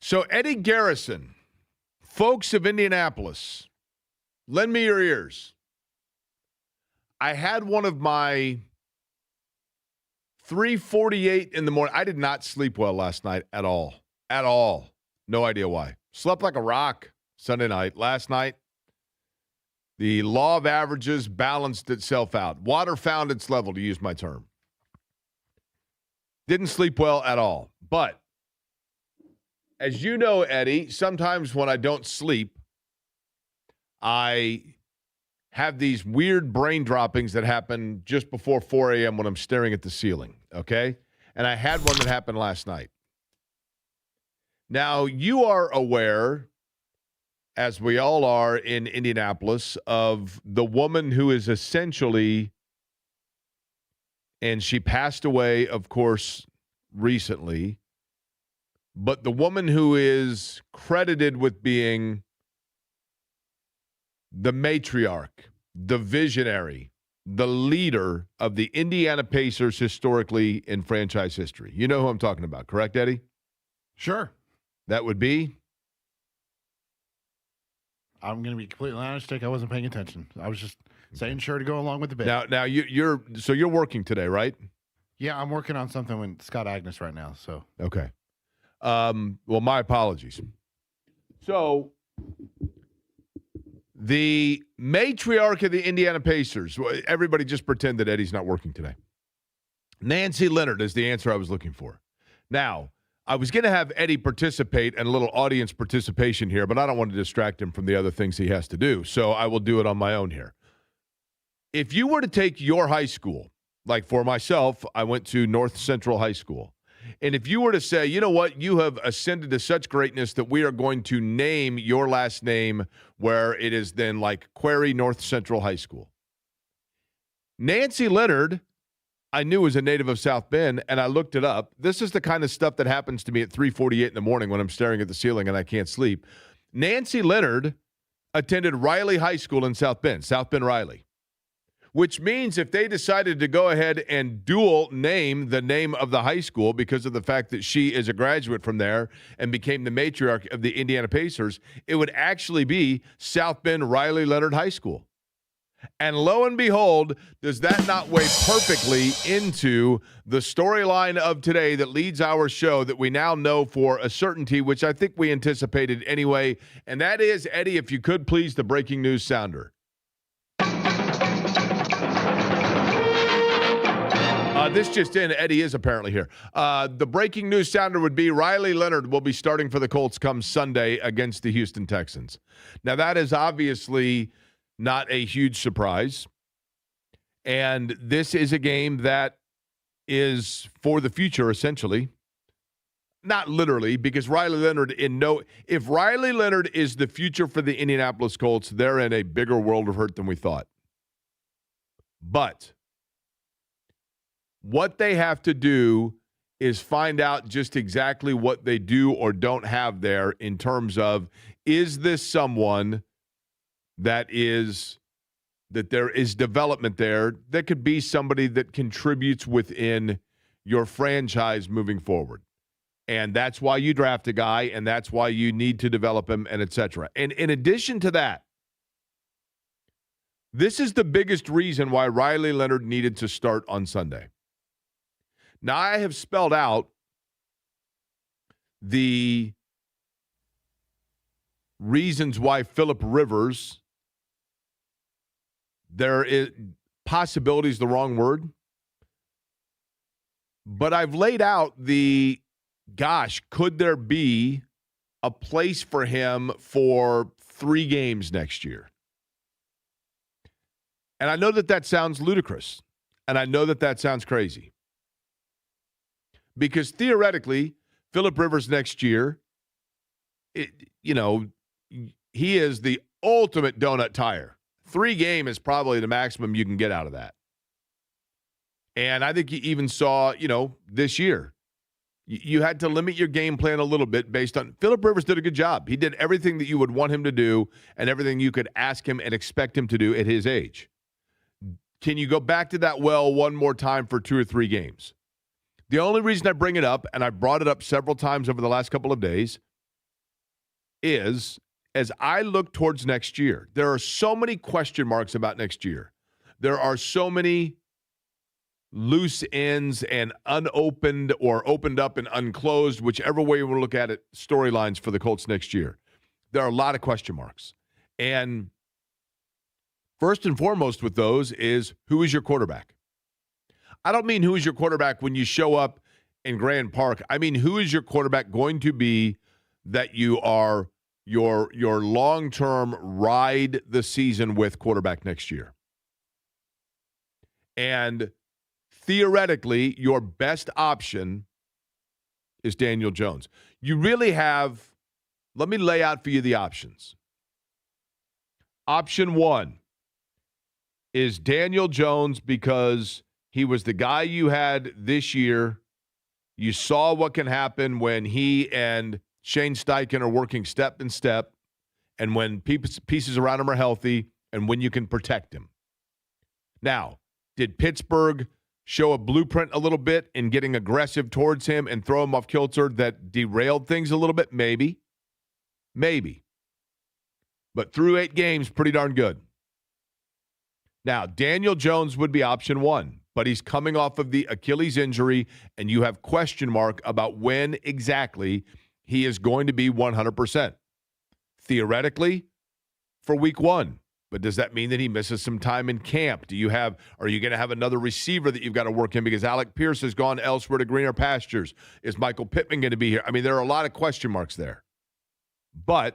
So Eddie Garrison, folks of Indianapolis, lend me your ears. I had one of my 3:48 in the morning. I did not sleep well last night at all. At all. No idea why. Slept like a rock Sunday night. Last night, the law of averages balanced itself out. Water found its level, to use my term. Didn't sleep well at all. But as you know, Eddie, sometimes when I don't sleep, I have these weird brain droppings that happen just before 4 a.m. when I'm staring at the ceiling, okay? And I had one that happened last night. Now, you are aware, as we all are in Indianapolis, of the woman who is essentially, and she passed away, of course, recently, but the woman who is credited with being the matriarch, the visionary, the leader of the Indiana Pacers historically in franchise history. You know who I'm talking about, correct, Eddie? Sure. That would be? I'm going to be completely honest, Jake. I wasn't paying attention. I was just saying sure to go along with the bit. Now you're working today, right? Yeah, I'm working on something with Scott Agnes right now. So okay. Well, my apologies. So the matriarch of the Indiana Pacers. Everybody just pretend that Eddie's not working today. Nancy Leonard is the answer I was looking for. Now, I was going to have Eddie participate and a little audience participation here, but I don't want to distract him from the other things he has to do, so I will do it on my own here. If you were to take your high school, like for myself, I went to North Central High School, and if you were to say, you know what, you have ascended to such greatness that we are going to name your last name where it is then like Quarry North Central High School. Nancy Leonard, I knew was a native of South Bend, and I looked it up. This is the kind of stuff that happens to me at 3:48 in the morning when I'm staring at the ceiling and I can't sleep. Nancy Leonard attended Riley High School in South Bend Riley, which means if they decided to go ahead and dual name the name of the high school because of the fact that she is a graduate from there and became the matriarch of the Indiana Pacers, it would actually be South Bend Riley Leonard High School. And lo and behold, does that not weigh perfectly into the storyline of today that leads our show that we now know for a certainty, which I think we anticipated anyway, and that is, Eddie, if you could please, the breaking news sounder. This just in, Eddie is apparently here. The breaking news sounder would be Riley Leonard will be starting for the Colts come Sunday against the Houston Texans. Now, that is obviously not a huge surprise. And this is a game that is for the future, essentially. Not literally, because Riley Leonard if Riley Leonard is the future for the Indianapolis Colts, they're in a bigger world of hurt than we thought. But what they have to do is find out just exactly what they do or don't have there in terms of, is this someone that there is development there that could be somebody that contributes within your franchise moving forward. And that's why you draft a guy, and that's why you need to develop him, and et cetera. And in addition to that, this is the biggest reason why Riley Leonard needed to start on Sunday. Now, I have spelled out the reasons why Phillip Rivers, there is possibility is the wrong word, but I've laid out could there be a place for him for 3 games next year? And I know that sounds ludicrous, and I know that sounds crazy. Because theoretically, Phillip Rivers next year, he is the ultimate donut tire. 3 game is probably the maximum you can get out of that. And I think you even saw, this year, you had to limit your game plan a little bit based on Phillip Rivers did a good job. He did everything that you would want him to do and everything you could ask him and expect him to do at his age. Can you go back to that well one more time for 2 or 3 games? The only reason I bring it up, and I brought it up several times over the last couple of days, is, as I look towards next year, there are so many question marks about next year. There are so many loose ends and unopened or opened up and unclosed, whichever way you want to look at it, storylines for the Colts next year. There are a lot of question marks. And first and foremost with those is, who is your quarterback? I don't mean who is your quarterback when you show up in Grand Park. I mean, who is your quarterback going to be that you are your long-term ride the season with quarterback next year? And theoretically, your best option is Daniel Jones. You really have, let me lay out for you the options. Option one is Daniel Jones because he was the guy you had this year. You saw what can happen when he and Shane Steichen are working step in step, and when pieces around him are healthy, and when you can protect him. Now, did Pittsburgh show a blueprint a little bit in getting aggressive towards him and throw him off kilter that derailed things a little bit? Maybe. But through 8 games, pretty darn good. Now, Daniel Jones would be option one, but he's coming off of the Achilles injury, and you have question mark about when exactly he is going to be 100%. Theoretically, for week 1. But does that mean that he misses some time in camp? Are you going to have another receiver that you've got to work in because Alec Pierce has gone elsewhere to greener pastures? Is Michael Pittman going to be here? I mean, there are a lot of question marks there. And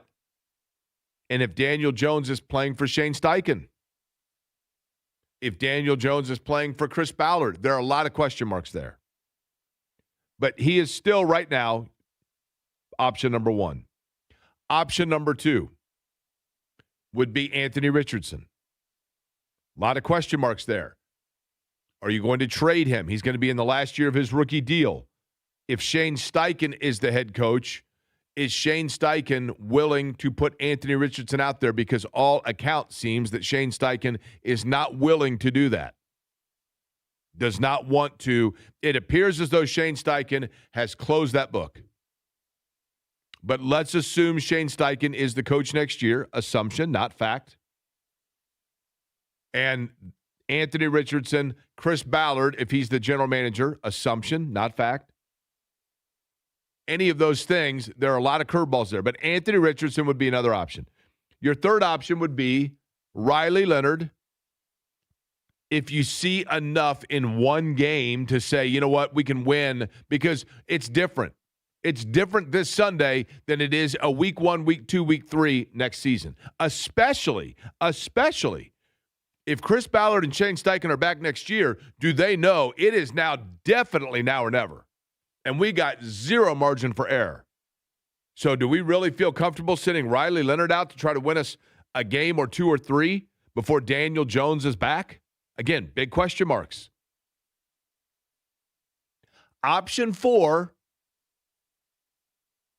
if Daniel Jones is playing for Shane Steichen, if Daniel Jones is playing for Chris Ballard, there are a lot of question marks there. But he is still right now option number one. Option number two would be Anthony Richardson. A lot of question marks there. Are you going to trade him? He's going to be in the last year of his rookie deal. If Shane Steichen is the head coach, is Shane Steichen willing to put Anthony Richardson out there? Because all accounts seems that Shane Steichen is not willing to do that. Does not want to. It appears as though Shane Steichen has closed that book. But let's assume Shane Steichen is the coach next year. Assumption, not fact. And Anthony Richardson, Chris Ballard, if he's the general manager. Assumption, not fact. Any of those things, there are a lot of curveballs there. But Anthony Richardson would be another option. Your third option would be Riley Leonard. If you see enough in one game to say, you know what, we can win, because it's different. It's different this Sunday than it is a week 1, week 2, week 3 next season. Especially if Chris Ballard and Shane Steichen are back next year, do they know it is now definitely now or never? And we got zero margin for error. So do we really feel comfortable sending Riley Leonard out to try to win us a game or 2 or 3 before Daniel Jones is back? Again, big question marks. Option 4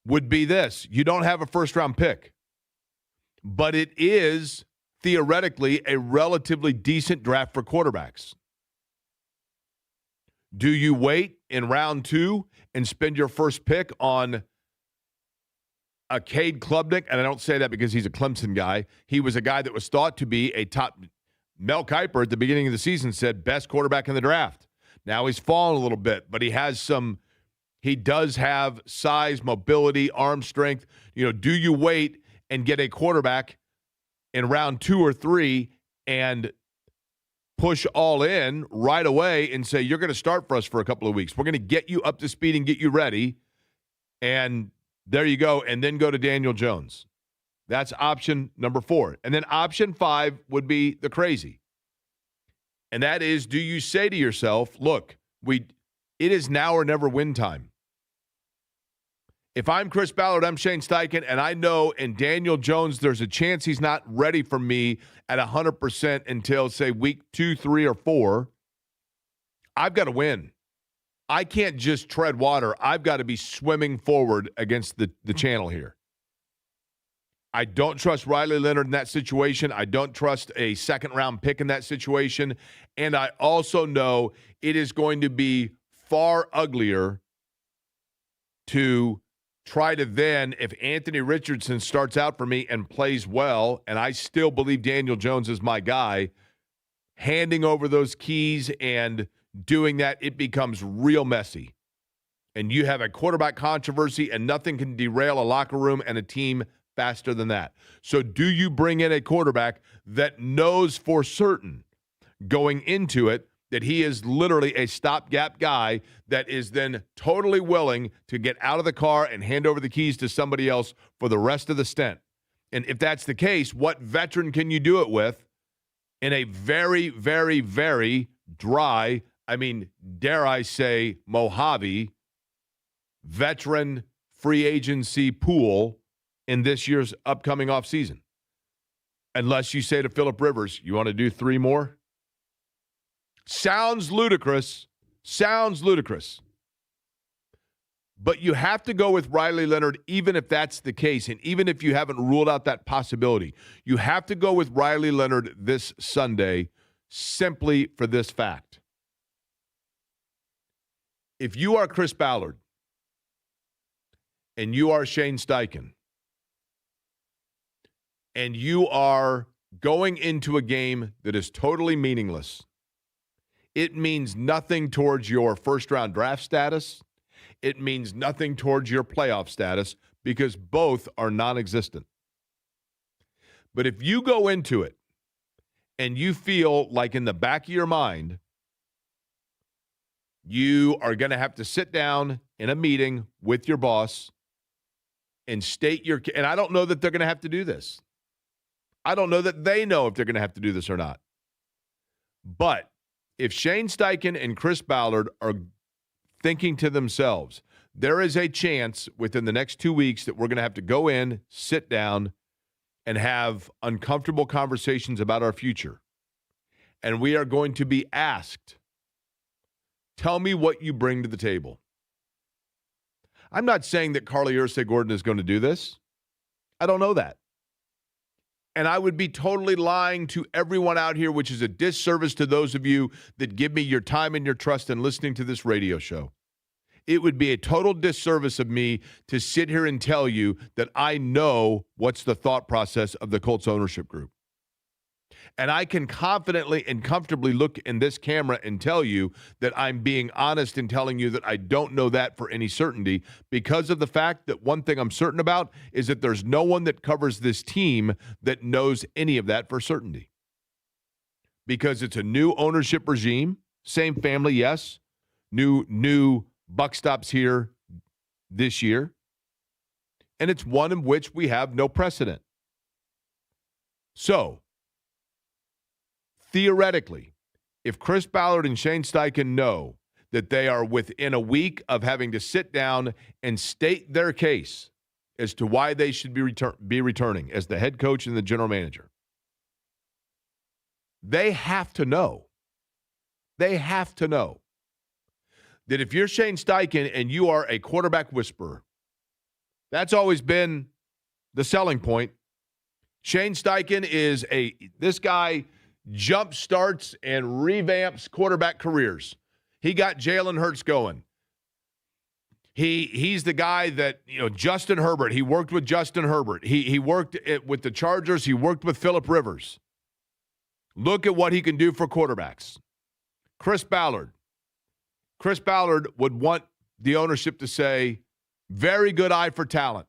would be this. You don't have a first-round pick, but it is theoretically a relatively decent draft for quarterbacks. Do you wait in round 2 and spend your first pick on a Cade Klubnik? And I don't say that because he's a Clemson guy. He was a guy that was thought to be a top. Mel Kiper at the beginning of the season said best quarterback in the draft. Now he's fallen a little bit, but he does have size, mobility, arm strength. Do you wait and get a quarterback in round 2 or 3 and push all in right away and say, you're going to start for us for a couple of weeks. We're going to get you up to speed and get you ready. And there you go. And then go to Daniel Jones. That's option number 4. And then option 5 would be the crazy. And that is, do you say to yourself, look, it is now or never win time. If I'm Chris Ballard, I'm Shane Steichen, and I know in Daniel Jones there's a chance he's not ready for me at 100% until, say, week 2, 3, or 4, I've got to win. I can't just tread water. I've got to be swimming forward against the channel here. I don't trust Riley Leonard in that situation. I don't trust a second-round pick in that situation. And I also know it is going to be far uglier to try to then, if Anthony Richardson starts out for me and plays well, and I still believe Daniel Jones is my guy, handing over those keys and doing that, it becomes real messy. And you have a quarterback controversy, and nothing can derail a locker room and a team faster than that. So do you bring in a quarterback that knows for certain going into it that he is literally a stopgap guy that is then totally willing to get out of the car and hand over the keys to somebody else for the rest of the stint? And if that's the case, what veteran can you do it with in a very, very, very dry, dare I say, Mojave veteran free agency pool in this year's upcoming offseason? Unless you say to Phillip Rivers, you want to do 3 more? Sounds ludicrous. But you have to go with Riley Leonard, even if that's the case, and even if you haven't ruled out that possibility. You have to go with Riley Leonard this Sunday simply for this fact. If you are Chris Ballard and you are Shane Steichen and you are going into a game that is totally meaningless, it means nothing towards your first-round draft status. It means nothing towards your playoff status because both are non-existent. But if you go into it and you feel like in the back of your mind, you are going to have to sit down in a meeting with your boss and state your – and I don't know that they're going to have to do this. I don't know that they know if they're going to have to do this or not. But if Shane Steichen and Chris Ballard are thinking to themselves, there is a chance within the next 2 weeks that we're going to have to go in, sit down, and have uncomfortable conversations about our future. And we are going to be asked, tell me what you bring to the table. I'm not saying that Carly Ursay-Gordon is going to do this. I don't know that. And I would be totally lying to everyone out here, which is a disservice to those of you that give me your time and your trust in listening to this radio show. It would be a total disservice of me to sit here and tell you that I know what's the thought process of the Colts ownership group. And I can confidently and comfortably look in this camera and tell you that I'm being honest in telling you that I don't know that for any certainty, because of the fact that one thing I'm certain about is that there's no one that covers this team that knows any of that for certainty. Because it's a new ownership regime, same family, yes, new buck stops here this year, and it's one in which we have no precedent. So, theoretically, if Chris Ballard and Shane Steichen know that they are within a week of having to sit down and state their case as to why they should be returning as the head coach and the general manager, they have to know. They have to know that if you're Shane Steichen and you are a quarterback whisperer, that's always been the selling point. Shane Steichen is this guy jump starts and revamps quarterback careers. He got Jalen Hurts going. He's the guy that, Justin Herbert, he worked with Justin Herbert. He worked with the Chargers. He worked with Phillip Rivers. Look at what he can do for quarterbacks. Chris Ballard would want the ownership to say, very good eye for talent.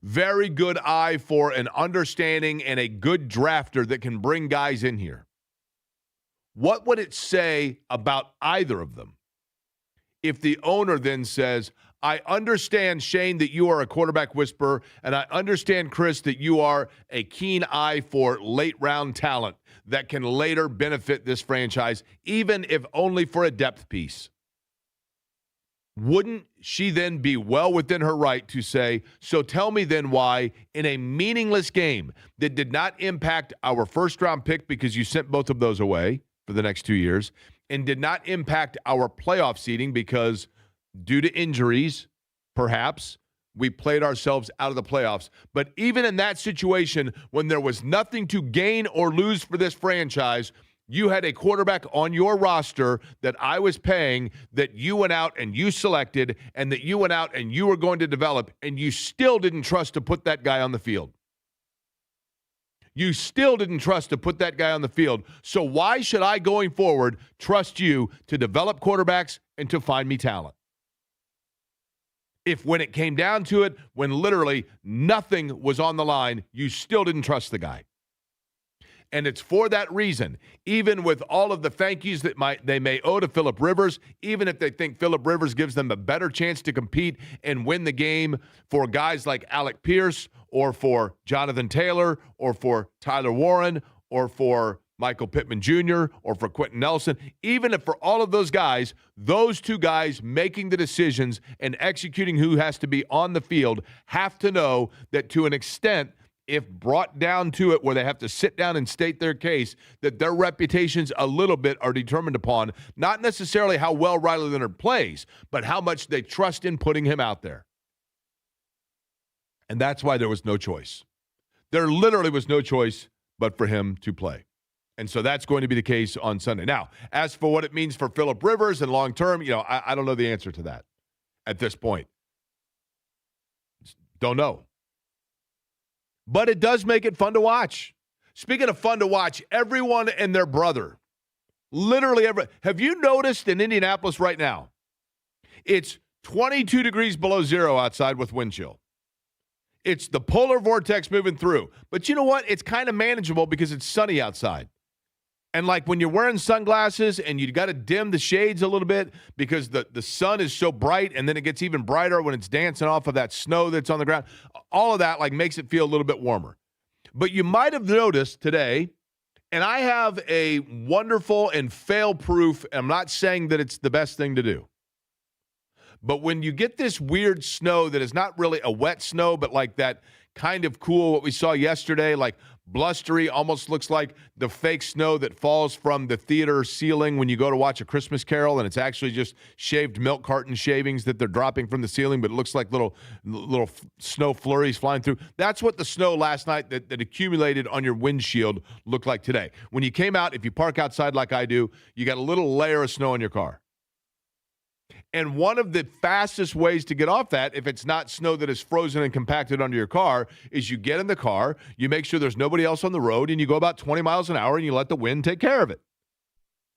Very good eye for an understanding and a good drafter that can bring guys in here. What would it say about either of them if the owner then says, I understand, Shane, that you are a quarterback whisperer, and I understand, Chris, that you are a keen eye for late-round talent that can later benefit this franchise, even if only for a depth piece? Wouldn't she then be well within her right to say, so tell me then why, in a meaningless game that did not impact our first-round pick because you sent both of those away for the next 2 years, and did not impact our playoff seeding because due to injuries, perhaps, we played ourselves out of the playoffs. But even in that situation, when there was nothing to gain or lose for this franchise, You had a quarterback on your roster that I was paying, that you went out and you selected, and that you went out and you were going to develop, and you still didn't trust to put that guy on the field. You still didn't trust to put that guy on the field. So why should I, going forward, trust you to develop quarterbacks and to find me talent? If when it came down to it, when literally nothing was on the line, you still didn't trust the guy. And it's for that reason, even with all of the thank yous that they may owe to Phillip Rivers, even if they think Phillip Rivers gives them a better chance to compete and win the game for guys like Alec Pierce or for Jonathan Taylor or for Tyler Warren or for Michael Pittman Jr. or for Quentin Nelson, even if for all of those guys, those two guys making the decisions and executing who has to be on the field have to know that to an extent, if brought down to it where they have to sit down and state their case, that their reputations a little bit are determined upon, not necessarily how well Riley Leonard plays, but how much they trust in putting him out there. And that's why there was no choice. There literally was no choice but for him to play. And so that's going to be the case on Sunday. Now, as for what it means for Phillip Rivers and long-term, I don't know the answer to that at this point. Don't know. But it does make it fun to watch. Speaking of fun to watch, everyone and their brother, literally have you noticed in Indianapolis right now, it's 22 degrees below zero outside with wind chill. It's the polar vortex moving through. But you know what? It's kind of manageable because it's sunny outside. And like when you're wearing sunglasses and you got to dim the shades a little bit because the sun is so bright, and then it gets even brighter when it's dancing off of that snow that's on the ground. All of that like makes it feel a little bit warmer. But you might have noticed today, and I have a wonderful and fail-proof, and I'm not saying that it's the best thing to do, but when you get this weird snow that is not really a wet snow, but like that kind of cool, what we saw yesterday, like blustery, almost looks like the fake snow that falls from the theater ceiling when you go to watch A Christmas Carol, and it's actually just shaved milk carton shavings that they're dropping from the ceiling, but it looks like little snow flurries flying through. That's what the snow last night that accumulated on your windshield looked like today. When you came out, if you park outside like I do, you got a little layer of snow in your car. And one of the fastest ways to get off that, if it's not snow that is frozen and compacted under your car, is you get in the car, you make sure there's nobody else on the road, and you go about 20 miles an hour and you let the wind take care of it.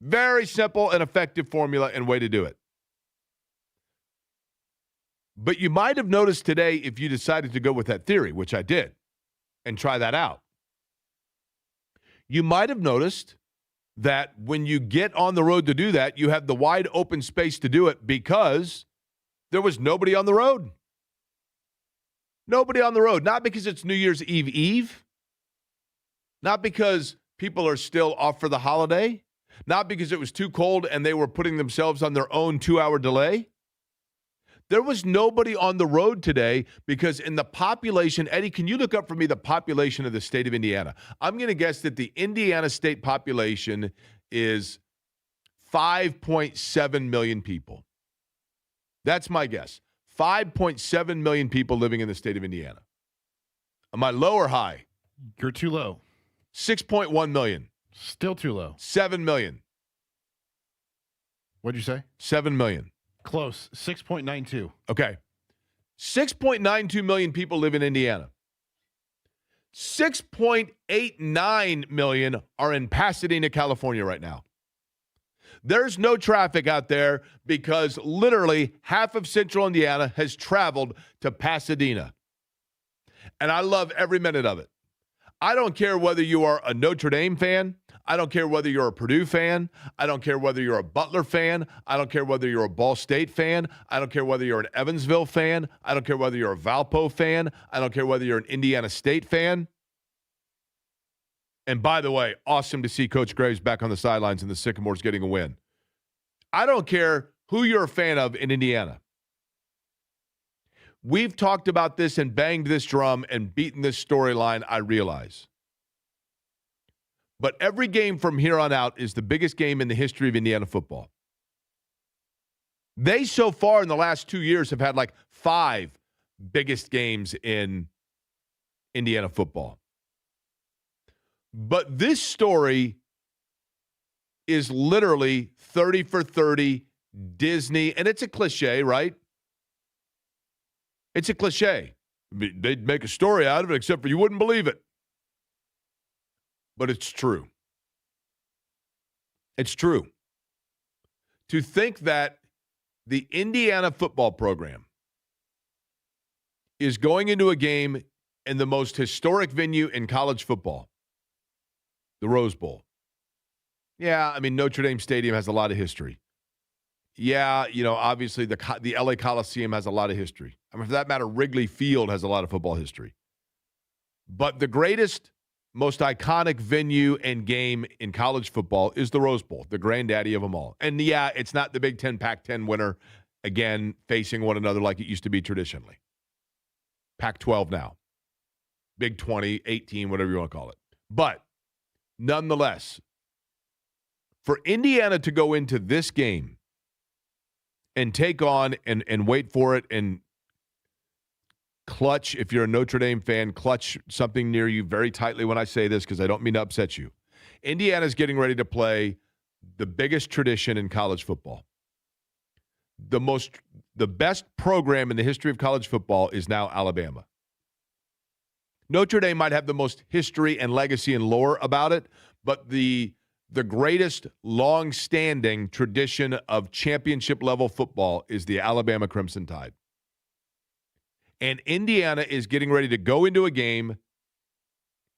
Very simple and effective formula and way to do it. But you might have noticed today, if you decided to go with that theory, which I did, and try that out, you might have noticed that when you get on the road to do that, you have the wide open space to do it because there was nobody on the road. Nobody on the road. Not because it's New Year's Eve. Not because people are still off for the holiday. Not because it was too cold and they were putting themselves on their own 2-hour delay. There was nobody on the road today because in the population, Eddie, can you look up for me the population of the state of Indiana? I'm going to guess that the Indiana state population is 5.7 million people. That's my guess. 5.7 million people living in the state of Indiana. Am I low or high? You're too low. 6.1 million. Still too low. 7 million. What'd you say? 7 million. Close. 6.92. Okay. 6.92 million people live in Indiana. 6.89 million are in Pasadena, California right now. There's no traffic out there because literally half of central Indiana has traveled to Pasadena. And I love every minute of it. I don't care whether you are a Notre Dame fan. I don't care whether you're a Purdue fan. I don't care whether you're a Butler fan. I don't care whether you're a Ball State fan. I don't care whether you're an Evansville fan. I don't care whether you're a Valpo fan. I don't care whether you're an Indiana State fan. And by the way, awesome to see Coach Graves back on the sidelines and the Sycamores getting a win. I don't care who you're a fan of in Indiana. We've talked about this and banged this drum and beaten this storyline, I realize. But every game from here on out is the biggest game in the history of Indiana football. They, so far in the last 2 years, have had like 5 biggest games in Indiana football. But this story is literally 30 for 30 Disney. And it's a cliche, right? It's a cliche. They'd make a story out of it, except for you wouldn't believe it. But it's true. It's true. To think that the Indiana football program is going into a game in the most historic venue in college football, the Rose Bowl. Yeah, I mean, Notre Dame Stadium has a lot of history. Yeah, obviously the LA Coliseum has a lot of history. I mean, for that matter, Wrigley Field has a lot of football history. But the greatest, most iconic venue and game in college football is the Rose Bowl, the granddaddy of them all. And yeah, it's not the Big Ten, Pac-10 winner, again, facing one another like it used to be traditionally. Pac-12 now. Big 20, 18, whatever you want to call it. But nonetheless, for Indiana to go into this game and take on and wait for it and clutch, if you're a Notre Dame fan, clutch something near you very tightly when I say this because I don't mean to upset you. Indiana's getting ready to play the biggest tradition in college football. The best program in the history of college football is now Alabama. Notre Dame might have the most history and legacy and lore about it, but the greatest long-standing tradition of championship-level football is the Alabama Crimson Tide. And Indiana is getting ready to go into a game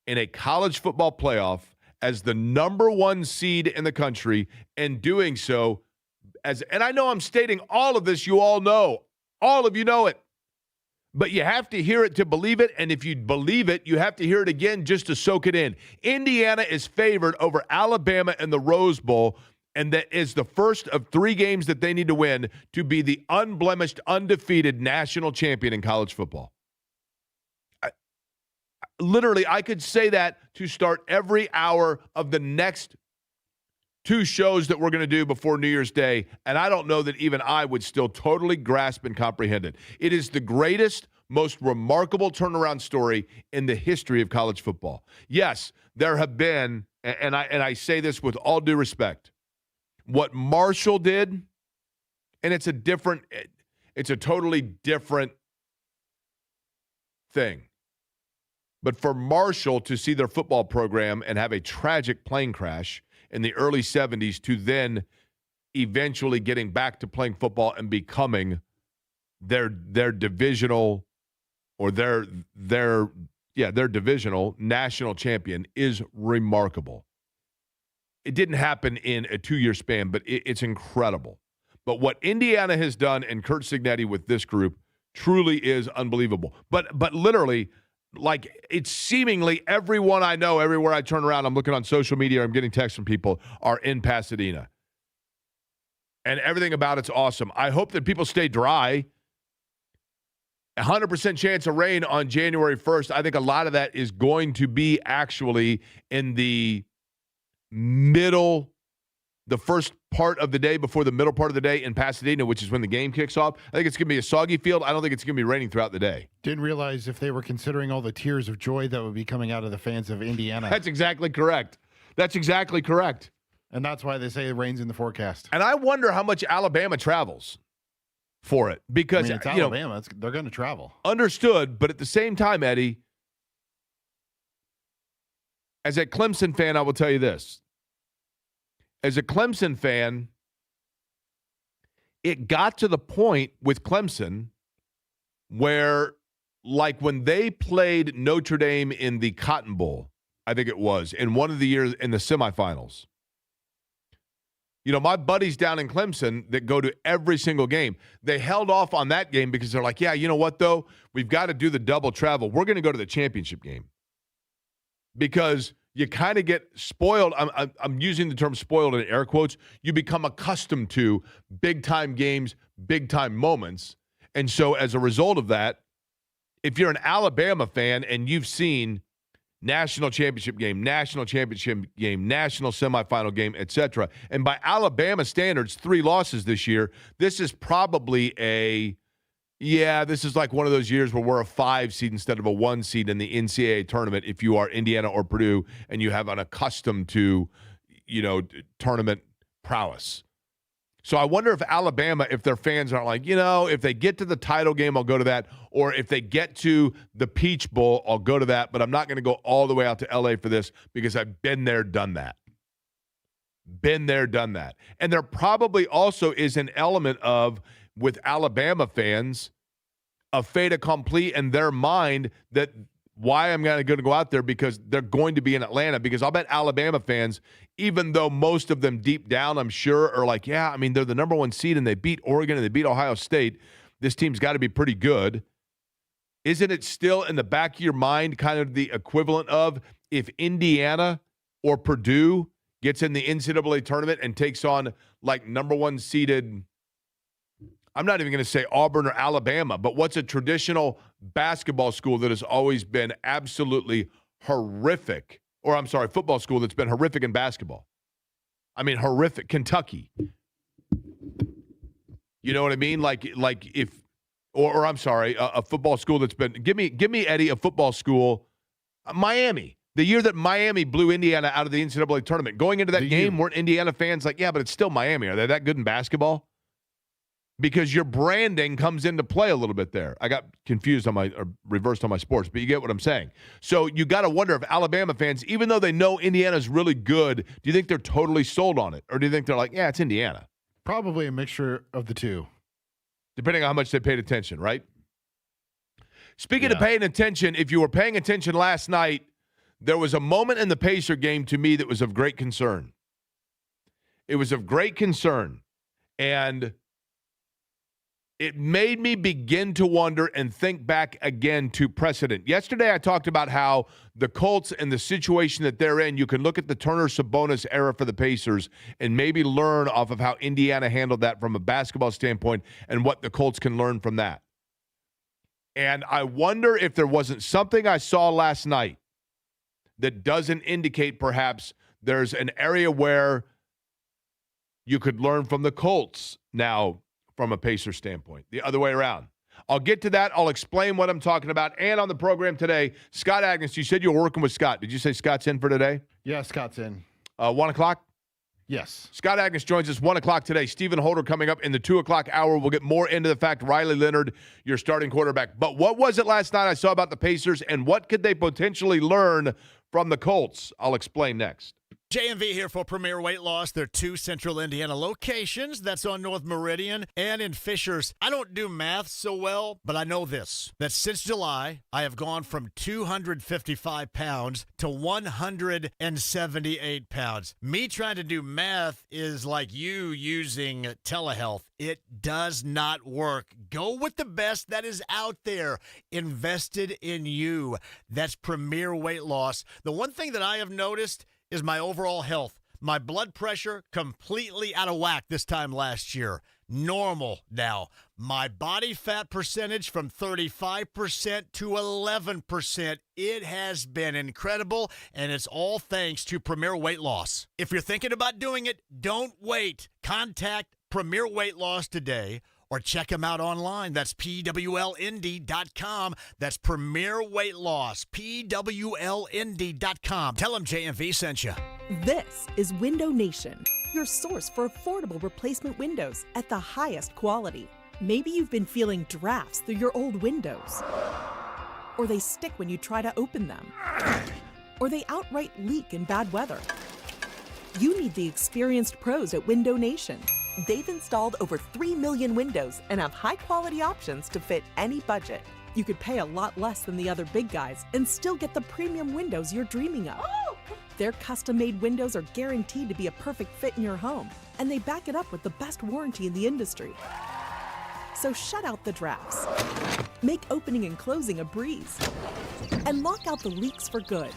in a college football playoff as the number one seed in the country, and doing so and I know I'm stating all of this, you all know. All of you know it. But you have to hear it to believe it, and if you believe it, you have to hear it again just to soak it in. Indiana is favored over Alabama in the Rose Bowl, and that is the first of 3 games that they need to win to be the unblemished, undefeated national champion in college football. Literally, I could say that to start every hour of the next 2 shows that we're going to do before New Year's Day, and I don't know that even I would still totally grasp and comprehend it. It is the greatest, most remarkable turnaround story in the history of college football. Yes, there have been, and I say this with all due respect, what Marshall did, and it's a totally different thing. But for Marshall to see their football program and have a tragic plane crash in the early 70s to then eventually getting back to playing football and becoming their divisional or their divisional national champion is remarkable. It didn't happen in a 2-year span, but it's incredible. But what Indiana has done and Curt Cignetti with this group truly is unbelievable. But literally, like, it's seemingly everyone I know, everywhere I turn around, I'm looking on social media, I'm getting texts from people, are in Pasadena. And everything about it's awesome. I hope that people stay dry. 100% chance of rain on January 1st. I think a lot of that is going to be actually in the first part of the day before the middle part of the day in Pasadena, which is when the game kicks off. I think it's going to be a soggy field. I don't think it's going to be raining throughout the day. Didn't realize if they were considering all the tears of joy that would be coming out of the fans of Indiana. That's exactly correct. And that's why they say it rains in the forecast. And I wonder how much Alabama travels for it. Because it's Alabama. They're going to travel. Understood. But at the same time, Eddie, as a Clemson fan, I will tell you this. As a Clemson fan, it got to the point with Clemson where, like when they played Notre Dame in the Cotton Bowl, I think it was, in one of the years in the semifinals. My buddies down in Clemson that go to every single game, they held off on that game because they're like, yeah, you know what, though? We've got to do the double travel. We're going to go to the championship game. Because you kind of get spoiled. I'm using the term spoiled in air quotes. You become accustomed to big-time games, big-time moments. And so as a result of that, if you're an Alabama fan and you've seen national championship game, national semifinal game, etc., and by Alabama standards, 3 losses this year, this is probably this is like one of those years where we're a 5 seed instead of a 1 seed in the NCAA tournament if you are Indiana or Purdue and you have an accustomed to, tournament prowess. So I wonder if Alabama, if their fans aren't like, if they get to the title game, I'll go to that. Or if they get to the Peach Bowl, I'll go to that. But I'm not going to go all the way out to L.A. for this because I've been there, done that. Been there, done that. And there probably also is an element of, with Alabama fans, a fait accompli in their mind that why I'm going to go out there because they're going to be in Atlanta. Because I'll bet Alabama fans, even though most of them deep down, I'm sure, are like, yeah, I mean, they're the number one seed and they beat Oregon and they beat Ohio State. This team's got to be pretty good. Isn't it still in the back of your mind kind of the equivalent of if Indiana or Purdue gets in the NCAA tournament and takes on like number one seeded, I'm not even going to say Auburn or Alabama, but what's a traditional basketball school that has always been absolutely horrific, or I'm sorry, football school that's been horrific in basketball? I mean, horrific. Kentucky. You know what I mean? Like if, or I'm sorry, a football school that's been, give me Eddie, a football school, Miami. The year that Miami blew Indiana out of the NCAA tournament. Going into that game, weren't Indiana fans like, yeah, but it's still Miami. Are they that good in basketball? Because your branding comes into play a little bit there. I got confused or reversed on my sports, but you get what I'm saying. So you got to wonder if Alabama fans, even though they know Indiana's really good, do you think they're totally sold on it? Or do you think they're like, yeah, it's Indiana? Probably a mixture of the two. Depending on how much they paid attention, right? Speaking of paying attention, if you were paying attention last night, there was a moment in the Pacer game to me that was of great concern. It was of great concern. And it made me begin to wonder and think back again to precedent. Yesterday, I talked about how the Colts and the situation that they're in, you can look at the Turner-Sabonis era for the Pacers and maybe learn off of how Indiana handled that from a basketball standpoint and what the Colts can learn from that. And I wonder if there wasn't something I saw last night that doesn't indicate perhaps there's an area where you could learn from the Colts now from a Pacer standpoint, the other way around. I'll get to that. I'll explain what I'm talking about. And on the program today, Scott Agnes, you said you were working with Scott. Did you say Scott's in for today? Yeah, Scott's in. 1 o'clock? Yes. Scott Agnes joins us 1 o'clock today. Stephen Holder coming up in the 2 o'clock hour. We'll get more into the fact Riley Leonard, your starting quarterback. But what was it last night I saw about the Pacers, and what could they potentially learn from the Colts? I'll explain next. JMV here for Premier Weight Loss. There are 2 Central Indiana locations. That's on North Meridian and in Fishers. I don't do math so well, but I know this, that since July, I have gone from 255 pounds to 178 pounds. Me trying to do math is like you using telehealth. It does not work. Go with the best that is out there. Invested in you. That's Premier Weight Loss. The one thing that I have noticed is my overall health. My blood pressure completely out of whack this time last year. Normal now. My body fat percentage from 35% to 11%. It has been incredible, and it's all thanks to Premier Weight Loss. If you're thinking about doing it, don't wait. Contact Premier Weight Loss today, or check them out online. That's PWLND.com. That's Premier Weight Loss, PWLND.com. Tell them JMV sent you. This is Window Nation, your source for affordable replacement windows at the highest quality. Maybe you've been feeling drafts through your old windows, or they stick when you try to open them, or they outright leak in bad weather. You need the experienced pros at Window Nation. They've installed over 3 million windows and have high-quality options to fit any budget. You could pay a lot less than the other big guys and still get the premium windows you're dreaming of. Their custom-made windows are guaranteed to be a perfect fit in your home, and they back it up with the best warranty in the industry. So shut out the drafts, make opening and closing a breeze, and lock out the leaks for good.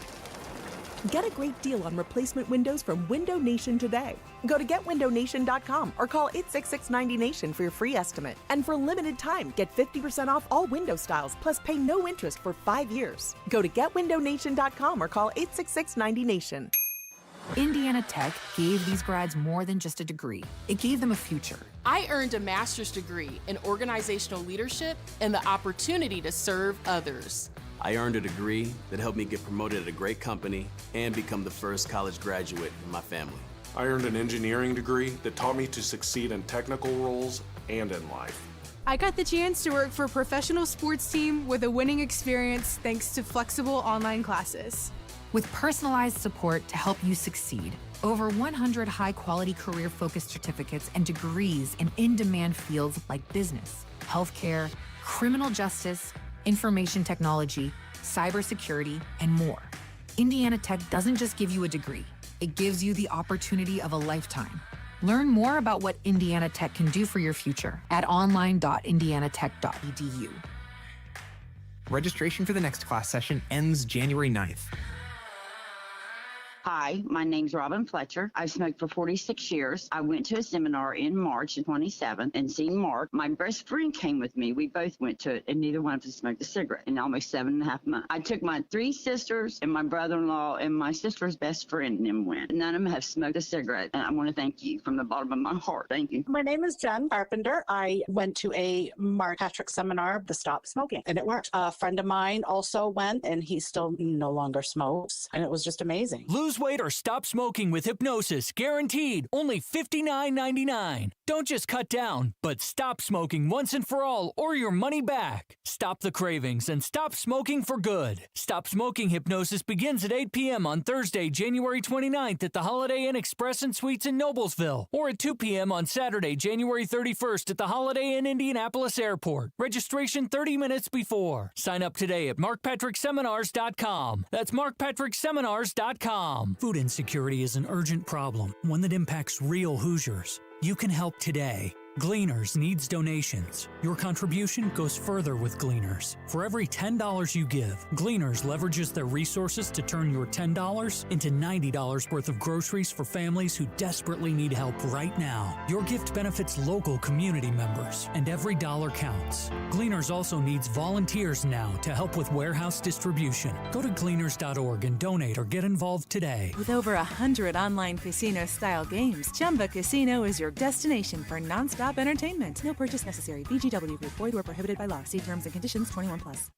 Get a great deal on replacement windows from Window Nation today. Go to GetWindowNation.com or call 866-90Nation for your free estimate. And for a limited time, get 50% off all window styles, plus pay no interest for 5 years. Go to GetWindowNation.com or call 866-90Nation. Indiana Tech gave these grads more than just a degree. It gave them a future. I earned a master's degree in organizational leadership and the opportunity to serve others. I earned a degree that helped me get promoted at a great company and become the first college graduate in my family. I earned an engineering degree that taught me to succeed in technical roles and in life. I got the chance to work for a professional sports team with a winning experience thanks to flexible online classes. With personalized support to help you succeed, over 100 high-quality career-focused certificates and degrees in in-demand fields like business, healthcare, criminal justice, information technology, cybersecurity, and more. Indiana Tech doesn't just give you a degree, it gives you the opportunity of a lifetime. Learn more about what Indiana Tech can do for your future at online.indianatech.edu. Registration for the next class session ends January 9th. Hi, my name's Robin Fletcher. I've smoked for 46 years. I went to a seminar in March of 27 and seen Mark. My best friend came with me. We both went to it, and neither one of us smoked a cigarette in almost 7.5 months. I took my 3 sisters and my brother-in-law and my sister's best friend and them went. None of them have smoked a cigarette, and I want to thank you from the bottom of my heart. Thank you. My name is Jen Carpenter. I went to a Mark Patrick seminar, the Stop Smoking, and it worked. A friend of mine also went, and he still no longer smokes, and it was just amazing. Lose weight or stop smoking with hypnosis, guaranteed. Only $59.99. Don't just cut down, but stop smoking once and for all, or your money back. Stop the cravings and stop smoking for good. Stop Smoking Hypnosis begins at 8 p.m. on Thursday, January 29th at the Holiday Inn Express and Suites in Noblesville, or at 2 p.m. on Saturday, January 31st at the Holiday Inn Indianapolis Airport. Registration 30 minutes before. Sign up today at markpatrickseminars.com. That's markpatrickseminars.com. Food insecurity is an urgent problem, one that impacts real Hoosiers. You can help today. Gleaners needs donations. Your contribution goes further with Gleaners. For every $10 you give, Gleaners leverages their resources to turn your $10 into $90 worth of groceries for families who desperately need help right now. Your gift benefits local community members, and every dollar counts. Gleaners also needs volunteers now to help with warehouse distribution. Go to gleaners.org and donate or get involved today. With over 100 online casino-style games, Chumba Casino is your destination for nonstop entertainment. No purchase necessary. VGW Group. Void where prohibited by law. See terms and conditions. 21 plus.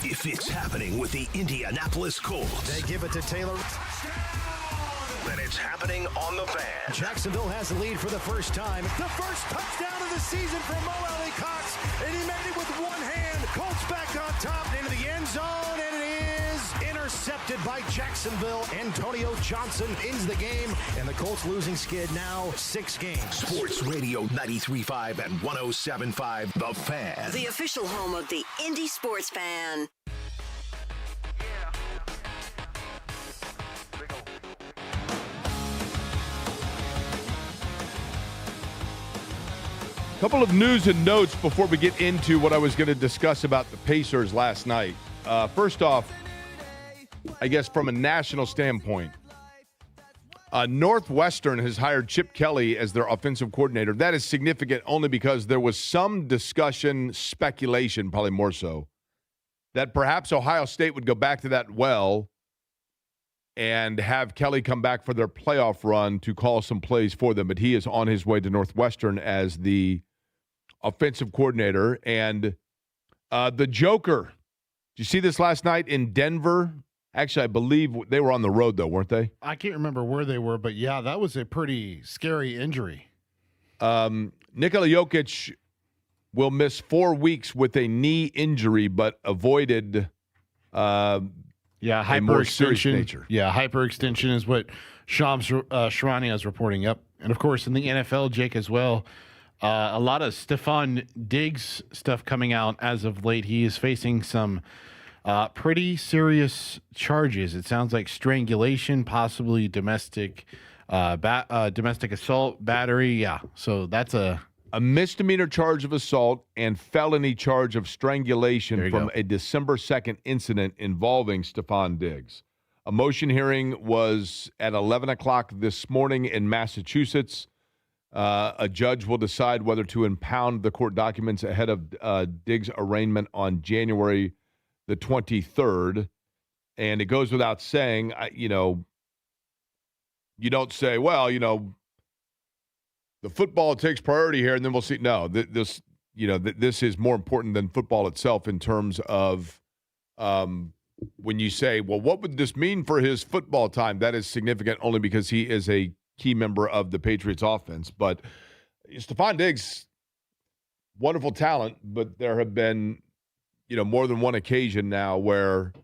If it's happening with the Indianapolis Colts, They give it to Taylor. then it's happening on the Fan. Jacksonville has the lead for the first time. The first touchdown of the season for Mo Alley Cox, and he made it with one hand. Colts back on top into the end zone, and it is intercepted by Jacksonville. Antonio Johnson ends the game, and the Colts losing skid now 6 games. Sports Radio 93.5 and 107.5, The Fan. The official home of the Indy Sports Fan. Couple of news and notes before we get into what I was going to discuss about the Pacers last night. First off, I guess from a national standpoint, Northwestern has hired Chip Kelly as their offensive coordinator. That is significant only because there was some discussion, speculation, probably more so, that perhaps Ohio State would go back to that well and have Kelly come back for their playoff run to call some plays for them. But he is on his way to Northwestern as the offensive coordinator. And the Joker, did you see this last night in Denver? Actually, I believe they were on the road, though, weren't they? I can't remember where they were, but yeah, that was a pretty scary injury. Nikola Jokic will miss 4 weeks with a knee injury, but avoided a more serious nature. Yeah, hyperextension is what Shams Sharania is reporting up. And, of course, in the NFL, Jake, as well, a lot of Stephon Diggs stuff coming out as of late. He is facing some pretty serious charges. It sounds like strangulation, possibly domestic assault, battery. Yeah, so that's a misdemeanor charge of assault and felony charge of strangulation from a December 2nd incident involving Stephon Diggs. A motion hearing was at 11 o'clock this morning in Massachusetts. A judge will decide whether to impound the court documents ahead of Diggs' arraignment on January the 23rd. And it goes without saying, you don't say, well, the football takes priority here, and then we'll see. No, this is more important than football itself in terms of when you say, well, what would this mean for his football time? That is significant only because he is a key member of the Patriots offense. But Stephon Diggs, wonderful talent, but there have been, more than one occasion now where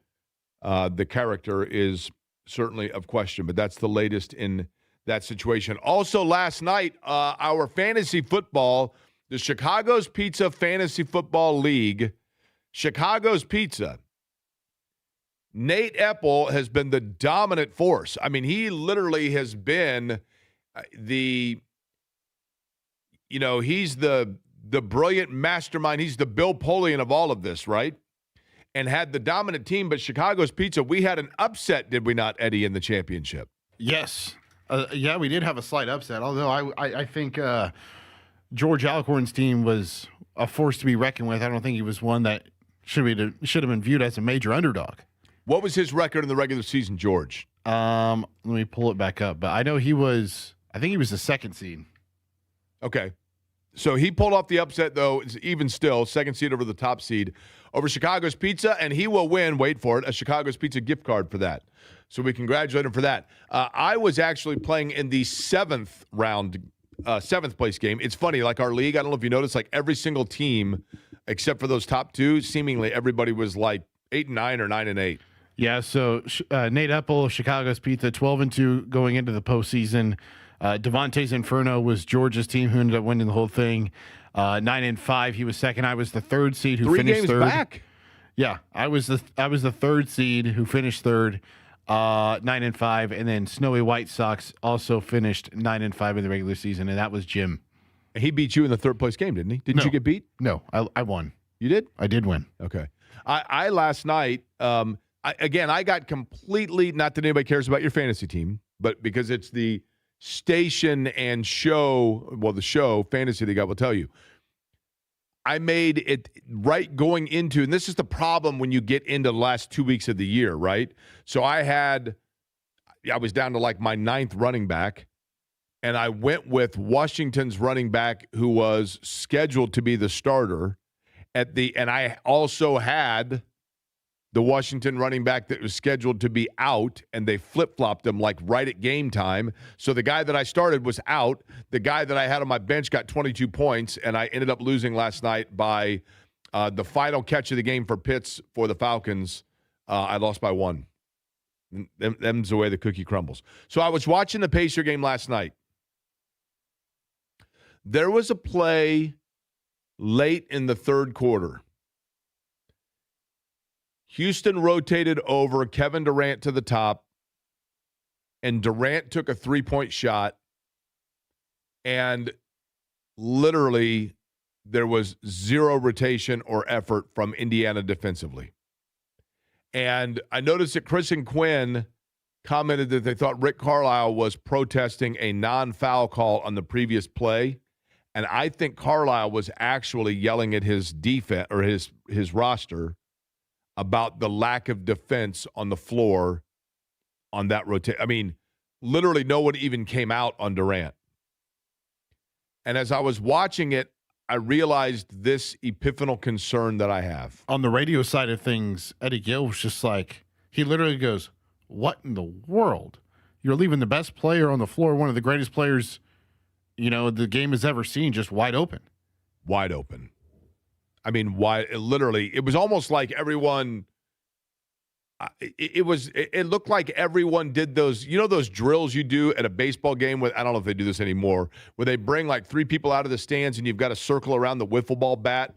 the character is certainly of question. But that's the latest in that situation. Also, last night, our fantasy football, the Chicago's Pizza Fantasy Football League, Chicago's Pizza, Nate Epple has been the dominant force. I mean, he literally has been he's the brilliant mastermind. He's the Bill Polian of all of this, right? And had the dominant team, but Chicago's Pizza, we had an upset, did we not, Eddie, in the championship? Yes. Yeah, we did have a slight upset, although I think George Alcorn's team was a force to be reckoned with. I don't think he was one that should have been viewed as a major underdog. What was his record in the regular season, George? Let me pull it back up. But I know I think he was the second seed. Okay. So he pulled off the upset, though, even still, second seed over the top seed over Chicago's Pizza, and he will win, wait for it, a Chicago's Pizza gift card for that. So we congratulate him for that. I was actually playing in the seventh place game. It's funny, like our league, I don't know if you noticed, like every single team, except for those top two, seemingly everybody was like 8-9 or 9-8. Yeah, so Nate Epple, Chicago's Pizza, 12-2 going into the postseason. Devontae's Inferno was Georgia's team who ended up winning the whole thing. 9-5, he was second. I was the third seed who finished third. 3 games back. Yeah, I was the third seed who finished third, 9-5, and then Snowy White Sox also finished 9-5 in the regular season, and that was Jim. He beat you in the third place game, didn't he? Didn't you get beat? No, I won. You did? I did win. Okay. I last night, I got completely, not that anybody cares about your fantasy team, but because it's the station and show, the show, Fantasy League, I will tell you. I made it right going into, and this is the problem when you get into the last 2 weeks of the year, right? So I was down to like my 9th running back, and I went with Washington's running back who was scheduled to be the starter and I also had the Washington running back that was scheduled to be out, and they flip-flopped him like right at game time. So the guy that I started was out. The guy that I had on my bench got 22 points, and I ended up losing last night by the final catch of the game for Pitts for the Falcons. I lost by 1. Them's the way the cookie crumbles. So I was watching the Pacer game last night. There was a play late in the third quarter. Houston rotated over Kevin Durant to the top, and Durant took a 3-point shot, and literally there was zero rotation or effort from Indiana defensively. And I noticed that Chris and Quinn commented that they thought Rick Carlisle was protesting a non-foul call on the previous play. And I think Carlisle was actually yelling at his defense or his roster about the lack of defense on the floor on that rotation. I mean, literally no one even came out on Durant. And as I was watching it, I realized this epiphanal concern that I have. On the radio side of things, Eddie Gill was just like, he literally goes, what in the world? You're leaving the best player on the floor, one of the greatest players the game has ever seen, just wide open. Wide open. I mean, it was almost like everyone, it looked like everyone did those, those drills you do at a baseball game with, I don't know if they do this anymore, where they bring like 3 people out of the stands and you've got to circle around the wiffle ball bat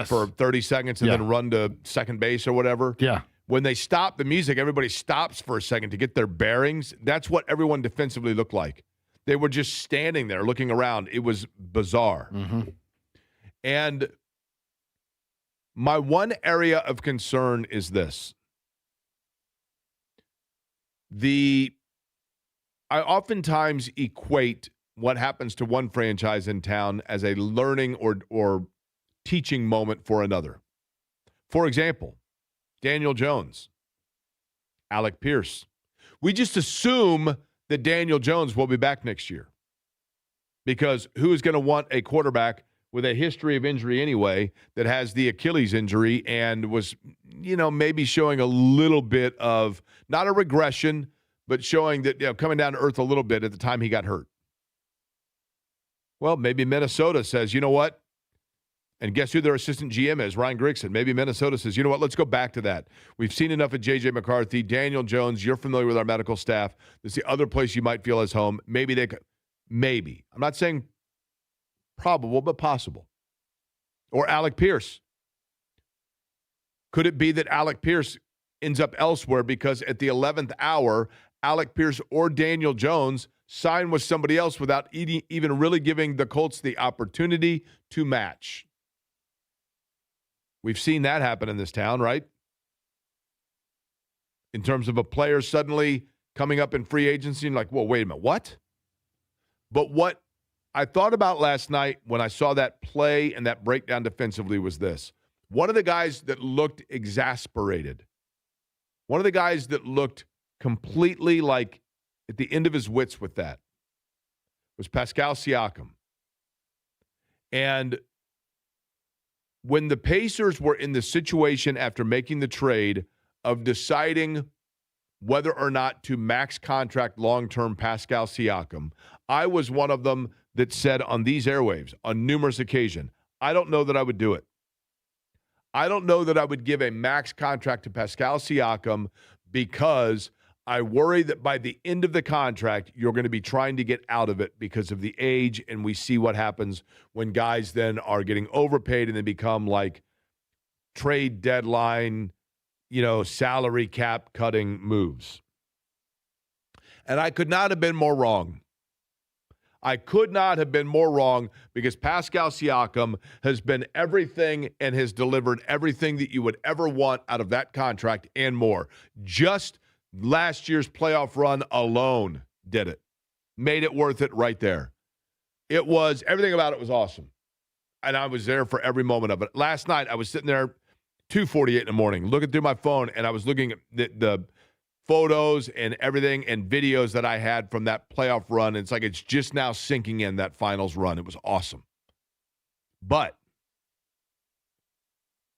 for 30 seconds and then run to second base or whatever. Yeah. When they stop the music, everybody stops for a second to get their bearings. That's what everyone defensively looked like. They were just standing there looking around. It was bizarre. Mm-hmm. And my one area of concern is this. I oftentimes equate what happens to one franchise in town as a learning or teaching moment for another. For example, Daniel Jones, Alec Pierce. We just assume that Daniel Jones will be back next year because who is going to want a quarterback with a history of injury anyway, that has the Achilles injury and was, maybe showing a little bit of, not a regression, but showing that, coming down to earth a little bit at the time he got hurt. Well, maybe Minnesota says, you know what? And guess who their assistant GM is? Ryan Grigson. Maybe Minnesota says, you know what? Let's go back to that. We've seen enough of J.J. McCarthy, Daniel Jones. You're familiar with our medical staff. This is the other place you might feel as home. Maybe they could. Maybe. I'm not saying probable, but possible. Or Alec Pierce. Could it be that Alec Pierce ends up elsewhere because at the 11th hour, Alec Pierce or Daniel Jones sign with somebody else without even really giving the Colts the opportunity to match? We've seen that happen in this town, right? In terms of a player suddenly coming up in free agency and like, whoa, wait a minute, what? But what I thought about last night when I saw that play and that breakdown defensively was this. One of the guys that looked exasperated, one of the guys that looked completely like at the end of his wits with that was Pascal Siakam. And when the Pacers were in the situation after making the trade of deciding whether or not to max contract long-term Pascal Siakam, I was one of them that said on these airwaves on numerous occasions, I don't know that I would do it. I don't know that I would give a max contract to Pascal Siakam because I worry that by the end of the contract, you're going to be trying to get out of it because of the age, and we see what happens when guys then are getting overpaid and they become like trade deadline, salary cap cutting moves. And I could not have been more wrong. I could not have been more wrong because Pascal Siakam has been everything and has delivered everything that you would ever want out of that contract and more. Just last year's playoff run alone did it. Made it worth it right there. Everything about it was awesome. And I was there for every moment of it. Last night, I was sitting there 2:48 in the morning, looking through my phone, and I was looking at the photos and everything and videos that I had from that playoff run. And it's like it's just now sinking in, that finals run. It was awesome. But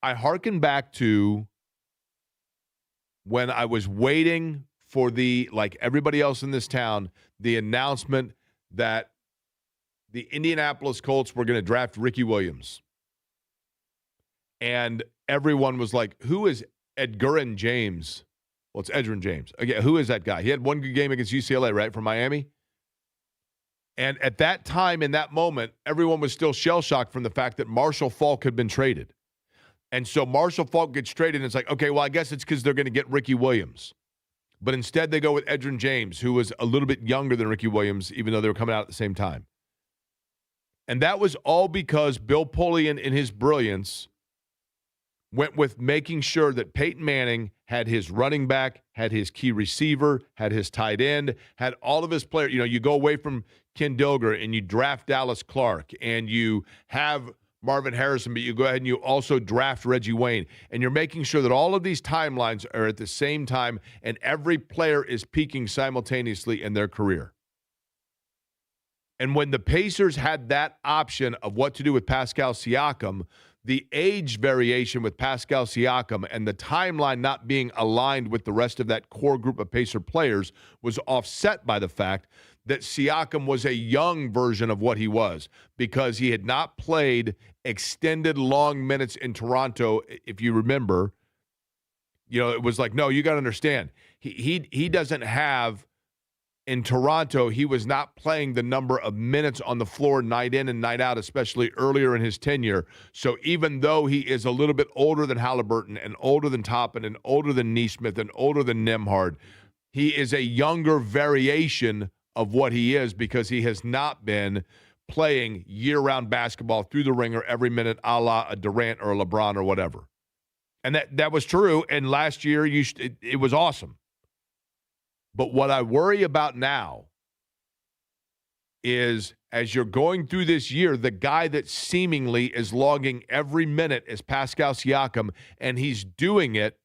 I hearken back to when I was waiting for like everybody else in this town, the announcement that the Indianapolis Colts were going to draft Ricky Williams. And everyone was like, who is Edgerrin James? Well, it's Edgerrin James. Again, who is that guy? He had one good game against UCLA, right, from Miami? And at that time, in that moment, everyone was still shell-shocked from the fact that Marshall Faulk had been traded. And so Marshall Faulk gets traded, and it's like, okay, well, I guess it's because they're going to get Ricky Williams. But instead, they go with Edgerrin James, who was a little bit younger than Ricky Williams, even though they were coming out at the same time. And that was all because Bill Polian, in his brilliance, went with making sure that Peyton Manning had his running back, had his key receiver, had his tight end, had all of his players. You go away from Ken Dilger and you draft Dallas Clark and you have Marvin Harrison, but you go ahead and you also draft Reggie Wayne. And you're making sure that all of these timelines are at the same time and every player is peaking simultaneously in their career. And when the Pacers had that option of what to do with Pascal Siakam, the age variation with Pascal Siakam and the timeline not being aligned with the rest of that core group of Pacer players was offset by the fact that Siakam was a young version of what he was because he had not played extended long minutes in Toronto. If you remember, it was like, no, you got to understand. He doesn't have, in Toronto, he was not playing the number of minutes on the floor night in and night out, especially earlier in his tenure. So even though he is a little bit older than Halliburton and older than Toppin and older than Nesmith and older than Nembhard, he is a younger variation of what he is because he has not been playing year-round basketball through the ringer every minute a la a Durant or a LeBron or whatever. And that was true, and last year it was awesome. But what I worry about now is as you're going through this year, the guy that seemingly is logging every minute is Pascal Siakam, and he's doing it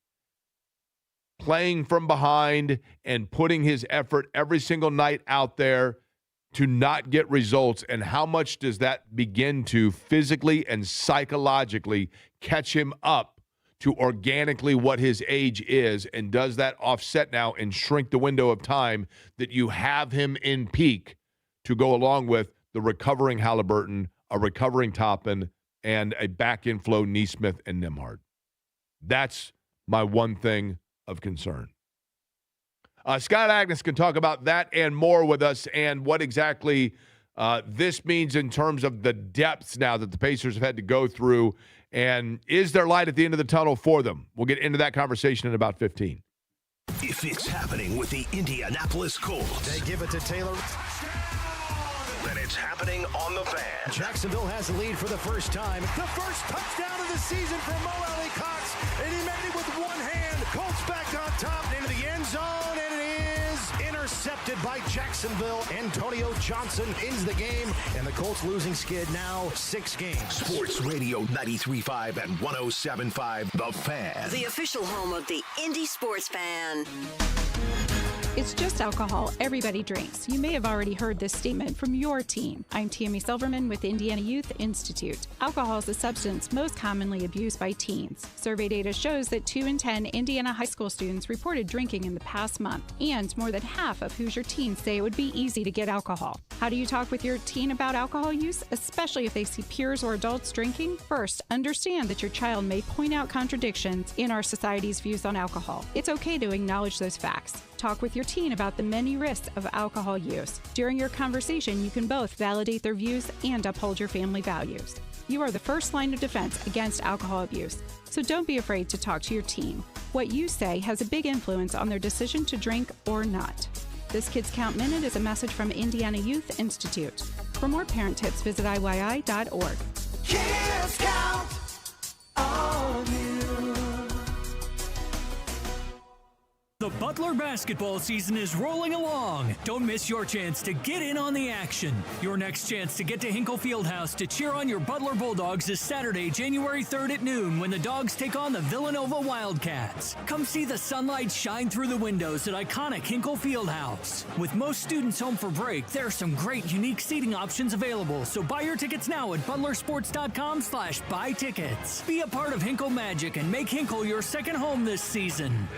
playing from behind and putting his effort every single night out there to not get results, and how much does that begin to physically and psychologically catch him up to organically what his age is, and does that offset now and shrink the window of time that you have him in peak to go along with the recovering Halliburton, a recovering Toppin, and a back inflow Neesmith and Nimhard? That's my one thing of concern. Scott Agnes can talk about that and more with us, and what exactly this means in terms of the depths now that the Pacers have had to go through, and is there light at the end of the tunnel for them? We'll get into that conversation in about 15. If it's happening with the Indianapolis Colts, They give it to Taylor. then it's happening on the Fan. Jacksonville has the lead for the first time. The first touchdown of the season for Mo Alley Cox, and he made it with one hand. Colts back on top into the end zone, and it is intercepted by Jacksonville. Antonio Johnson ends the game, and the Colts losing skid now 6 games. Sports Radio 93.5 and 107.5, The Fan. The official home of the Indy Sports Fan. It's just alcohol. Everybody drinks. You may have already heard this statement from your team. I'm Tammy Silverman with Indiana Youth Institute. Alcohol is a substance most commonly abused by teens. Survey data shows that 2 in 10 Indiana high school students reported drinking in the past month, and more than half of Hoosier teens say it would be easy to get alcohol. How do you talk with your teen about alcohol use, especially if they see peers or adults drinking? First, understand that your child may point out contradictions in our society's views on alcohol. It's okay to acknowledge those facts. Talk with your teen about the many risks of alcohol use. During your conversation, you can both validate their views and uphold your family values. You are the first line of defense against alcohol abuse, so don't be afraid to talk to your teen. What you say has a big influence on their decision to drink or not. This Kids Count Minute is a message from Indiana Youth Institute. For more parent tips, visit IYI.org. Kids count on you. The Butler basketball season is rolling along. Don't miss your chance to get in on the action. Your next chance to get to Hinkle Fieldhouse to cheer on your Butler Bulldogs is Saturday, January 3rd at noon when the Dogs take on the Villanova Wildcats. Come see the sunlight shine through the windows at iconic Hinkle Fieldhouse. With most students home for break, there are some great unique seating options available, so buy your tickets now at butlersports.com/buy tickets. Be a part of Hinkle Magic and make Hinkle your second home this season.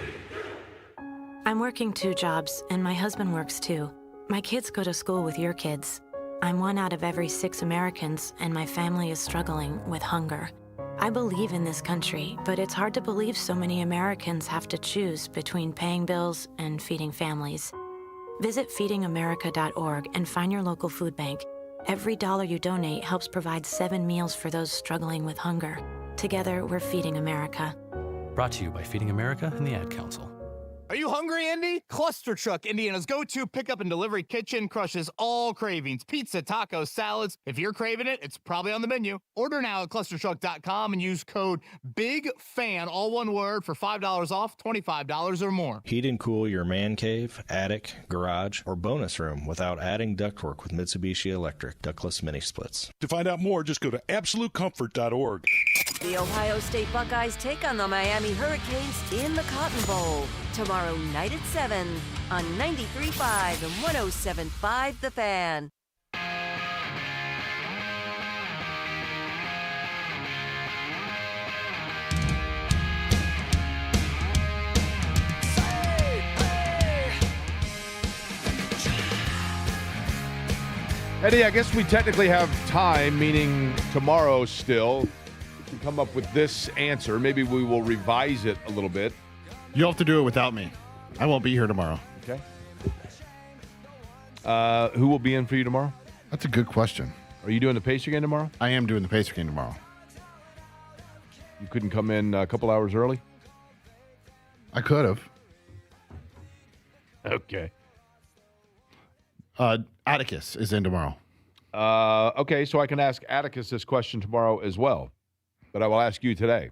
I'm working 2 jobs, and my husband works too. My kids go to school with your kids. I'm 1 out of every 6 Americans, and my family is struggling with hunger. I believe in this country, but it's hard to believe so many Americans have to choose between paying bills and feeding families. Visit feedingamerica.org and find your local food bank. Every dollar you donate helps provide 7 meals for those struggling with hunger. Together, we're Feeding America. Brought to you by Feeding America and the Ad Council. Are you hungry, Indy? Cluster Truck, Indiana's go-to pickup and delivery kitchen, crushes all cravings. Pizza, tacos, salads. If you're craving it, it's probably on the menu. Order now at clustertruck.com and use code BIGFAN, all one word, for $5 off, $25 or more. Heat and cool your man cave, attic, garage, or bonus room without adding ductwork with Mitsubishi Electric ductless mini splits. To find out more, just go to absolutecomfort.org. The Ohio State Buckeyes take on the Miami Hurricanes in the Cotton Bowl tomorrow night at 7 on 93.5 and 107.5 The Fan. Eddie, I guess we technically have time, meaning tomorrow still, to come up with this answer. Maybe we will revise it a little bit. You'll have to do it without me. I won't be here tomorrow. Okay. Who will be in for you tomorrow? That's a good question. Are you doing the Pacer game tomorrow? I am doing the Pacer game tomorrow. You couldn't come in a couple hours early? I could have. Okay. Atticus is in tomorrow. Okay, so I can ask Atticus this question tomorrow as well, but I will ask you today.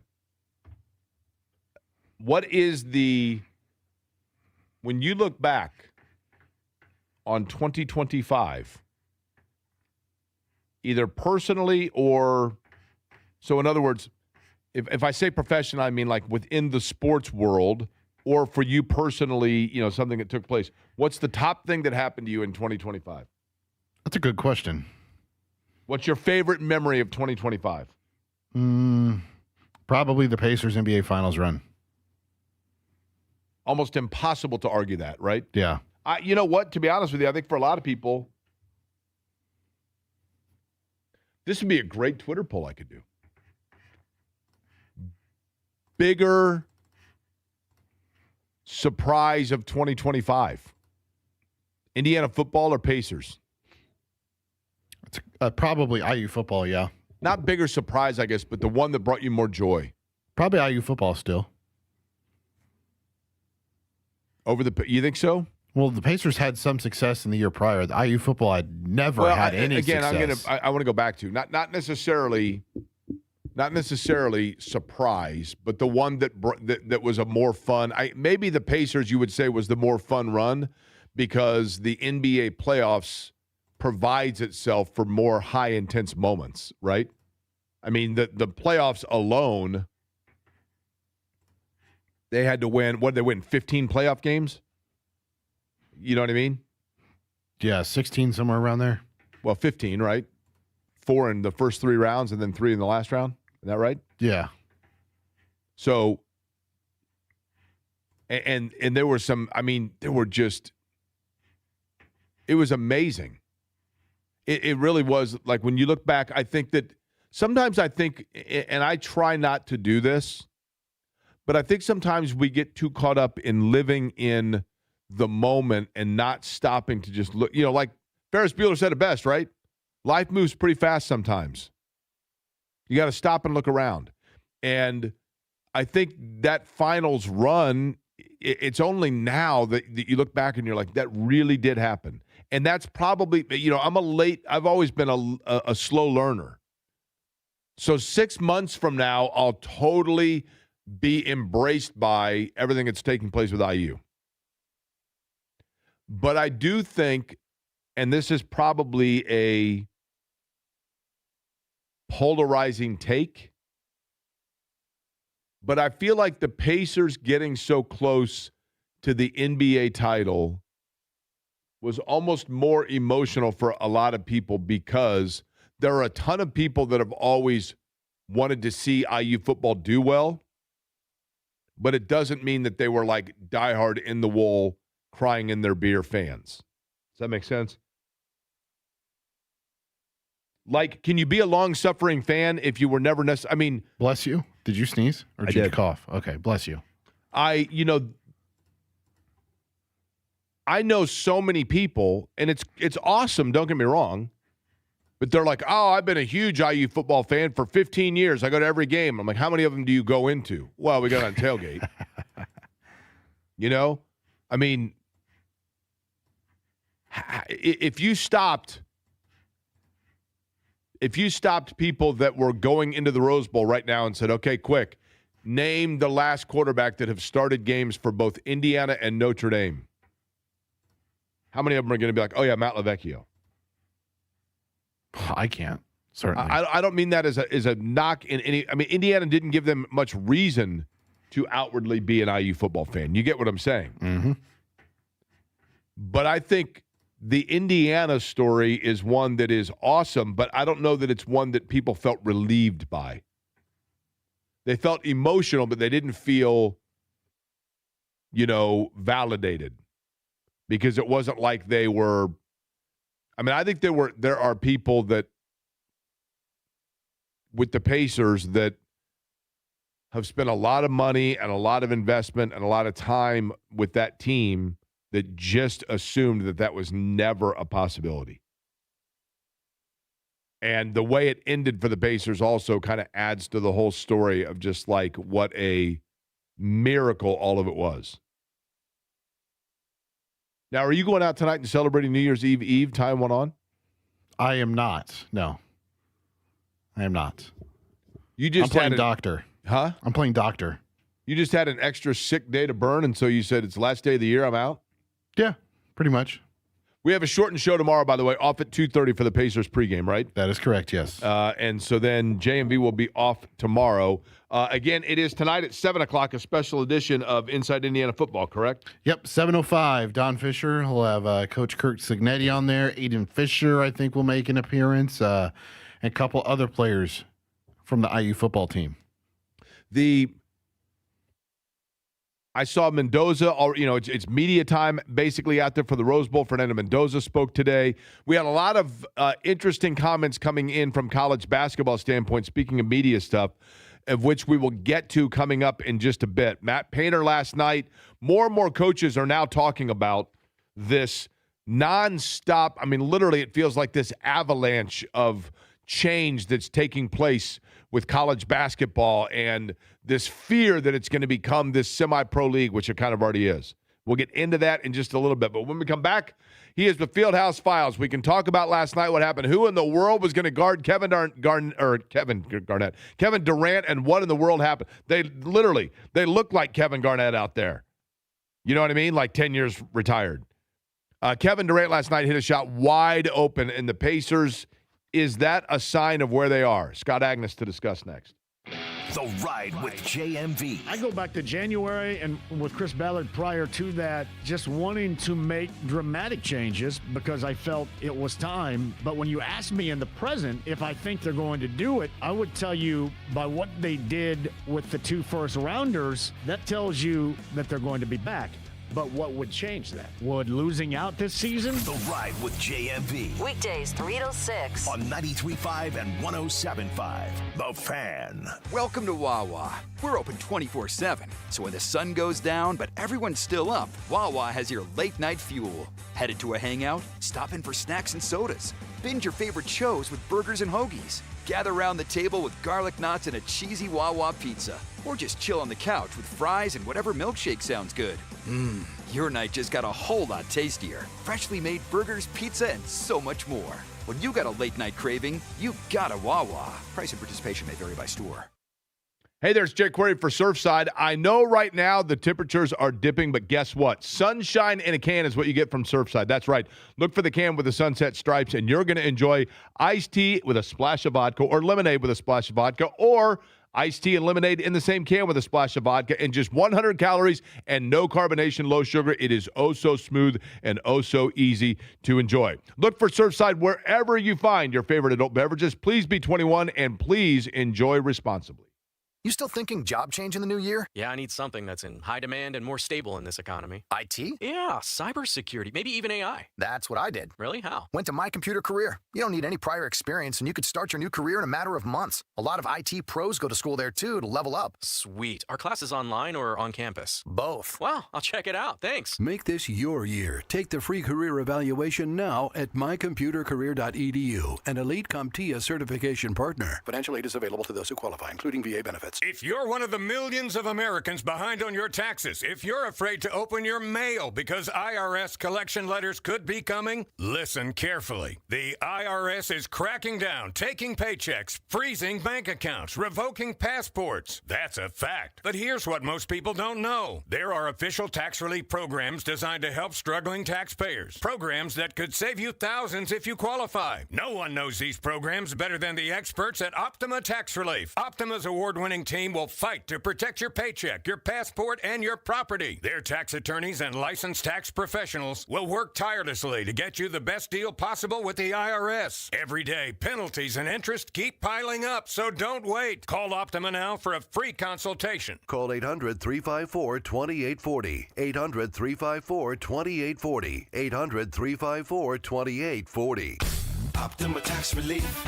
What is when you look back on 2025, either personally or, so in other words, if I say professional, I mean like within the sports world, or for you personally, something that took place. What's the top thing that happened to you in 2025? That's a good question. What's your favorite memory of 2025? Probably the Pacers NBA Finals run. Almost impossible to argue that, right? Yeah. You know what? To be honest with you, I think for a lot of people, this would be a great Twitter poll I could do. Bigger surprise of 2025. Indiana football or Pacers? It's probably IU football, yeah. Not bigger surprise, I guess, but the one that brought you more joy. Probably IU football still. You think so? Well, the Pacers had some success in the year prior. The IU football had never had any success. I want to go back to not necessarily surprise, but the one that was a more fun. Maybe the Pacers you would say was the more fun run because the NBA playoffs provides itself for more high intense moments, right? I mean, the playoffs alone, they had to win. What did they win? 15 playoff games? You know what I mean? Yeah, 16, somewhere around there. Well, 15, right? 4 in the first 3 rounds and then 3 in the last round. Is that right? Yeah. So, and there were some, I mean, there were just, it was amazing. It really was. Like, when you look back, I think that sometimes and I try not to do this, but I think sometimes we get too caught up in living in the moment and not stopping to just look. You know, like Ferris Bueller said it best, right? Life moves pretty fast sometimes. You got to stop and look around. And I think that finals run, it's only now that you look back and you're like, that really did happen. And that's probably, I've always been a slow learner. So 6 months from now, I'll totally be embraced by everything that's taking place with IU. But I do think, and this is probably a polarizing take, but I feel like the Pacers getting so close to the NBA title was almost more emotional for a lot of people because there are a ton of people that have always wanted to see IU football do well, but it doesn't mean that they were like diehard in the wool, crying in their beer fans. Does that make sense? Like, can you be a long-suffering fan if you were never necessarily? I mean, bless you. Did you sneeze or did you cough? Okay, bless you. I know so many people, and it's awesome, don't get me wrong, but they're like, oh, I've been a huge IU football fan for 15 years. I go to every game. I'm like, how many of them do you go into? Well, we got on tailgate. You know? I mean, if you stopped people that were going into the Rose Bowl right now and said, okay, quick, name the last quarterback that have started games for both Indiana and Notre Dame. How many of them are going to be like, oh, yeah, Matt LaVecchio? I can't, certainly. I don't mean that as a knock in any – I mean, Indiana didn't give them much reason to outwardly be an IU football fan. You get what I'm saying? Mm-hmm. But I think the Indiana story is one that is awesome, but I don't know that it's one that people felt relieved by. They felt emotional, but they didn't feel, validated. Because it wasn't like they were – I mean, I think there are people that with the Pacers that have spent a lot of money and a lot of investment and a lot of time with that team that just assumed that was never a possibility. And the way it ended for the Pacers also kind of adds to the whole story of just like what a miracle all of it was. Now, are you going out tonight and celebrating New Year's Eve, tying one on? I am not. No. I am not. I'm playing doctor. Huh? I'm playing doctor. You just had an extra sick day to burn, and so you said it's the last day of the year, I'm out? Yeah, pretty much. We have a shortened show tomorrow, by the way, off at 2:30 for the Pacers pregame, right? That is correct, yes. And so then JMV will be off tomorrow. Again, it is tonight at 7 o'clock, a special edition of Inside Indiana Football, correct? Yep, 7:05. Don Fisher. He'll have Coach Kurt Signetti on there. Aiden Fisher, I think, will make an appearance. And a couple other players from the IU football team. I saw Mendoza, it's media time basically out there for the Rose Bowl. Fernando Mendoza spoke today. We had a lot of interesting comments coming in from college basketball standpoint, speaking of media stuff, of which we will get to coming up in just a bit. Matt Painter last night, more and more coaches are now talking about this nonstop. I mean, literally, it feels like this avalanche of change that's taking place with college basketball and this fear that it's going to become this semi-pro league, which it kind of already is. We'll get into that in just a little bit. But when we come back, he is the Fieldhouse Files. We can talk about last night what happened. Who in the world was going to guard Kevin Durant, and what in the world happened? They look like Kevin Garnett out there. You know what I mean? Like 10 years retired. Kevin Durant last night hit a shot wide open, and the Pacers, is that a sign of where they are? Scott Agnes to discuss next. The Ride with JMV. I go back to January and with Chris Ballard prior to that, just wanting to make dramatic changes because I felt it was time. But when you ask me in the present if I think they're going to do it, I would tell you by what they did with the 2 first-rounders, that tells you that they're going to be back. But what would change that? Would losing out this season? The Ride with JMV. Weekdays 3 to 6. On 93.5 and 107.5. The Fan. Welcome to Wawa. We're open 24/7. So when the sun goes down, but everyone's still up, Wawa has your late night fuel. Headed to a hangout? Stop in for snacks and sodas. Binge your favorite shows with burgers and hoagies. Gather around the table with garlic knots and a cheesy Wawa pizza. Or just chill on the couch with fries and whatever milkshake sounds good. Your night just got a whole lot tastier. Freshly made burgers, pizza, and so much more. When you got a late night craving, you got a Wawa. Price and participation may vary by store. Hey, there's Jake Query for Surfside. I know right now the temperatures are dipping, but guess what? Sunshine in a can is what you get from Surfside. That's right. Look for the can with the sunset stripes, and you're going to enjoy iced tea with a splash of vodka, or lemonade with a splash of vodka, or iced tea and lemonade in the same can with a splash of vodka, and just 100 calories and no carbonation, low sugar. It is oh so smooth and oh so easy to enjoy. Look for Surfside wherever you find your favorite adult beverages. Please be 21 and please enjoy responsibly. You still thinking job change in the new year? Yeah, I need something that's in high demand and more stable in this economy. IT? Yeah, cybersecurity, maybe even AI. That's what I did. Really? How? Went to My Computer Career. You don't need any prior experience, and you could start your new career in a matter of months. A lot of IT pros go to school there, too, to level up. Sweet. Are classes online or on campus? Both. Wow, I'll check it out. Thanks. Make this your year. Take the free career evaluation now at mycomputercareer.edu, an Elite CompTIA certification partner. Financial aid is available to those who qualify, including VA benefits. If you're one of the millions of Americans behind on your taxes, if you're afraid to open your mail because IRS collection letters could be coming, listen carefully. The IRS is cracking down, taking paychecks, freezing bank accounts, revoking passports. That's a fact. But here's what most people don't know. There are official tax relief programs designed to help struggling taxpayers. Programs that could save you thousands if you qualify. No one knows these programs better than the experts at Optima Tax Relief. Optima's award-winning team will fight to protect your paycheck, your passport, and your property. Their tax attorneys and licensed tax professionals will work tirelessly to get you the best deal possible with the IRS. Every day, penalties and interest keep piling up, so don't wait. Call Optima now for a free consultation. Call 800-354-2840. 800-354-2840. 800-354-2840. Optima Tax Relief.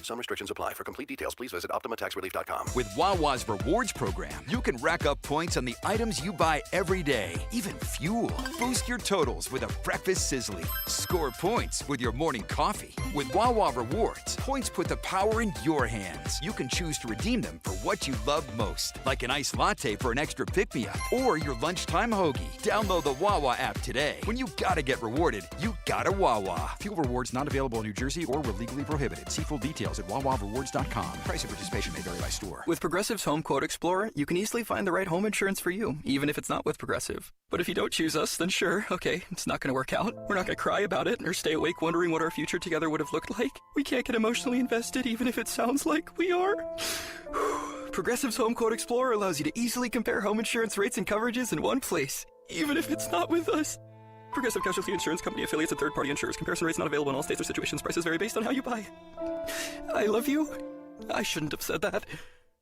Some restrictions apply. For complete details, please visit OptimaTaxRelief.com. With Wawa's Rewards program, you can rack up points on the items you buy every day, even fuel. Boost your totals with a breakfast sizzling. Score points with your morning coffee. With Wawa Rewards, points put the power in your hands. You can choose to redeem them for what you love most, like an iced latte for an extra pick-me-up or your lunchtime hoagie. Download the Wawa app today. When you gotta get rewarded, you gotta Wawa. Fuel rewards not Not available in New Jersey or where legally prohibited. See full details at wawarewards.com. Price and participation may vary by store. With Progressive's Home Quote Explorer, you can easily find the right home insurance for you, even if it's not with Progressive. But if you don't choose us, then sure, okay, it's not going to work out. We're not going to cry about it or stay awake wondering what our future together would have looked like. We can't get emotionally invested even if it sounds like we are. Progressive's Home Quote Explorer allows you to easily compare home insurance rates and coverages in one place, even if it's not with us. Progressive Casualty Insurance Company affiliates and third-party insurers. Comparison rates not available in all states or situations. Prices vary based on how you buy. I love you. I shouldn't have said that.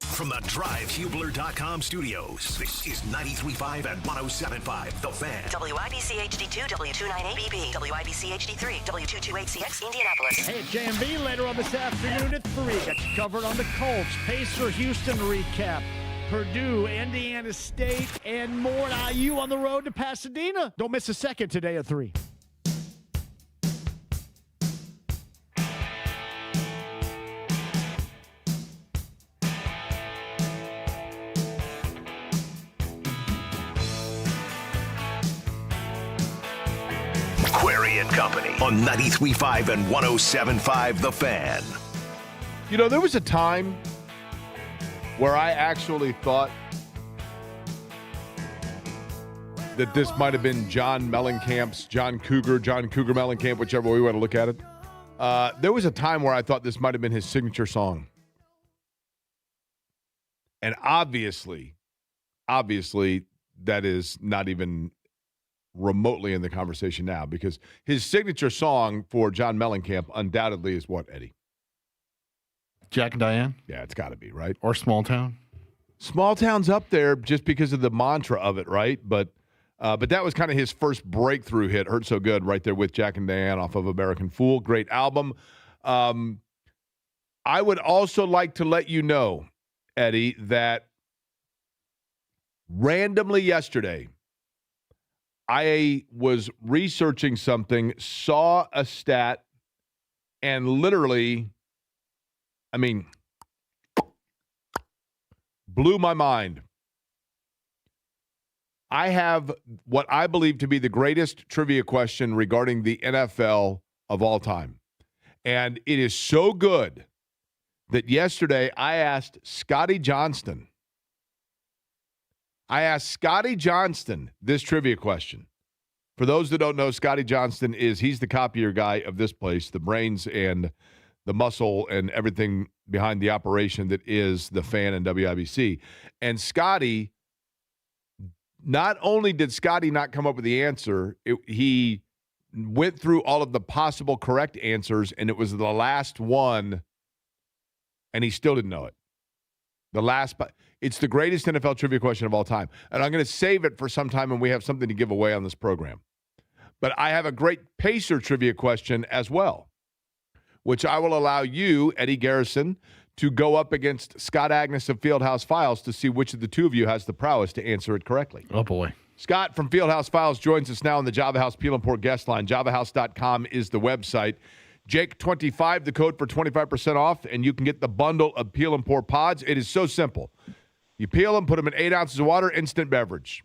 From the DriveHubler.com studios, this is 93.5 and 107.5 The Fan. WIBC HD2, W298BP, WIBC HD3, W228CX, Indianapolis. Hey, JMV later on this afternoon at 3. Got you covered on the Colts, Pacer, Houston recap, Purdue, Indiana State, and more. Now you on the road to Pasadena. Don't miss a second today at 3. Query and Company on 93.5 and 107.5 The Fan. You know, there was a time where I actually thought that this might have been John Cougar Mellencamp, whichever way we want to look at it. There was a time where I thought this might have been his signature song. And obviously, that is not even remotely in the conversation now, because his signature song for John Mellencamp undoubtedly is what, Eddie? Jack and Diane? Yeah, it's got to be, right? Or Small Town? Small Town's up there just because of the mantra of it, right? But that was kind of his first breakthrough hit. Hurt So Good right there with Jack and Diane off of American Fool. Great album. I would also like to let you know, Eddie, that randomly yesterday, I was researching something, saw a stat, and literally, blew my mind. I have what I believe to be the greatest trivia question regarding the NFL of all time. And it is so good that yesterday I asked Scotty Johnston this trivia question. For those that don't know, Scotty Johnston he's the copier guy of this place, the brains and the muscle and everything behind the operation that is the Fan and WIBC. And Scotty, not only did Scotty not come up with the answer, he went through all of the possible correct answers, and it was the last one, and he still didn't know it. It's the greatest NFL trivia question of all time. And I'm going to save it for some time when we have something to give away on this program. But I have a great Pacer trivia question as well, which I will allow you, Eddie Garrison, to go up against Scott Agnes of Fieldhouse Files to see which of the two of you has the prowess to answer it correctly. Oh, boy. Scott from Fieldhouse Files joins us now on the Java House Peel and Port guest line. JavaHouse.com is the website. Jake25, the code for 25% off, and you can get the bundle of Peel and Pour pods. It is so simple. You peel them, put them in 8 ounces of water, instant beverage.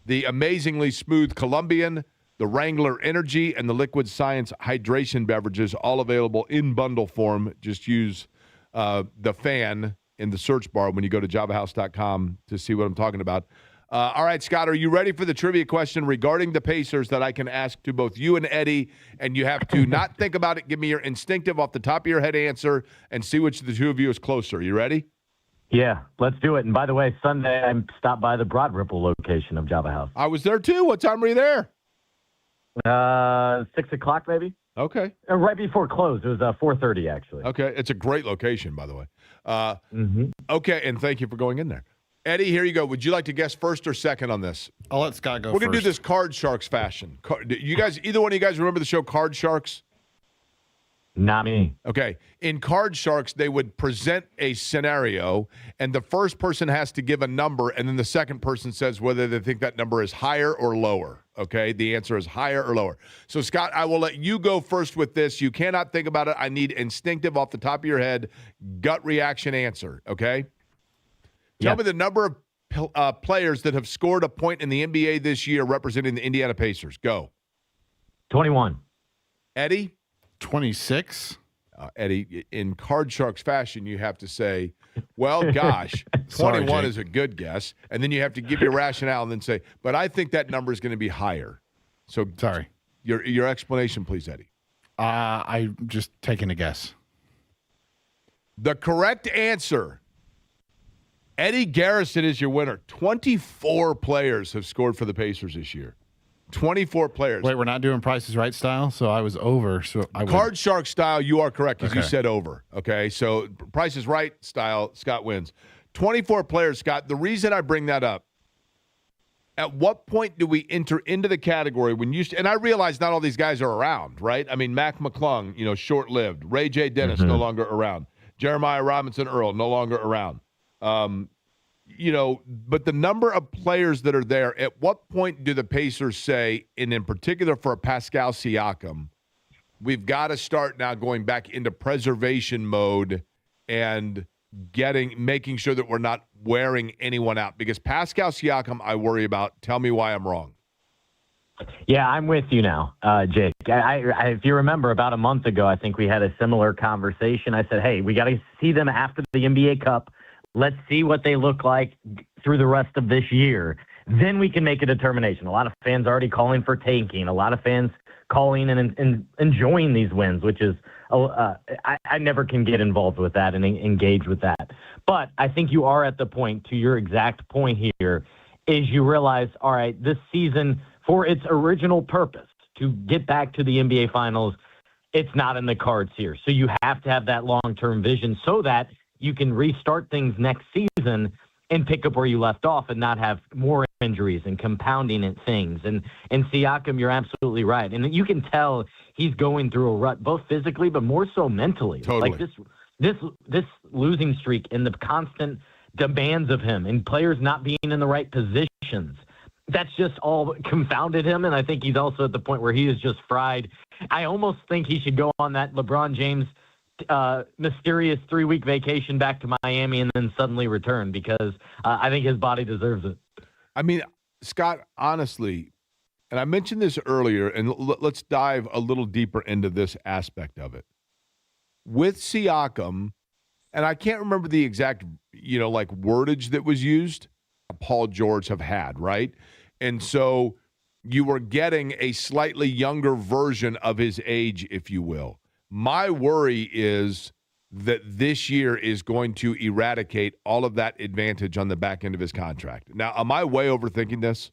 The amazingly smooth Colombian, the Wrangler Energy, and the Liquid Science hydration beverages, all available in bundle form. Just use the Fan in the search bar when you go to JavaHouse.com to see what I'm talking about. All right, Scott, are you ready for the trivia question regarding the Pacers that I can ask to both you and Eddie? And you have to not think about it. Give me your instinctive off the top of your head answer and see which of the two of you is closer. You ready? Yeah, let's do it. And by the way, Sunday I stopped by the Broad Ripple location of Java House. I was there too. What time were you there? 6 o'clock maybe. Okay. Right before close. It was 4:30 actually. Okay. It's a great location, by the way. Okay, and thank you for going in there. Eddie, here you go. Would you like to guess first or second on this? I'll let Scott go We're going to first. do this Card Sharks fashion. You guys, either one of you guys remember the show Card Sharks? Not me. Okay. In Card Sharks, they would present a scenario, and the first person has to give a number, and then the second person says whether they think that number is higher or lower. Okay? The answer is higher or lower. So, Scott, I will let you go first with this. You cannot think about it. I need instinctive, off the top of your head, gut reaction answer. Okay? Tell me the number of players that have scored a point in the NBA this year representing the Indiana Pacers. Go. 21. Eddie? 26. Eddie, in Card Sharks fashion, you have to say, well, gosh, Sorry, 21 Jake. is a good guess. And then you have to give your rationale and then say, but I think that number is going to be higher. So sorry. Your explanation, please, Eddie. I'm just taking a guess. The correct answer, Eddie Garrison is your winner. 24 players have scored for the Pacers this year. 24 players. Wait, we're not doing Price is Right style, so I was over. So I Card Shark style, you are correct because you Okay. said over. Okay, so Price is Right style, Scott wins. 24 players, Scott. The reason I bring that up, at what point do we enter into the category when you and I realize not all these guys are around, right? I mean, Mac McClung, short-lived. Ray J. Dennis, no longer around. Jeremiah Robinson Earl, no longer around. But the number of players that are there, at what point do the Pacers say, and in particular for Pascal Siakam, we've got to start now going back into preservation mode and making sure that we're not wearing anyone out? Because Pascal Siakam, I worry about. Tell me why I'm wrong. Yeah, I'm with you now, Jake. If you remember, about a month ago, I think we had a similar conversation. I said, hey, we got to see them after the NBA Cup. Let's see what they look like through the rest of this year. Then we can make a determination. A lot of fans already calling for tanking. A lot of fans calling and enjoying these wins, which is I never can get involved with that and engage with that. But I think you are at the point, to your exact point here, is you realize, all right, this season, for its original purpose, to get back to the NBA Finals, it's not in the cards here. So you have to have that long-term vision so that you can restart things next season and pick up where you left off and not have more injuries and compounding it things. And Siakam, you're absolutely right. And you can tell he's going through a rut, both physically, but more so mentally. Totally. Like this losing streak and the constant demands of him and players not being in the right positions, that's just all confounded him. And I think he's also at the point where he is just fried. I almost think he should go on that LeBron James mysterious 3-week vacation back to Miami and then suddenly return, because I think his body deserves it. I mean, Scott, honestly, and I mentioned this earlier, and let's dive a little deeper into this aspect of it. With Siakam, and I can't remember the exact, wordage that was used, Paul George have had, right? And so you were getting a slightly younger version of his age, if you will. My worry is that this year is going to eradicate all of that advantage on the back end of his contract. Now, am I way overthinking this?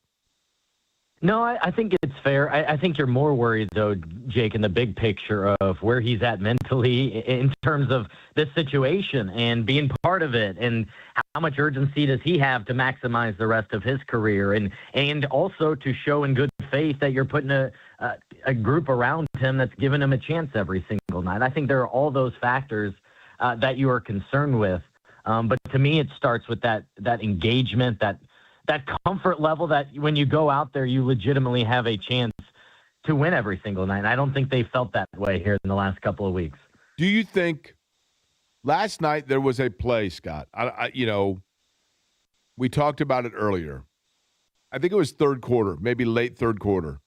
No, I think it's fair. I think you're more worried, though, Jake, in the big picture of where he's at mentally in terms of this situation and being part of it, and how much urgency does he have to maximize the rest of his career, and also to show in good faith that you're putting a group around him that's giving him a chance every single night. I think there are all those factors that you are concerned with. But to me, it starts with that engagement, that comfort level that when you go out there, you legitimately have a chance to win every single night. And I don't think they felt that way here in the last couple of weeks. Do you think last night there was a play, Scott? We talked about it earlier. I think it was third quarter, maybe late third quarter.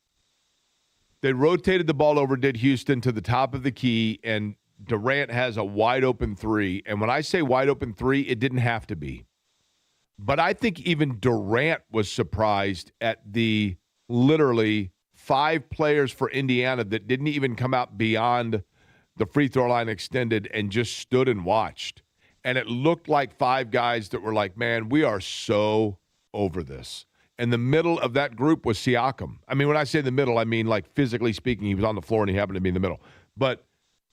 They rotated the ball over, did Houston, to the top of the key, and Durant has a wide open three. And when I say wide open three, it didn't have to be. But I think even Durant was surprised at the literally 5 players for Indiana that didn't even come out beyond the free throw line extended and just stood and watched. And it looked like 5 guys that were like, man, we are so over this. And the middle of that group was Siakam. I mean, when I say the middle, I mean like physically speaking, he was on the floor and he happened to be in the middle. But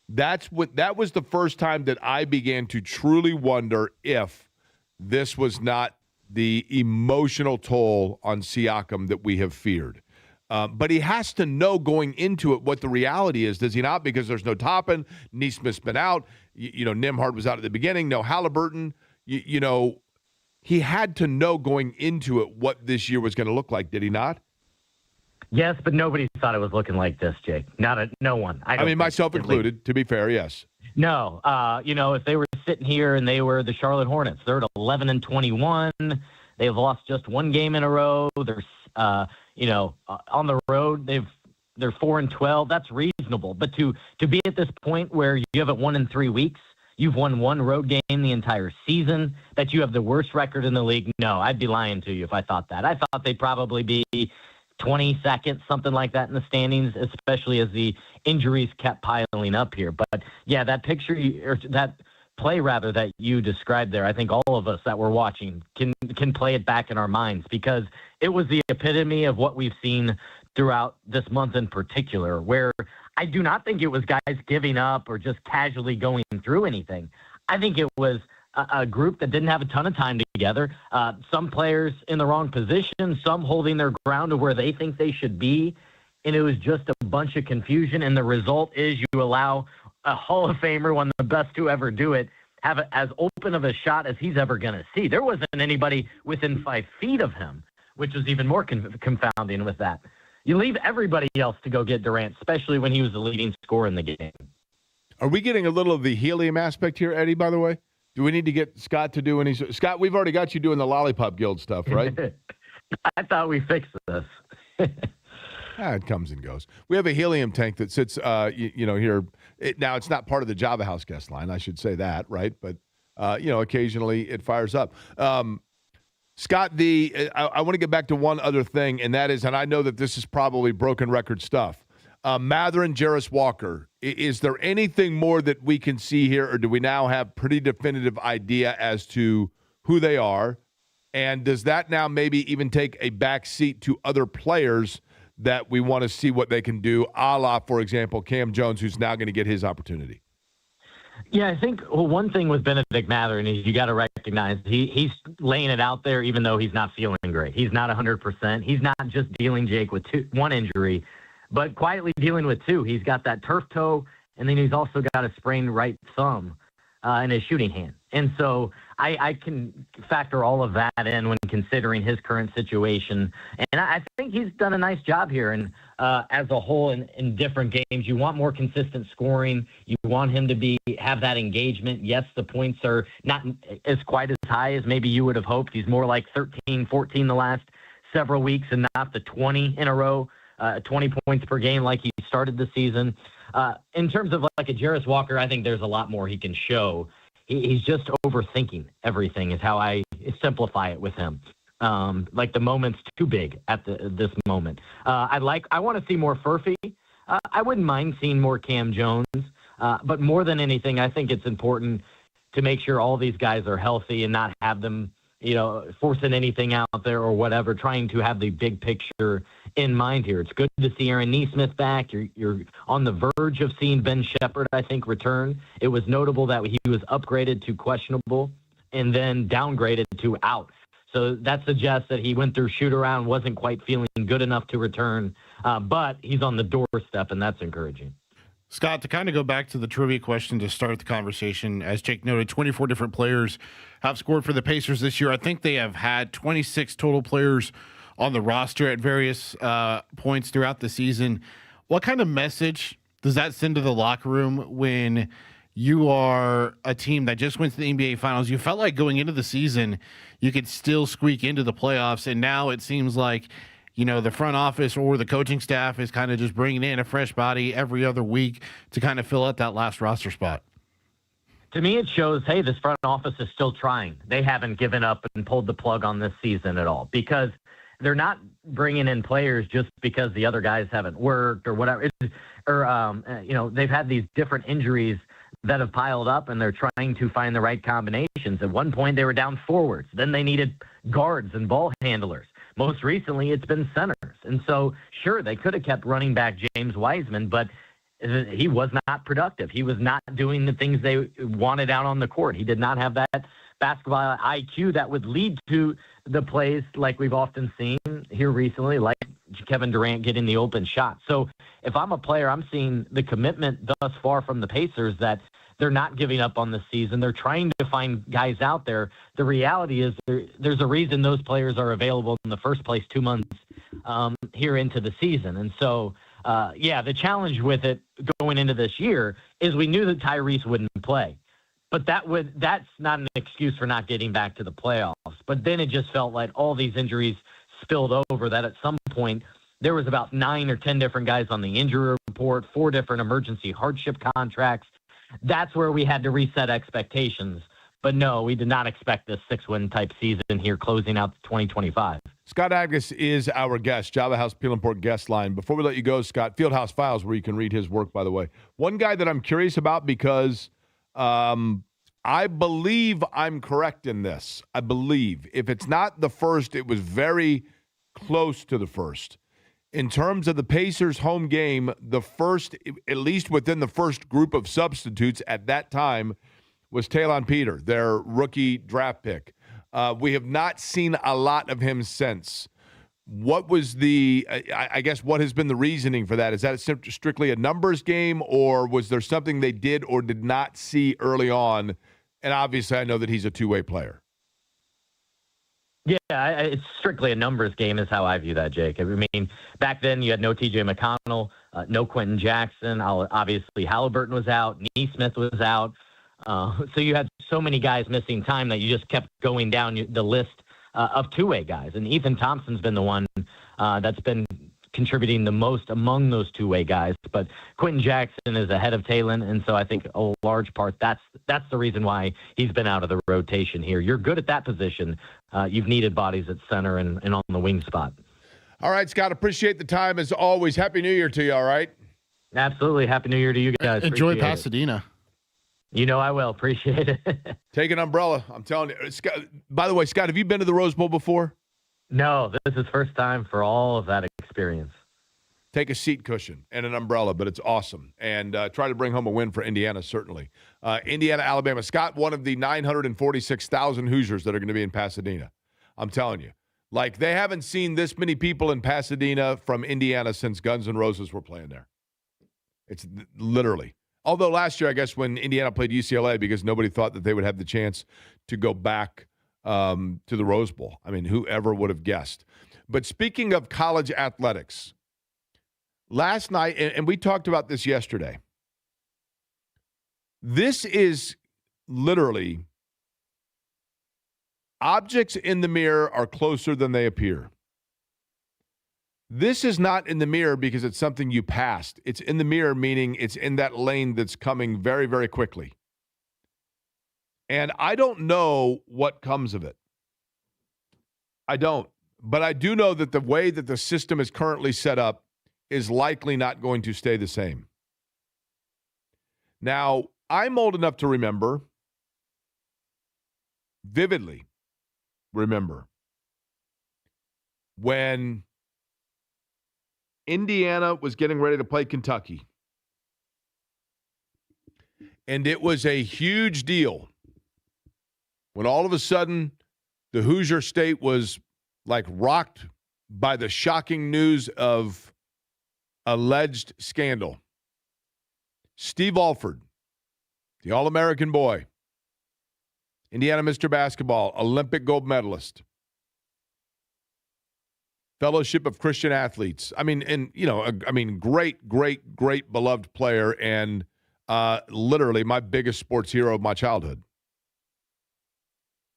that was the first time that I began to truly wonder if this was not the emotional toll on Siakam that we have feared. But he has to know going into it what the reality is, does he not? Because there's no Toppin. Neesmith's been out. Nembhard was out at the beginning. No Halliburton. He had to know going into it what this year was going to look like, did he not? Yes, but nobody thought it was looking like this, Jake. No one. I mean, myself included, to be fair, yes. No. If they were sitting here and they were the Charlotte Hornets, they're at 11-21. They've lost just one game in a row. They're, on the road, they've they're 4-12. That's reasonable. But to be at this point where you have it 1 in 3 weeks, you've won one road game the entire season, that you have the worst record in the league, no, I'd be lying to you if I thought that. I thought they'd probably be 22nd, something like that in the standings, especially as the injuries kept piling up here. But yeah, that picture, or that play rather, that you described there, I think all of us that were watching can play it back in our minds, because it was the epitome of what we've seen throughout this month in particular, where I do not think it was guys giving up or just casually going through anything. I think it was a group that didn't have a ton of time together. Some players in the wrong position, some holding their ground to where they think they should be. And it was just a bunch of confusion. And the result is you allow a Hall of Famer, one of the best to ever do it, have as open of a shot as he's ever going to see. There wasn't anybody within 5 feet of him, which was even more confounding with that. You leave everybody else to go get Durant, especially when he was the leading scorer in the game. Are we getting a little of the helium aspect here, Eddie, by the way? Do we need to get Scott to do any? Scott, we've already got you doing the Lollipop Guild stuff, right? I thought we fixed this. It comes and goes. We have a helium tank that sits, here. Now, it's not part of the Java House guest line. I should say that, right? But, occasionally it fires up. Scott, I want to get back to one other thing, and that is, and I know that this is probably broken record stuff, Mather and Jarris Walker, is there anything more that we can see here, or do we now have pretty definitive idea as to who they are? And does that now maybe even take a back seat to other players that we want to see what they can do, a la, for example, Cam Jones, who's now going to get his opportunity? Yeah, I think one thing with Benedict Mather, and you got to recognize he's laying it out there even though he's not feeling great. He's not 100%. He's not just dealing, Jake, with one injury, but quietly dealing with two. He's got that turf toe, and then he's also got a sprained right thumb in his shooting hand. And so I can factor all of that in when considering his current situation. And I think he's done a nice job here. And as a whole, in different games, you want more consistent scoring. You want him to have that engagement. Yes, the points are not as quite as high as maybe you would have hoped. He's more like 13, 14 the last several weeks, and not the 20 in a row, 20 points per game like he started the season. In terms of like a Jarris Walker, I think there's a lot more he can show. He's just overthinking everything is how I simplify it with him. Like the moment's too big at this moment. I want to see more Furphy. I wouldn't mind seeing more Cam Jones. But more than anything, I think it's important to make sure all these guys are healthy and not have them, forcing anything out there or whatever, trying to have the big picture in mind here. It's good to see Aaron Nesmith back. You're on the verge of seeing Ben Shepherd, I think, return. It was notable that he was upgraded to questionable and then downgraded to out. So that suggests that he went through shoot around, wasn't quite feeling good enough to return, but he's on the doorstep, and that's encouraging. Scott, to kind of go back to the trivia question to start the conversation, as Jake noted, 24 different players have scored for the Pacers this year. I think they have had 26 total players on the roster at various points throughout the season. What kind of message does that send to the locker room when you are a team that just went to the NBA Finals? You felt like going into the season, you could still squeak into the playoffs, and now it seems like the front office or the coaching staff is kind of just bringing in a fresh body every other week to kind of fill out that last roster spot. To me, it shows, hey, this front office is still trying. They haven't given up and pulled the plug on this season at all, because they're not bringing in players just because the other guys haven't worked or whatever. They've had these different injuries that have piled up, and they're trying to find the right combinations. At one point, they were down forwards. Then they needed guards and ball handlers. Most recently, it's been centers. And so, sure, they could have kept running back James Wiseman, but he was not productive. He was not doing the things they wanted out on the court. He did not have that basketball IQ that would lead to the plays like we've often seen here recently, like Kevin Durant getting the open shot. So if I'm a player, I'm seeing the commitment thus far from the Pacers that they're not giving up on the season. They're trying to find guys out there. The reality is there's a reason those players are available in the first place 2 months here into the season. And so, the challenge with it going into this year is we knew that Tyrese wouldn't play. But that's not an excuse for not getting back to the playoffs. But then it just felt like all these injuries spilled over, that at some point there was about 9 or 10 different guys on the injury report, 4 different emergency hardship contracts. That's where we had to reset expectations. But no, we did not expect this 6-win type season here closing out 2025. Scott Agus is our guest, Java House Peel and Pork guest line. Before we let you go, Scott, Fieldhouse Files, where you can read his work, by the way. One guy that I'm curious about because I believe I'm correct in this. I believe. If it's not the first, it was very close to the first. In terms of the Pacers' home game, the first, at least within the first group of substitutes at that time, was Talon Peter, their rookie draft pick. We have not seen a lot of him since. What was I guess, what has been the reasoning for that? Is that strictly a numbers game, or was there something they did or did not see early on? And obviously, I know that he's a two-way player. Yeah, it's strictly a numbers game is how I view that, Jake. I mean, back then you had no T.J. McConnell, no Quentin Jackson. Obviously, Halliburton was out. Neesmith was out. So you had so many guys missing time that you just kept going down the list of two-way guys. And Ethan Thompson's been the one that's been contributing the most among those two-way guys. But Quentin Jackson is ahead of Talon, and so I think a large part that's the reason why he's been out of the rotation here. You're good at that position. You've needed bodies at center and on the wing spot. All right, Scott, appreciate the time as always. Happy New Year to you, all right? Absolutely. Happy New Year to you guys. Enjoy Appreciate Pasadena. You know I will. Appreciate it. Take an umbrella. I'm telling you. Scott, by the way, Scott, have you been to the Rose Bowl before? No, this is first time for all of that experience. Take a seat cushion and an umbrella, but it's awesome. And try to bring home a win for Indiana, certainly. Indiana, Alabama. Scott, one of the 946,000 Hoosiers that are going to be in Pasadena. I'm telling you. Like, they haven't seen this many people in Pasadena from Indiana since Guns N' Roses were playing there. It's literally. Although last year, I guess, when Indiana played UCLA, because nobody thought that they would have the chance to go back to the Rose Bowl. I mean, whoever would have guessed. But speaking of college athletics, last night, and we talked about this yesterday, this is literally objects in the mirror are closer than they appear. This is not in the mirror because it's something you passed. It's in the mirror, meaning it's in that lane that's coming very, very quickly. And I don't know what comes of it. I don't. But I do know that the way that the system is currently set up is likely not going to stay the same. Now, I'm old enough to remember, vividly remember, when Indiana was getting ready to play Kentucky. And it was a huge deal when all of a sudden the Hoosier State was like rocked by the shocking news of alleged scandal. Steve Alford, the All-American boy, Indiana Mr. Basketball, Olympic gold medalist, Fellowship of Christian Athletes. I mean, and, you know, great, great, great beloved player and literally my biggest sports hero of my childhood.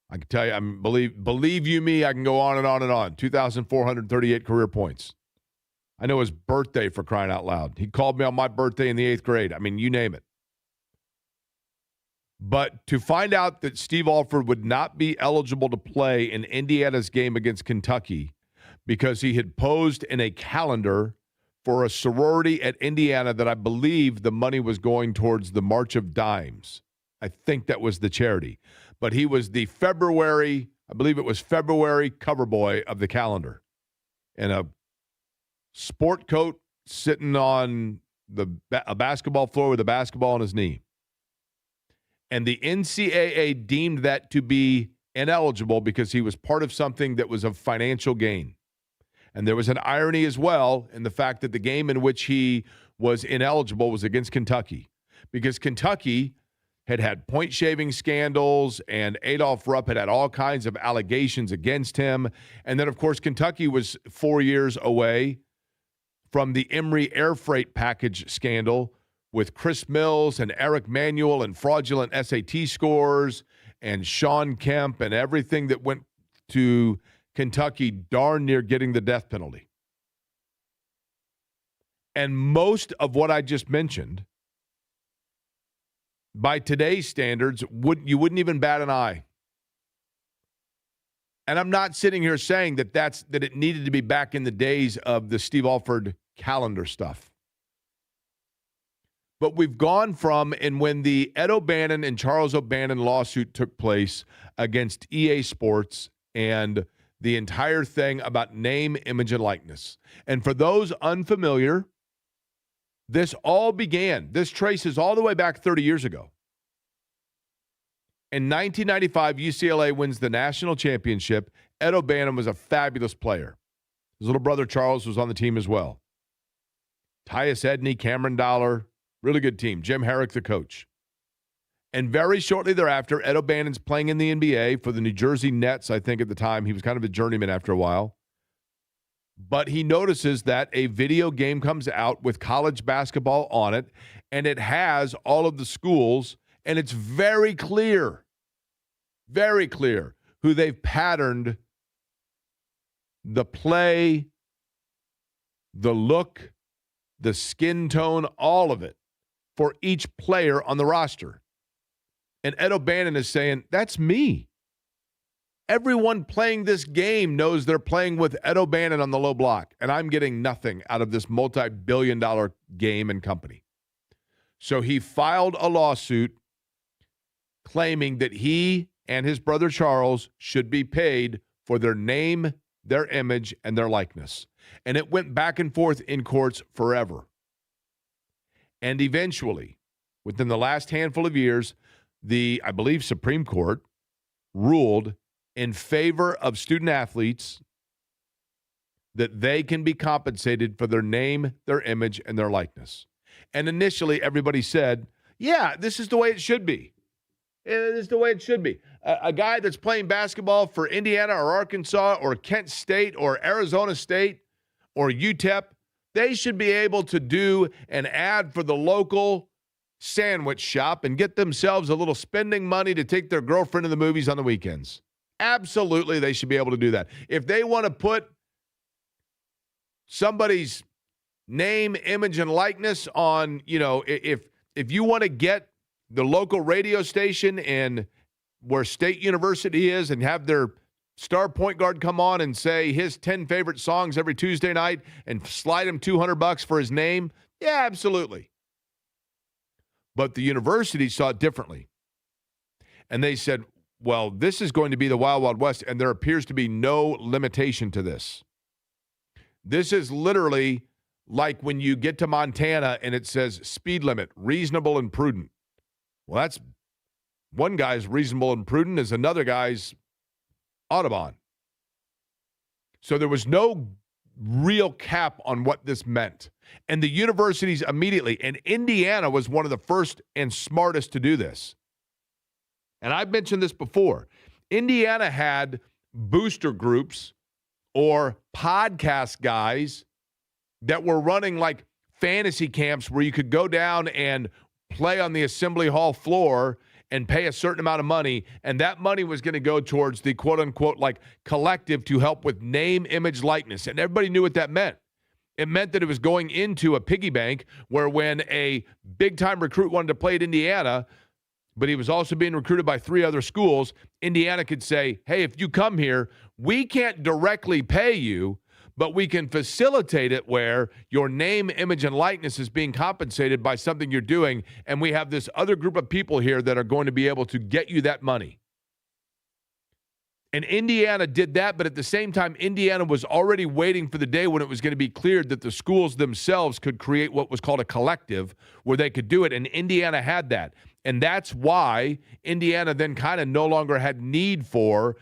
I can tell you, believe you me, I can go on and on and on. 2,438 career points. I know his birthday, for crying out loud. He called me on my birthday in the 8th grade. I mean, you name it. But to find out that Steve Alford would not be eligible to play in Indiana's game against Kentucky because he had posed in a calendar for a sorority at Indiana that I believe the money was going towards the March of Dimes. I think that was the charity. But he was the February cover boy of the calendar in a sport coat sitting on a basketball floor with a basketball on his knee. And the NCAA deemed that to be ineligible because he was part of something that was of financial gain. And there was an irony as well in the fact that the game in which he was ineligible was against Kentucky, because Kentucky had point-shaving scandals, and Adolph Rupp had all kinds of allegations against him. And then, of course, Kentucky was 4 years away from the Emory air freight package scandal with Chris Mills and Eric Manuel and fraudulent SAT scores and Sean Kemp and everything that went to Kentucky darn near getting the death penalty. And most of what I just mentioned, by today's standards, you wouldn't even bat an eye. And I'm not sitting here saying that it needed to be back in the days of the Steve Alford calendar stuff. But we've gone from, and when the Ed O'Bannon and Charles O'Bannon lawsuit took place against EA Sports and the entire thing about name, image, and likeness. And for those unfamiliar, this traces all the way back 30 years ago. In 1995, UCLA wins the national championship. Ed O'Bannon was a fabulous player. His little brother Charles was on the team as well. Tyus Edney, Cameron Dollar, really good team. Jim Herrick, the coach. And very shortly thereafter, Ed O'Bannon's playing in the NBA for the New Jersey Nets, I think at the time. He was kind of a journeyman after a while. But he notices that a video game comes out with college basketball on it, and it has all of the schools, and it's very clear who they've patterned the play, the look, the skin tone, all of it for each player on the roster. And Ed O'Bannon is saying, that's me. Everyone playing this game knows they're playing with Ed O'Bannon on the low block, and I'm getting nothing out of this multi-billion-dollar game and company. So he filed a lawsuit claiming that he and his brother Charles should be paid for their name, their image, and their likeness. And it went back and forth in courts forever. And eventually, within the last handful of years, the, I believe, Supreme Court ruled in favor of student athletes that they can be compensated for their name, their image, and their likeness. And initially, everybody said, yeah, this is the way it should be. It is the way it should be. A guy that's playing basketball for Indiana or Arkansas or Kent State or Arizona State or UTEP, they should be able to do an ad for the local sandwich shop and get themselves a little spending money to take their girlfriend to the movies on the weekends. Absolutely, they should be able to do that. If they want to put somebody's name, image, and likeness on, if you want to get the local radio station in where State University is and have their star point guard come on and say his 10 favorite songs every Tuesday night and slide him $200 for his name, yeah, absolutely. But the university saw it differently. And they said, well, this is going to be the Wild Wild West, and there appears to be no limitation to this. This is literally like when you get to Montana and it says speed limit, reasonable and prudent. Well, that's one guy's reasonable and prudent is another guy's Audubon. So there was no real cap on what this meant. And the universities immediately, and Indiana was one of the first and smartest to do this. And I've mentioned this before. Indiana had booster groups or podcast guys that were running like fantasy camps where you could go down and play on the assembly hall floor and pay a certain amount of money, and that money was going to go towards the quote-unquote like collective to help with name, image, likeness. And everybody knew what that meant. It meant that it was going into a piggy bank where when a big-time recruit wanted to play at Indiana, but he was also being recruited by 3 other schools, Indiana could say, hey, if you come here, we can't directly pay you, but we can facilitate it where your name, image, and likeness is being compensated by something you're doing, and we have this other group of people here that are going to be able to get you that money. And Indiana did that, but at the same time, Indiana was already waiting for the day when it was going to be cleared that the schools themselves could create what was called a collective where they could do it, and Indiana had that. And that's why Indiana then kind of no longer had need for,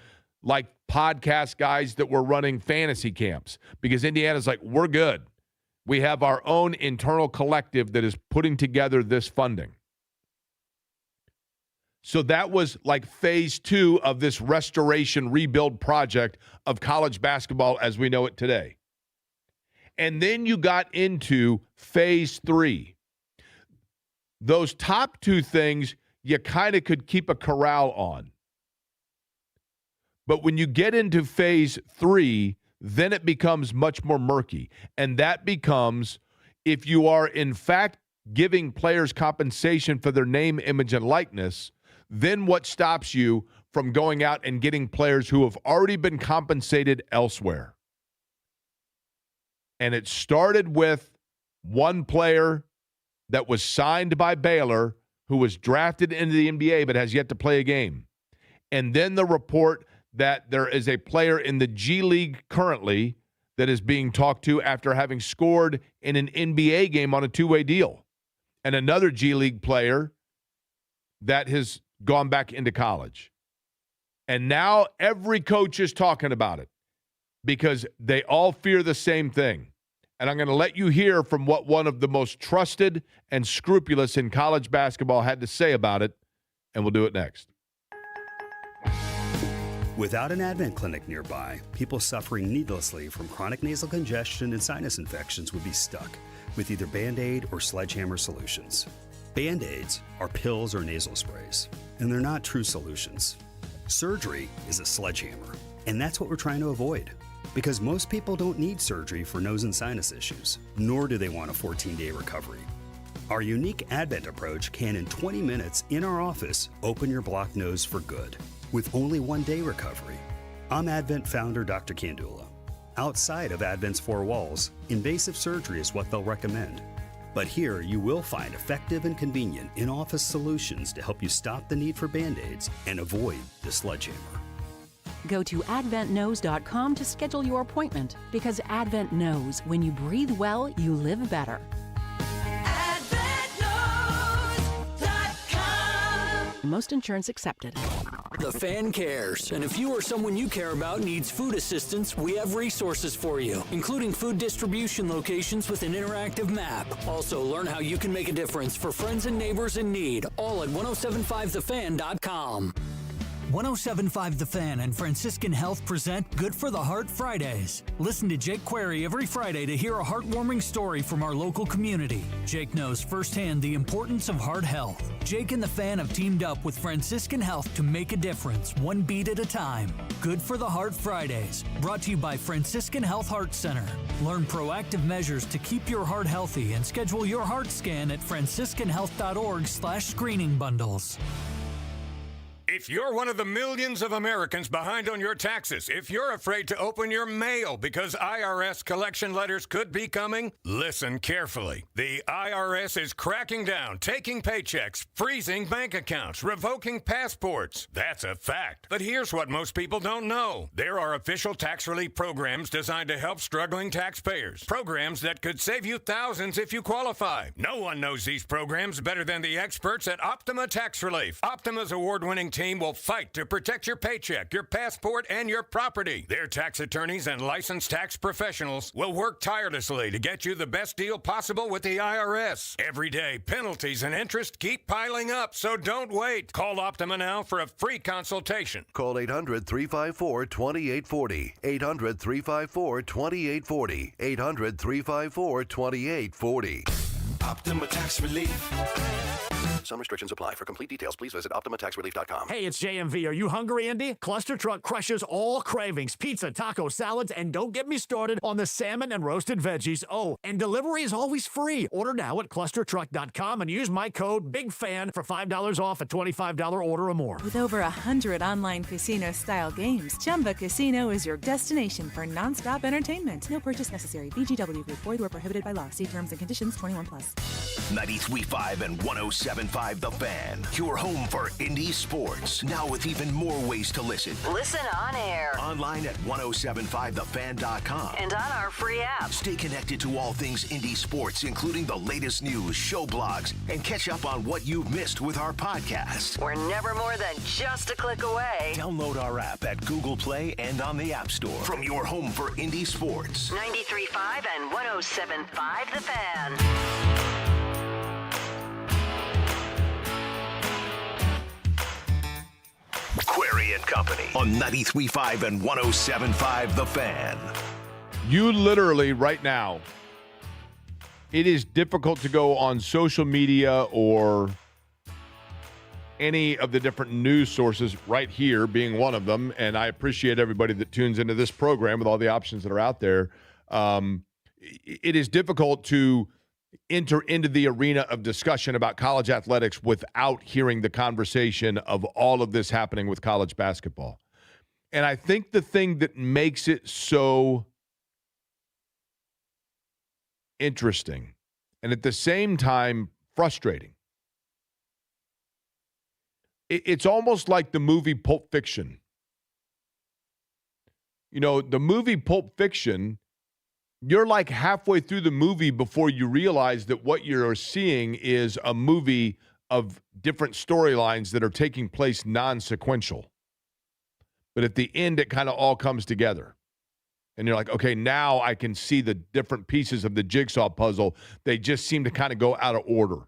like, podcast guys that were running fantasy camps, because Indiana's like, we're good. We have our own internal collective that is putting together this funding. So that was like phase 2 of this restoration rebuild project of college basketball as we know it today. And then you got into phase 3. Those top 2 things you kind of could keep a corral on. But when you get into phase 3, then it becomes much more murky. And that becomes, if you are in fact giving players compensation for their name, image, and likeness, then what stops you from going out and getting players who have already been compensated elsewhere? And it started with one player that was signed by Baylor who was drafted into the NBA but has yet to play a game. And then the report that there is a player in the G League currently that is being talked to after having scored in an NBA game on a two-way deal. And another G League player that has gone back into college. And now every coach is talking about it because they all fear the same thing. And I'm going to let you hear from what one of the most trusted and scrupulous in college basketball had to say about it, and we'll do it next. Without an Advent clinic nearby, people suffering needlessly from chronic nasal congestion and sinus infections would be stuck with either Band-Aid or sledgehammer solutions. Band-Aids are pills or nasal sprays, and they're not true solutions. Surgery is a sledgehammer, and that's what we're trying to avoid. Because most people don't need surgery for nose and sinus issues, nor do they want a 14-day recovery. Our unique Advent approach can, in 20 minutes in our office, open your blocked nose for good, with only 1-day recovery. I'm Advent founder Dr. Kandula. Outside of Advent's four walls, invasive surgery is what they'll recommend. But here, you will find effective and convenient in-office solutions to help you stop the need for Band-Aids and avoid the sledgehammer. Go to adventknows.com to schedule your appointment because Advent knows when you breathe well, you live better. Most insurance accepted. The Fan cares, and if you or someone you care about needs food assistance, we have resources for you, including food distribution locations with an interactive map. Also, learn how you can make a difference for friends and neighbors in need, all at 1075thefan.com. 1075 The Fan and Franciscan Health present Good for the Heart Fridays. Listen to Jake Query every Friday to hear a heartwarming story from our local community. Jake knows firsthand the importance of heart health. Jake and the Fan have teamed up with Franciscan Health to make a difference, one beat at a time. Good for the Heart Fridays, brought to you by Franciscan Health Heart Center. Learn proactive measures to keep your heart healthy and schedule your heart scan at franciscanhealth.org/screening bundles. If you're one of the millions of Americans behind on your taxes, if you're afraid to open your mail because IRS collection letters could be coming, listen carefully. The IRS is cracking down, taking paychecks, freezing bank accounts, revoking passports. That's a fact. But here's what most people don't know. There are official tax relief programs designed to help struggling taxpayers. Programs that could save you thousands if you qualify. No one knows these programs better than the experts at Optima Tax Relief. Optima's award-winning team will fight to protect your paycheck, your passport, and your property. Their tax attorneys and licensed tax professionals will work tirelessly to get you the best deal possible with the IRS. Every day, penalties and interest keep piling up, so don't wait. Call Optima now for a free consultation. Call 800-354-2840. 800-354-2840. 800-354-2840. Optima Tax Relief. Some restrictions apply. For complete details, please visit OptimaTaxRelief.com. Hey, it's JMV. Are you hungry, Andy? Cluster Truck crushes all cravings. Pizza, taco, salads, and don't get me started on the salmon and roasted veggies. Oh, and delivery is always free. Order now at clustertruck.com and use my code BIGFAN for $5 off a $25 order or more. With over 100 online casino-style games, Chumba Casino is your destination for nonstop entertainment. No purchase necessary. VGW Group. Void where prohibited by law. See terms and conditions. 21+. 93.5 and 107.5 The Fan. Your home for indie sports. Now with even more ways to listen. Listen on air. Online at 1075thefan.com. And on our free app. Stay connected to all things indie sports, including the latest news, show blogs, and catch up on what you've missed with our podcast. We're never more than just a click away. Download our app at Google Play and on the App Store. From your home for indie sports. 93.5 and 107.5 The Fan. Query and Company on 93.5 and 107.5 The Fan. You literally, right now, it is difficult to go on social media or any of the different news sources, right here being one of them, and I appreciate everybody that tunes into this program with all the options that are out there. It is difficult to enter into the arena of discussion about college athletics without hearing the conversation of all of this happening with college basketball. And I think the thing that makes it so interesting and at the same time frustrating, it's almost like the movie Pulp Fiction. You know, the movie Pulp Fiction, you're like halfway through the movie before you realize that what you're seeing is a movie of different storylines that are taking place non-sequential. But at the end, it kind of all comes together. And you're like, okay, now I can see the different pieces of the jigsaw puzzle. They just seem to kind of go out of order.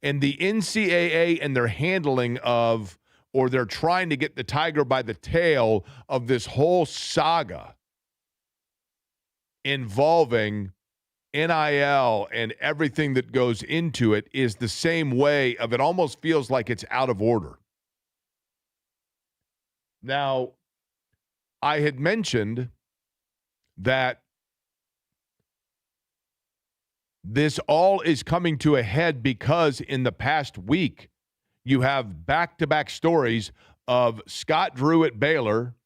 And the NCAA and their handling of, or they're trying to get the tiger by the tail of this whole saga involving NIL and everything that goes into it is the same way of it almost feels like it's out of order. Now, I had mentioned that this all is coming to a head because in the past week, you have back-to-back stories of Scott Drew at Baylor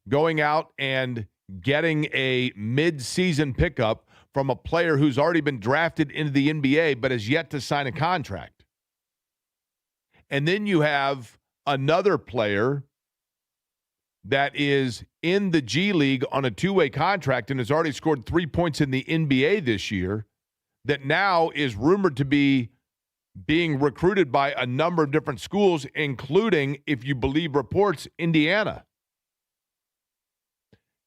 going out and getting a mid-season pickup from a player who's already been drafted into the NBA but has yet to sign a contract. And then you have another player that is in the G League on a two-way contract and has already scored 3 points in the NBA this year that now is rumored to be being recruited by a number of different schools, including, if you believe reports, Indiana.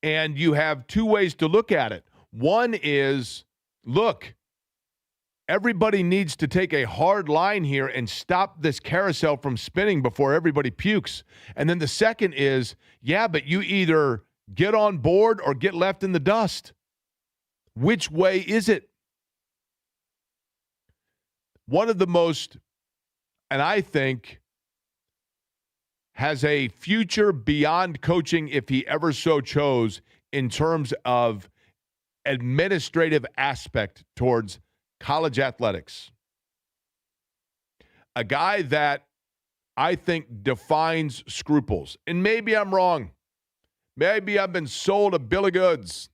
And you have two ways to look at it. One is, look, everybody needs to take a hard line here and stop this carousel from spinning before everybody pukes. And then the second is, yeah, but you either get on board or get left in the dust. Which way is it? One of the most, and I think, has a future beyond coaching if he ever so chose in terms of administrative aspect towards college athletics. A guy that I think defines scruples. And maybe I'm wrong. Maybe I've been sold a bill of goods.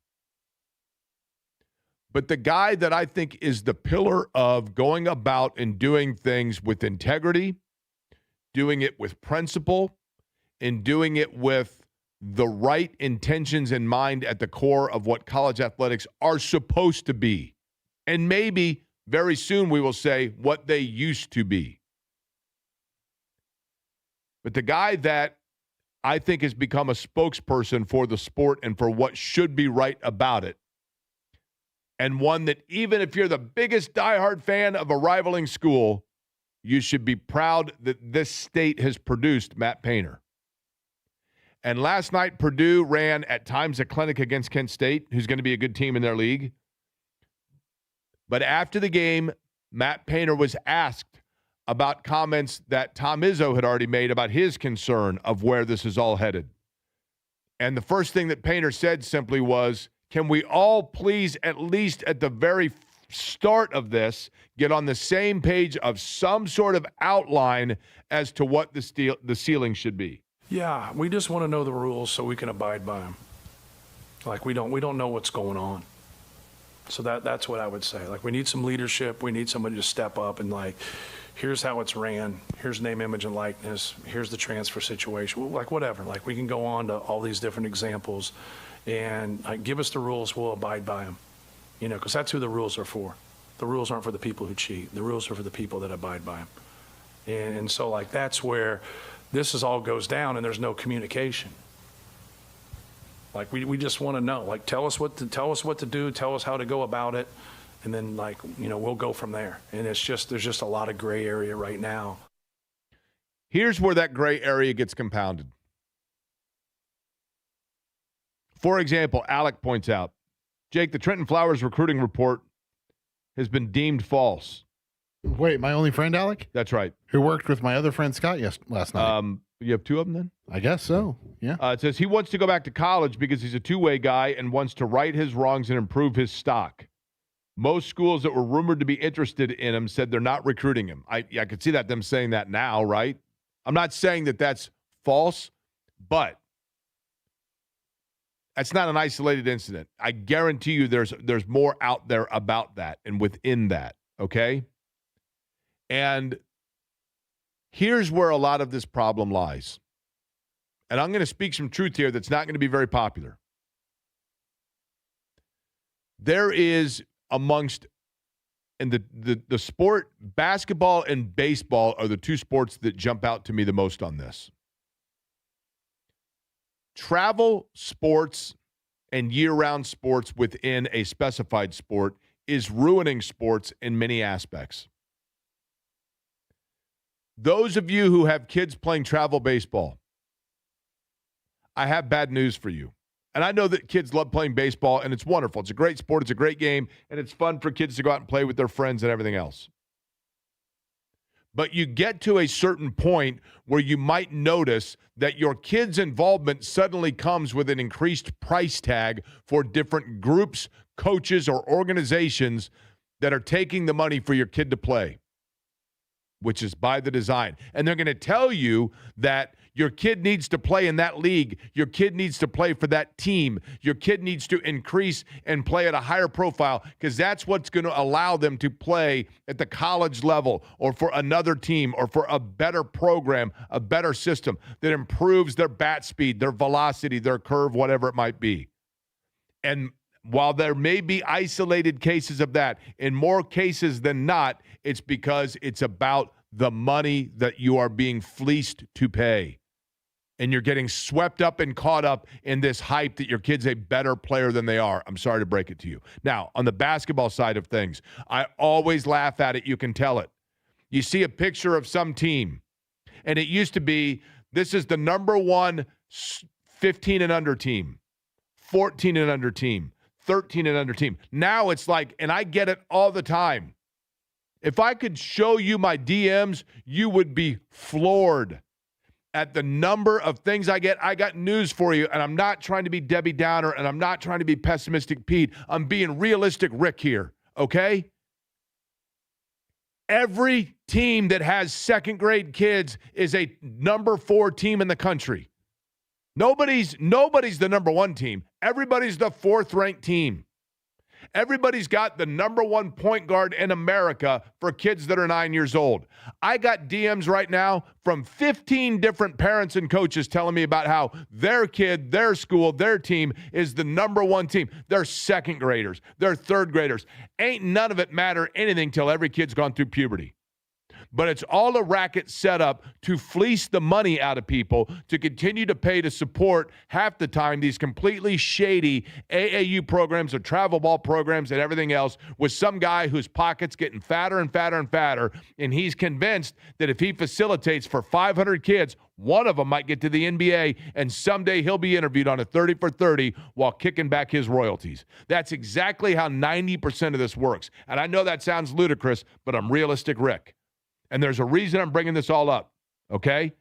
But the guy that I think is the pillar of going about and doing things with integrity, doing it with principle, and doing it with the right intentions in mind at the core of what college athletics are supposed to be. And maybe very soon we will say what they used to be. But the guy that I think has become a spokesperson for the sport and for what should be right about it, and one that even if you're the biggest diehard fan of a rivaling school, you should be proud that this state has produced Matt Painter. And last night, Purdue ran at times a clinic against Kent State, who's going to be a good team in their league. But after the game, Matt Painter was asked about comments that Tom Izzo had already made about his concern of where this is all headed. And the first thing that Painter said simply was, can we all please, at least at the very start of this, get on the same page of some sort of outline as to what the ceiling should be? Yeah, we just want to know the rules so we can abide by them. Like we don't know what's going on. So that's what I would say. Like we need some leadership. We need somebody to step up and like, here's how it's ran. Here's name, image, and likeness. Here's the transfer situation. Like whatever. Like we can go on to all these different examples. And give us the rules, we'll abide by them. You know, because that's who the rules are for. The rules aren't for the people who cheat. The rules are for the people that abide by them. And so, like, that's where this all goes down, and there's no communication. Like, we just want to know. Like, tell us what to do, tell us how to go about it, and then, like, you know, we'll go from there. And there's just a lot of gray area right now. Here's where that gray area gets compounded. For example, Alec points out, Jake, the Trenton Flowers recruiting report has been deemed false. Wait, my only friend, Alec? That's right. Who worked with my other friend, Scott, last night. You have two of them then? I guess so, yeah. It says he wants to go back to college because he's a two-way guy and wants to right his wrongs and improve his stock. Most schools that were rumored to be interested in him said they're not recruiting him. I could see them saying that now, right? I'm not saying that that's false, but that's not an isolated incident. I guarantee you there's more out there about that and within that, okay? And here's where a lot of this problem lies. And I'm going to speak some truth here that's not going to be very popular. There is amongst, and the sport, basketball and baseball are the two sports that jump out to me the most on this. Travel sports and year-round sports within a specified sport is ruining sports in many aspects. Those of you who have kids playing travel baseball, I have bad news for you. And I know that kids love playing baseball, and it's wonderful. It's a great sport. It's a great game, and it's fun for kids to go out and play with their friends and everything else. But you get to a certain point where you might notice that your kid's involvement suddenly comes with an increased price tag for different groups, coaches, or organizations that are taking the money for your kid to play, which is by the design. And they're going to tell you that your kid needs to play in that league. Your kid needs to play for that team. Your kid needs to increase and play at a higher profile because that's what's going to allow them to play at the college level or for another team or for a better program, a better system that improves their bat speed, their velocity, their curve, whatever it might be. And while there may be isolated cases of that, in more cases than not, it's because it's about the money that you are being fleeced to pay. And you're getting swept up and caught up in this hype that your kid's a better player than they are. I'm sorry to break it to you. Now, on the basketball side of things, I always laugh at it. You can tell it. You see a picture of some team, and it used to be, this is the number one 15 and under team, 14 and under team, 13 and under team. Now it's like, and I get it all the time. If I could show you my DMs, you would be floored at the number of things I get. I got news for you, and I'm not trying to be Debbie Downer, and I'm not trying to be pessimistic Pete. I'm being realistic Rick here, okay? Every team that has second-grade kids is a number 4 team in the country. Nobody's the number 1 team. Everybody's the 4th-ranked team. Everybody's got the number 1 point guard in America for kids that are 9 years old. I got DMs right now from 15 different parents and coaches telling me about how their kid, their school, their team is the number 1 team. They're second graders. They're third graders. Ain't none of it matter anything till every kid's gone through puberty. But it's all a racket set up to fleece the money out of people to continue to pay to support half the time these completely shady AAU programs or travel ball programs and everything else with some guy whose pocket's getting fatter and fatter and fatter, and he's convinced that if he facilitates for 500 kids, one of them might get to the NBA, and someday he'll be interviewed on a 30 for 30 while kicking back his royalties. That's exactly how 90% of this works. And I know that sounds ludicrous, but I'm realistic Rick. And there's a reason I'm bringing this all up, okay?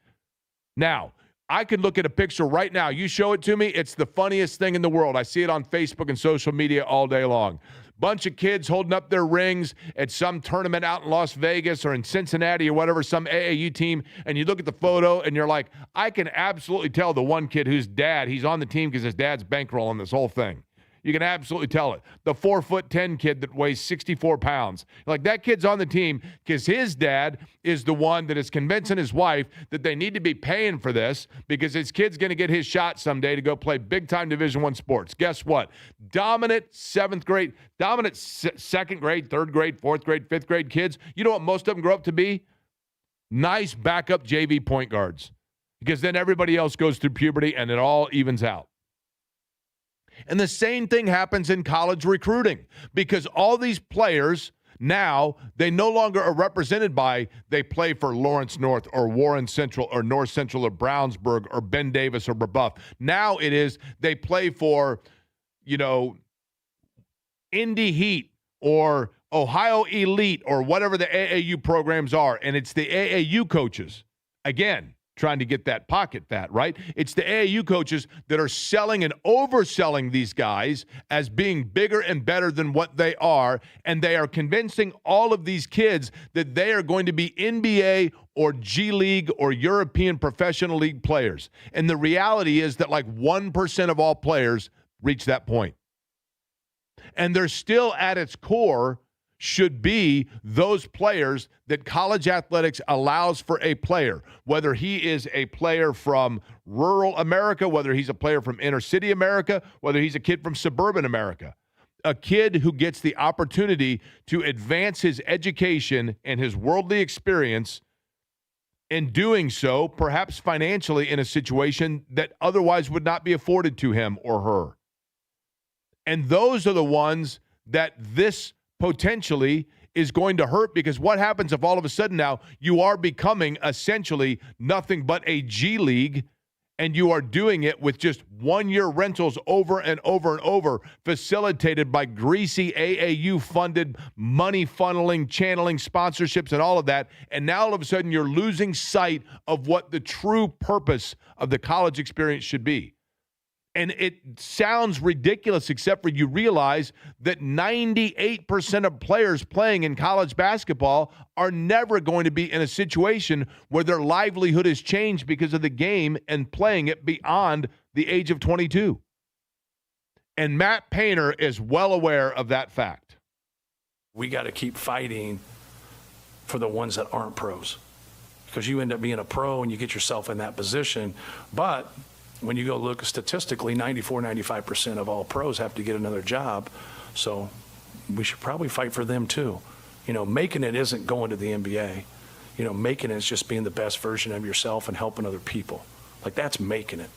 Now, I could look at a picture right now. You show it to me, it's the funniest thing in the world. I see it on Facebook and social media all day long. Bunch of kids holding up their rings at some tournament out in Las Vegas or in Cincinnati or whatever, some AAU team, and you look at the photo and you're like, I can absolutely tell the one kid whose dad, he's on the team because his dad's bankrolling this whole thing. You can absolutely tell it. The 4'10" kid that weighs 64 pounds. Like, that kid's on the team because his dad is the one that is convincing his wife that they need to be paying for this because his kid's going to get his shot someday to go play big-time Division I sports. Guess what? Dominant second grade, third grade, fourth grade, fifth grade kids, you know what most of them grow up to be? Nice backup JV point guards, because then everybody else goes through puberty and it all evens out. And the same thing happens in college recruiting, because all these players now, they no longer are represented by, they play for Lawrence North or Warren Central or North Central or Brownsburg or Ben Davis or Brebeuf. Now it is, they play for, Indy Heat or Ohio Elite or whatever the AAU programs are. And it's the AAU coaches. Again, trying to get that pocket fat, right? It's the AAU coaches that are selling and overselling these guys as being bigger and better than what they are, and they are convincing all of these kids that they are going to be NBA or G League or European Professional League players. And the reality is that like 1% of all players reach that point. And they're still at its core should be those players that college athletics allows for a player, whether he is a player from rural America, whether he's a player from inner city America, whether he's a kid from suburban America, a kid who gets the opportunity to advance his education and his worldly experience, in doing so, perhaps financially in a situation that otherwise would not be afforded to him or her. And those are the ones that this potentially is going to hurt, because what happens if all of a sudden now you are becoming essentially nothing but a G League, and you are doing it with just 1-year rentals over and over and over, facilitated by greasy AAU-funded money funneling, channeling, sponsorships, and all of that, and now all of a sudden you're losing sight of what the true purpose of the college experience should be. And it sounds ridiculous, except for you realize that 98% of players playing in college basketball are never going to be in a situation where their livelihood is changed because of the game and playing it beyond the age of 22. And Matt Painter is well aware of that fact. We got to keep fighting for the ones that aren't pros, because you end up being a pro and you get yourself in that position. But when you go look statistically, 95% of all pros have to get another job. So we should probably fight for them too. You know, making it isn't going to the NBA. You know, making it is just being the best version of yourself and helping other people. Like, that's making it.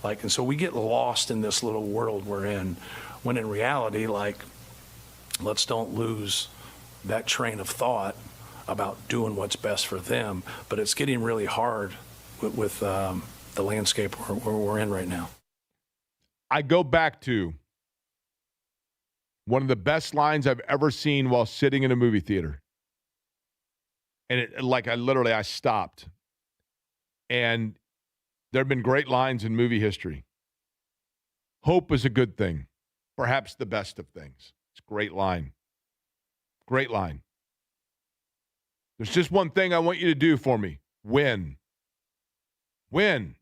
Like, and so we get lost in this little world we're in, when in reality, like, let's don't lose that train of thought about doing what's best for them. But it's getting really hard with the landscape where we're in right now. I go back to one of the best lines I've ever seen while sitting in a movie theater. And I stopped. And there have been great lines in movie history. Hope is a good thing, perhaps the best of things. It's a great line. Great line. There's just one thing I want you to do for me. Win. Win.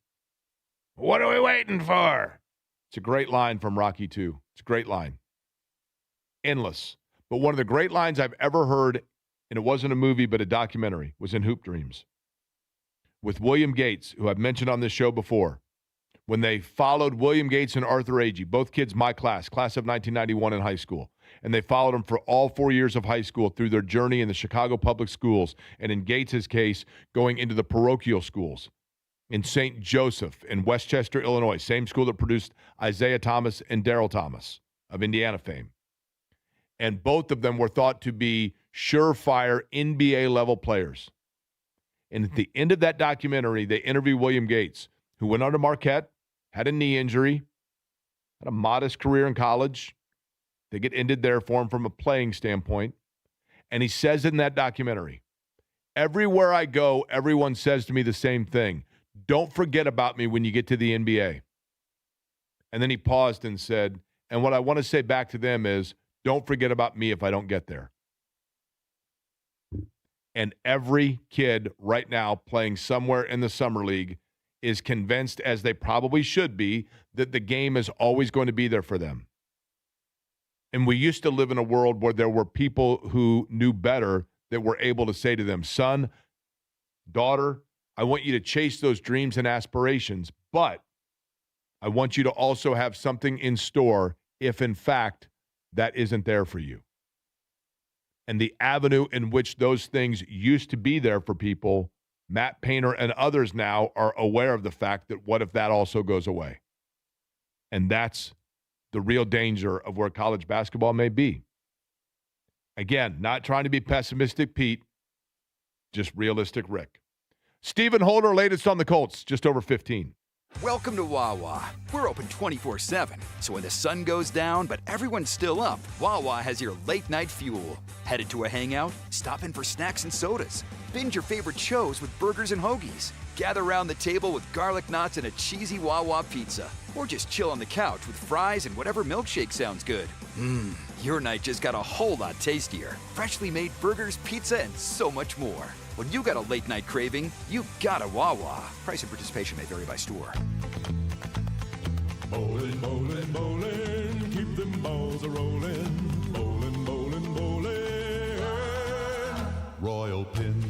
What are we waiting for? It's a great line from Rocky II. It's a great line. Endless. But one of the great lines I've ever heard, and it wasn't a movie but a documentary, was in Hoop Dreams with William Gates, who I've mentioned on this show before. When they followed William Gates and Arthur Agee, both kids my class of 1991 in high school, and they followed them for all 4 years of high school through their journey in the Chicago public schools, and in Gates' case, going into the parochial schools in St. Joseph in Westchester, Illinois, same school that produced Isaiah Thomas and Darryl Thomas of Indiana fame. And both of them were thought to be surefire NBA-level players. And at the end of that documentary, they interview William Gates, who went on to Marquette, had a knee injury, had a modest career in college. They get ended there for him from a playing standpoint. And he says in that documentary, everywhere I go, everyone says to me the same thing. Don't forget about me when you get to the NBA. And then he paused and said, and what I want to say back to them is, don't forget about me if I don't get there. And every kid right now playing somewhere in the summer league is convinced, as they probably should be, that the game is always going to be there for them. And we used to live in a world where there were people who knew better that were able to say to them, son, daughter, I want you to chase those dreams and aspirations, but I want you to also have something in store if, in fact, that isn't there for you. And the avenue in which those things used to be there for people, Matt Painter and others now are aware of the fact that what if that also goes away? And that's the real danger of where college basketball may be. Again, not trying to be pessimistic, Pete, just realistic, Rick. Stephen Holder, latest on the Colts, just over 15. Welcome to Wawa. We're open 24/7, so when the sun goes down but everyone's still up, Wawa has your late night fuel. Headed to a hangout? Stop in for snacks and sodas. Binge your favorite shows with burgers and hoagies. Gather around the table with garlic knots and a cheesy Wawa pizza. Or just chill on the couch with fries and whatever milkshake sounds good. Your night just got a whole lot tastier. Freshly made burgers, pizza, and so much more. When you got a late night craving, you got a Wawa. Price and participation may vary by store. Bowling, bowling, bowling, keep them balls a-rolling. Bowling, bowling, bowling. Royal Pin.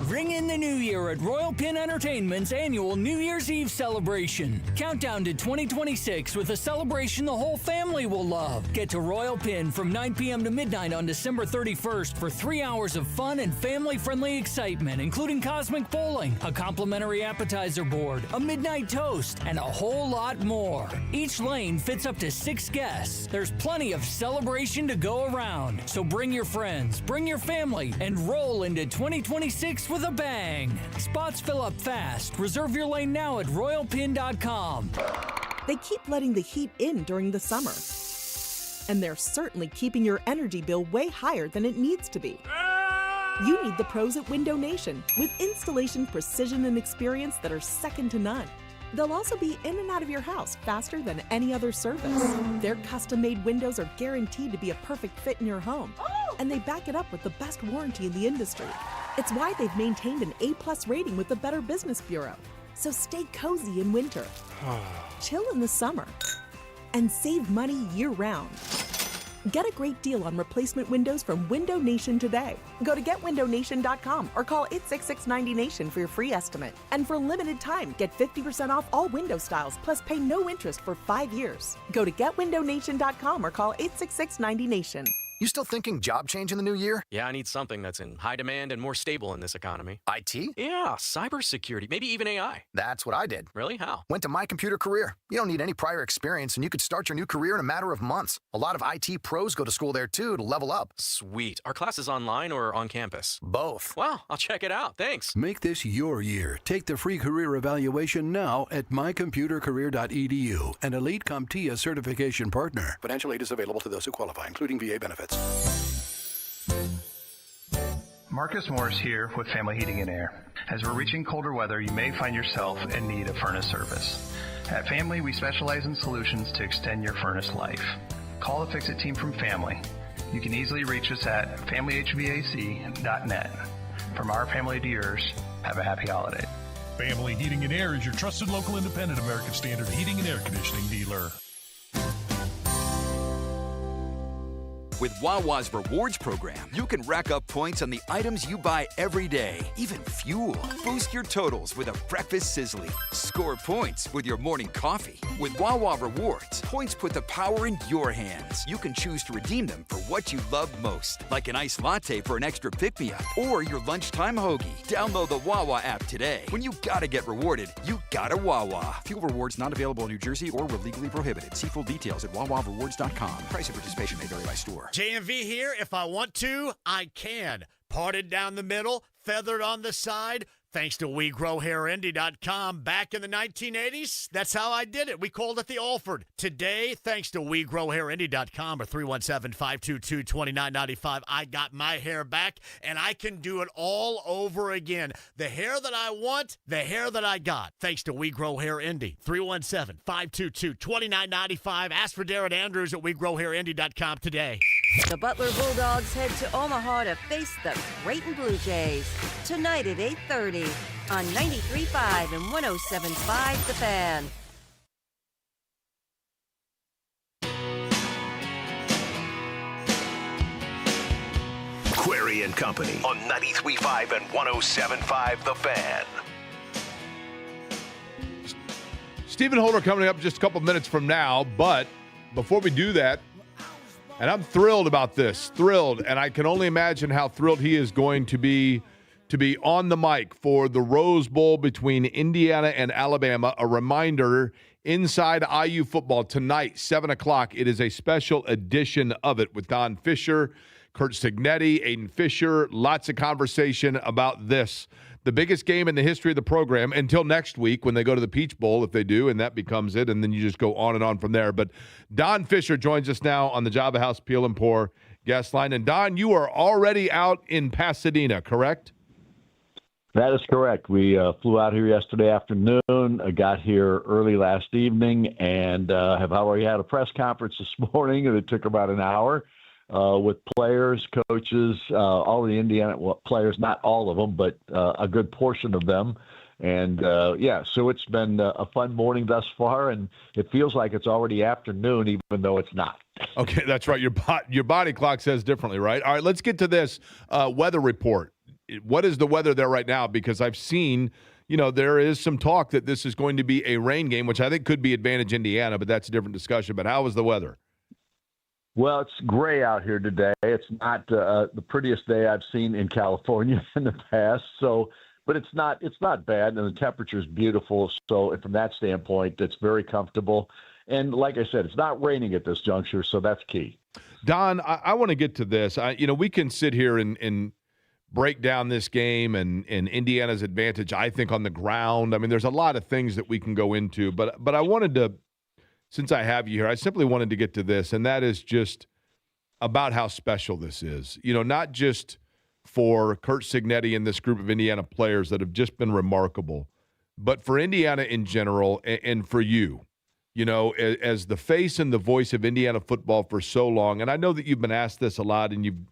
Ring in the new year at Royal Pin Entertainment's annual New Year's Eve celebration. Countdown to 2026 with a celebration the whole family will love. Get to Royal Pin from 9 p.m. to midnight on December 31st for 3 hours of fun and family-friendly excitement, including cosmic bowling, a complimentary appetizer board, a midnight toast, and a whole lot more. Each lane fits up to 6 guests. There's plenty of celebration to go around. So bring your friends, bring your family, and roll into 2026 with a bang. Spots fill up fast. Reserve your lane now at royalpin.com. They keep letting the heat in during the summer. And they're certainly keeping your energy bill way higher than it needs to be. You need the pros at Window Nation with installation precision and experience that are second to none. They'll also be in and out of your house faster than any other service. Their custom-made windows are guaranteed to be a perfect fit in your home. And they back it up with the best warranty in the industry. It's why they've maintained an A+ rating with the Better Business Bureau. So stay cozy in winter, chill in the summer, and save money year-round. Get a great deal on replacement windows from Window Nation today. Go to getwindownation.com or call 866-90NATION for your free estimate. And for a limited time, get 50% off all window styles, plus pay no interest for 5 years. Go to getwindownation.com or call 866-90NATION. You still thinking job change in the new year? Yeah, I need something that's in high demand and more stable in this economy. IT? Yeah, cybersecurity, maybe even AI. That's what I did. Really? How? Went to My Computer Career. You don't need any prior experience, and you could start your new career in a matter of months. A lot of IT pros go to school there, too, to level up. Sweet. Are classes online or on campus? Both. Wow, I'll check it out. Thanks. Make this your year. Take the free career evaluation now at mycomputercareer.edu, an elite CompTIA certification partner. Financial aid is available to those who qualify, including VA benefits. Marcus Morris here with Family Heating and Air. As we're reaching colder weather, you may find yourself in need of furnace service. At Family, we specialize in solutions to extend your furnace life. Call the Fix-It team from Family. You can easily reach us at familyhvac.net. From our family to yours, have a happy holiday. Family Heating and Air is your trusted local independent American Standard heating and air conditioning dealer. With Wawa's Rewards program, you can rack up points on the items you buy every day, even fuel. Boost your totals with a breakfast sizzly. Score points with your morning coffee. With Wawa Rewards, points put the power in your hands. You can choose to redeem them for what you love most, like an iced latte for an extra pick-me-up or your lunchtime hoagie. Download the Wawa app today. When you gotta get rewarded, you gotta Wawa. Fuel rewards not available in New Jersey or were legally prohibited. See full details at wawarewards.com. Price and participation may vary by store. JMV here. If I want to, I can. Parted down the middle, feathered on the side. Thanks to WeGrowHairIndy.com. Back in the 1980s, that's how I did it. We called it the Alford. Today, thanks to WeGrowHairIndy.com or 317-522-2995, I got my hair back, and I can do it all over again. The hair that I want, the hair that I got. Thanks to We Grow Hair Indy. 317-522-2995. Ask for Darren Andrews at WeGrowHairIndy.com today. The Butler Bulldogs head to Omaha to face the Creighton Blue Jays tonight at 8:30 on 93.5 and 107.5 The Fan. Query and Company on 93.5 and 107.5 The Fan. Stephen Holder coming up just a couple minutes from now, but before we do that, and I'm thrilled about this, and I can only imagine how thrilled he is going to be on the mic for the Rose Bowl between Indiana and Alabama. A reminder, Inside IU Football tonight, 7 o'clock. It is a special edition of it with Don Fisher, Kurt Signetti, Aiden Fisher. Lots of conversation about this. the biggest game in the history of the program until next week when they go to the Peach Bowl, if they do, and that becomes it, and then you just go on and on from there. But Don Fisher joins us now on the Java House Peel and Pour guest line. And Don, you are already out in Pasadena, correct? That is correct. We flew out here yesterday afternoon, got here early last evening, and have already had a press conference this morning, and it took about an hour with players, coaches, all the Indiana players, not all of them, but a good portion of them. And, so it's been a fun morning thus far, and it feels like it's already afternoon, even though it's not. Okay, that's right. Your body clock says differently, right? All right, let's get to this weather report. What is the weather there right now? Because I've seen, there is some talk that this is going to be a rain game, which I think could be advantage Indiana, but that's a different discussion. But how is the weather? Well, it's gray out here today. It's not the prettiest day I've seen in California in the past. But it's not bad, and the temperature is beautiful. So from that standpoint, it's very comfortable. And like I said, it's not raining at this juncture, so that's key. Don, I want to get to this. We can sit here and break down this game and Indiana's advantage, I think, on the ground. I mean, there's a lot of things that we can go into, but I wanted to, since I have you here, I simply wanted to get to this, and that is just about how special this is. Not just for Curt Cignetti and this group of Indiana players that have just been remarkable, but for Indiana in general and for you. As the face and the voice of Indiana football for so long, and I know that you've been asked this a lot, and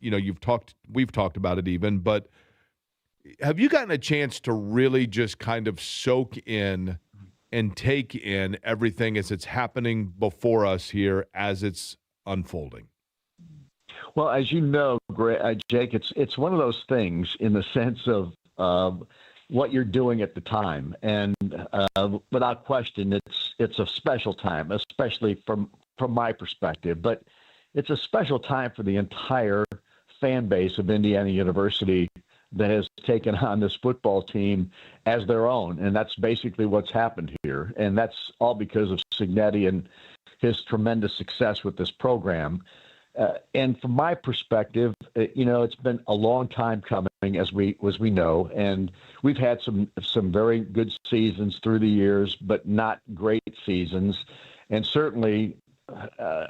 we've talked about it even, but have you gotten a chance to really just kind of soak in and take in everything as it's happening before us here as it's unfolding? Well, as you know, Jake, it's one of those things in the sense of what you're doing at the time, and without question, it's a special time, especially from my perspective. But it's a special time for the entire fan base of Indiana University that has taken on this football team as their own, and that's basically what's happened here. And that's all because of Cignetti and his tremendous success with this program. And from my perspective, it's been a long time coming, as we know, and we've had some very good seasons through the years, but not great seasons. And certainly,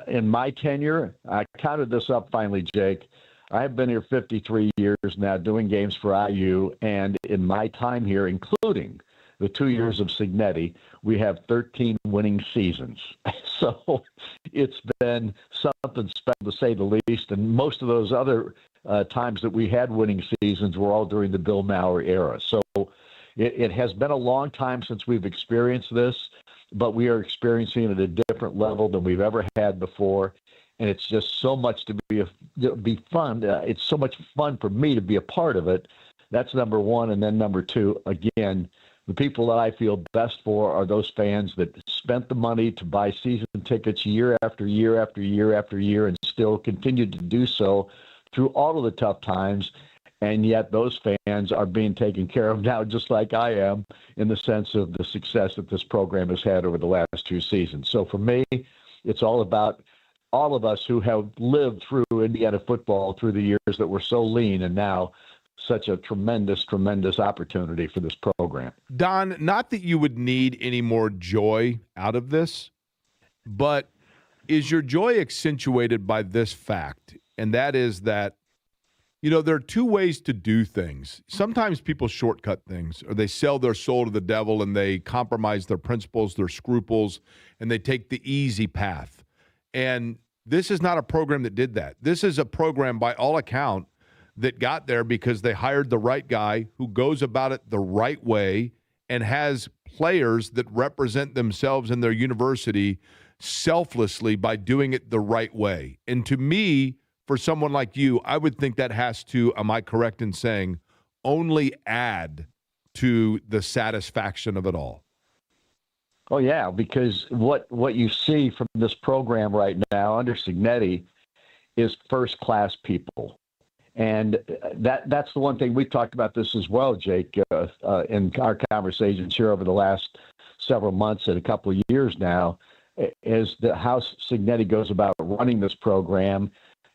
in my tenure, I counted this up finally, Jake. I've been here 53 years now doing games for IU, and in my time here, including the 2 years of Cignetti, we have 13 winning seasons. So it's been something special, to say the least. And most of those other times that we had winning seasons were all during the Bill Maurer era. So it has been a long time since we've experienced this, but we are experiencing it at a different level than we've ever had before. And it's just so much to be fun. It's so much fun for me to be a part of it. That's number one. And then number two, again, the people that I feel best for are those fans that spent the money to buy season tickets year after year after year after year and still continue to do so through all of the tough times. And yet those fans are being taken care of now, just like I am, in the sense of the success that this program has had over the last 2 seasons. So for me, it's all about all of us who have lived through Indiana football through the years that were so lean, and now such a tremendous, tremendous opportunity for this program. Don, not that you would need any more joy out of this, but is your joy accentuated by this fact? And that is that, there are 2 ways to do things. Sometimes people shortcut things, or they sell their soul to the devil and they compromise their principles, their scruples, and they take the easy path. And this is not a program that did that. This is a program, by all account, that got there because they hired the right guy who goes about it the right way and has players that represent themselves and their university selflessly by doing it the right way. And to me, for someone like you, I would think that has to, am I correct in saying, only add to the satisfaction of it all? Oh, yeah, because what you see from this program right now under Cignetti is first-class people. And that's the one thing we talked about this as well, Jake, in our conversations here over the last several months and a couple of years now, is how Cignetti goes about running this program.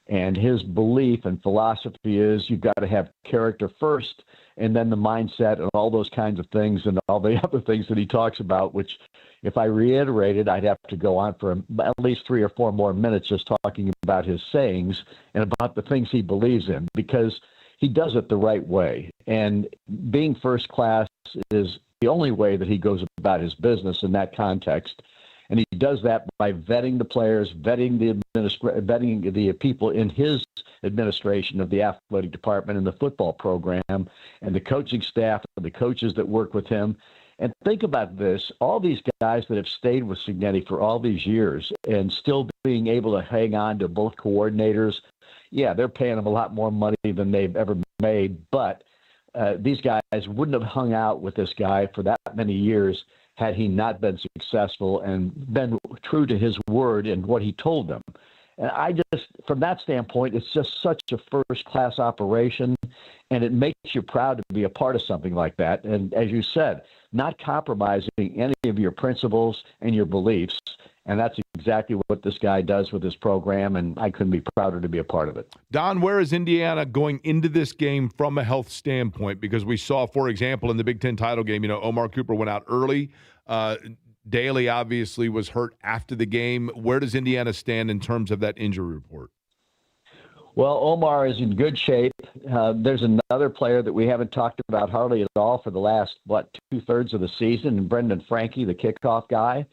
And his belief and philosophy is you've got to have character first and then the mindset and all those kinds of things and all the other things that he talks about, which if I reiterated, I'd have to go on for at least 3 or 4 more minutes just talking about his sayings and about the things he believes in, because he does it the right way. And being first class is the only way that he goes about his business in that context. And he does that by vetting the players, vetting the people in his administration of the athletic department and the football program and the coaching staff and the coaches that work with him. And think about this, all these guys that have stayed with Cignetti for all these years and still being able to hang on to both coordinators, yeah, they're paying them a lot more money than they've ever made, but these guys wouldn't have hung out with this guy for that many years had he not been successful and been true to his word and what he told them. And I just, from that standpoint, it's just such a first-class operation, and it makes you proud to be a part of something like that. And as you said, not compromising any of your principles and your beliefs. And that's exactly what this guy does with his program, and I couldn't be prouder to be a part of it. Don, where is Indiana going into this game from a health standpoint? Because we saw, for example, in the Big Ten title game, Omar Cooper went out early. Daly obviously was hurt after the game. Where does Indiana stand in terms of that injury report? Well, Omar is in good shape. There's another player that we haven't talked about hardly at all for the last, 2/3 of the season, and Brendan Franke, the kickoff guy,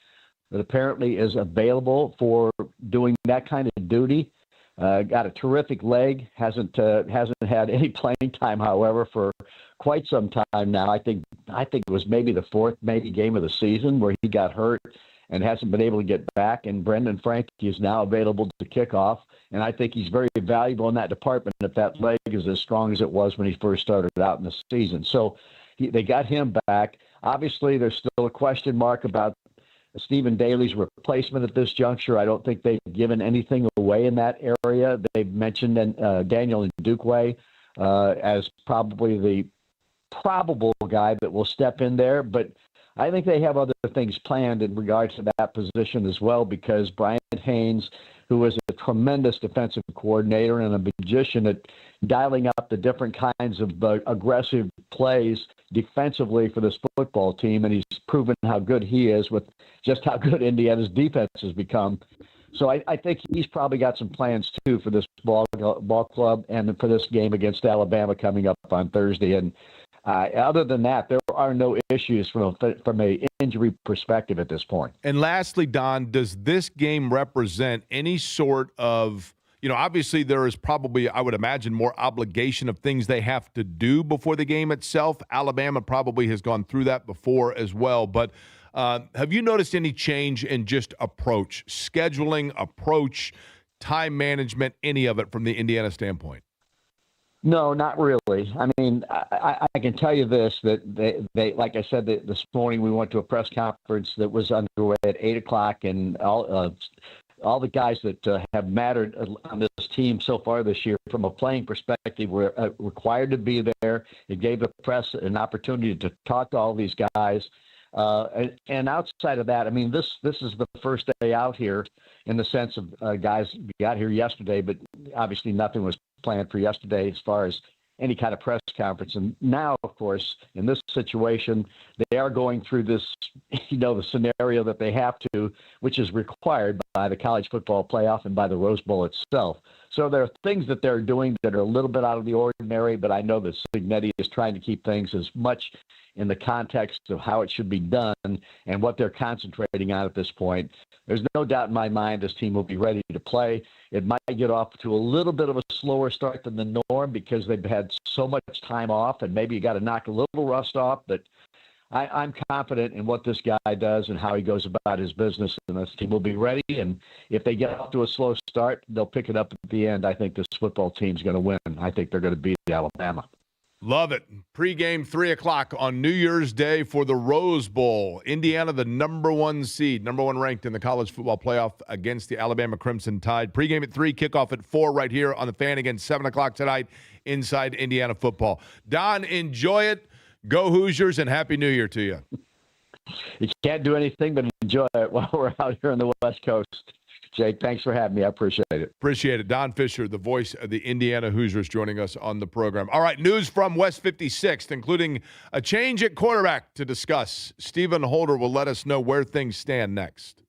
that apparently is available for doing that kind of duty. Got a terrific leg. Hasn't had any playing time, however, for quite some time now. I think it was maybe the 4th game of the season where he got hurt and hasn't been able to get back. And Brendan Franke is now available to kick off, and I think he's very valuable in that department if that leg is as strong as it was when he first started out in the season. So they got him back. Obviously, there's still a question mark about Stephen Daly's replacement at this juncture. I don't think they've given anything away in that area. They've mentioned Daniel Ndukwe as probably the probable guy that will step in there, but I think they have other things planned in regards to that position as well, because Brian Haynes, who is a tremendous defensive coordinator and a magician at dialing up the different kinds of aggressive plays defensively for this football team, and he's proven how good he is with just how good Indiana's defense has become. So I think he's probably got some plans, too, for this ball club and for this game against Alabama coming up on Thursday. And other than that, there are no issues from an injury perspective at this point. And lastly, Don, does this game represent any sort of, obviously there is probably, I would imagine, more obligation of things they have to do before the game itself. Alabama probably has gone through that before as well. But have you noticed any change in just approach, scheduling, time management, any of it from the Indiana standpoint? No, not really. I mean, I can tell you this, that they like I said, this morning we went to a press conference that was underway at 8 o'clock, and all the guys that have mattered on this team so far this year from a playing perspective were required to be there. It gave the press an opportunity to talk to all these guys. And outside of that, I mean, this is the first day out here in the sense of guys got here yesterday, but obviously nothing was planned for yesterday as far as any kind of press conference. And now, of course, in this situation, they are going through this, the scenario that they have to, which is required by the college football playoff and by the Rose Bowl itself. So there are things that they're doing that are a little bit out of the ordinary, but I know that Cignetti is trying to keep things as much in the context of how it should be done and what they're concentrating on at this point. There's no doubt in my mind this team will be ready to play. It might get off to a little bit of a slower start than the norm because they've had so much time off, and maybe you got to knock a little rust off. But I'm confident in what this guy does and how he goes about his business, and this team will be ready. And if they get off to a slow start, they'll pick it up at the end. I think this football team's going to win. I think they're going to beat Alabama. Love it. Pre-game 3 o'clock on New Year's Day for the Rose Bowl. Indiana, the number 1 seed, number 1 ranked in the college football playoff against the Alabama Crimson Tide. Pre-game at 3, kickoff at 4 right here on the Fan again, 7 o'clock tonight inside Indiana football. Don, enjoy it. Go Hoosiers, and Happy New Year to you. You can't do anything but enjoy it while we're out here on the West Coast. Jake, thanks for having me. I appreciate it. Appreciate it. Don Fisher, the voice of the Indiana Hoosiers, joining us on the program. All right, news from West 56th, including a change at quarterback to discuss. Stephen Holder will let us know where things stand next.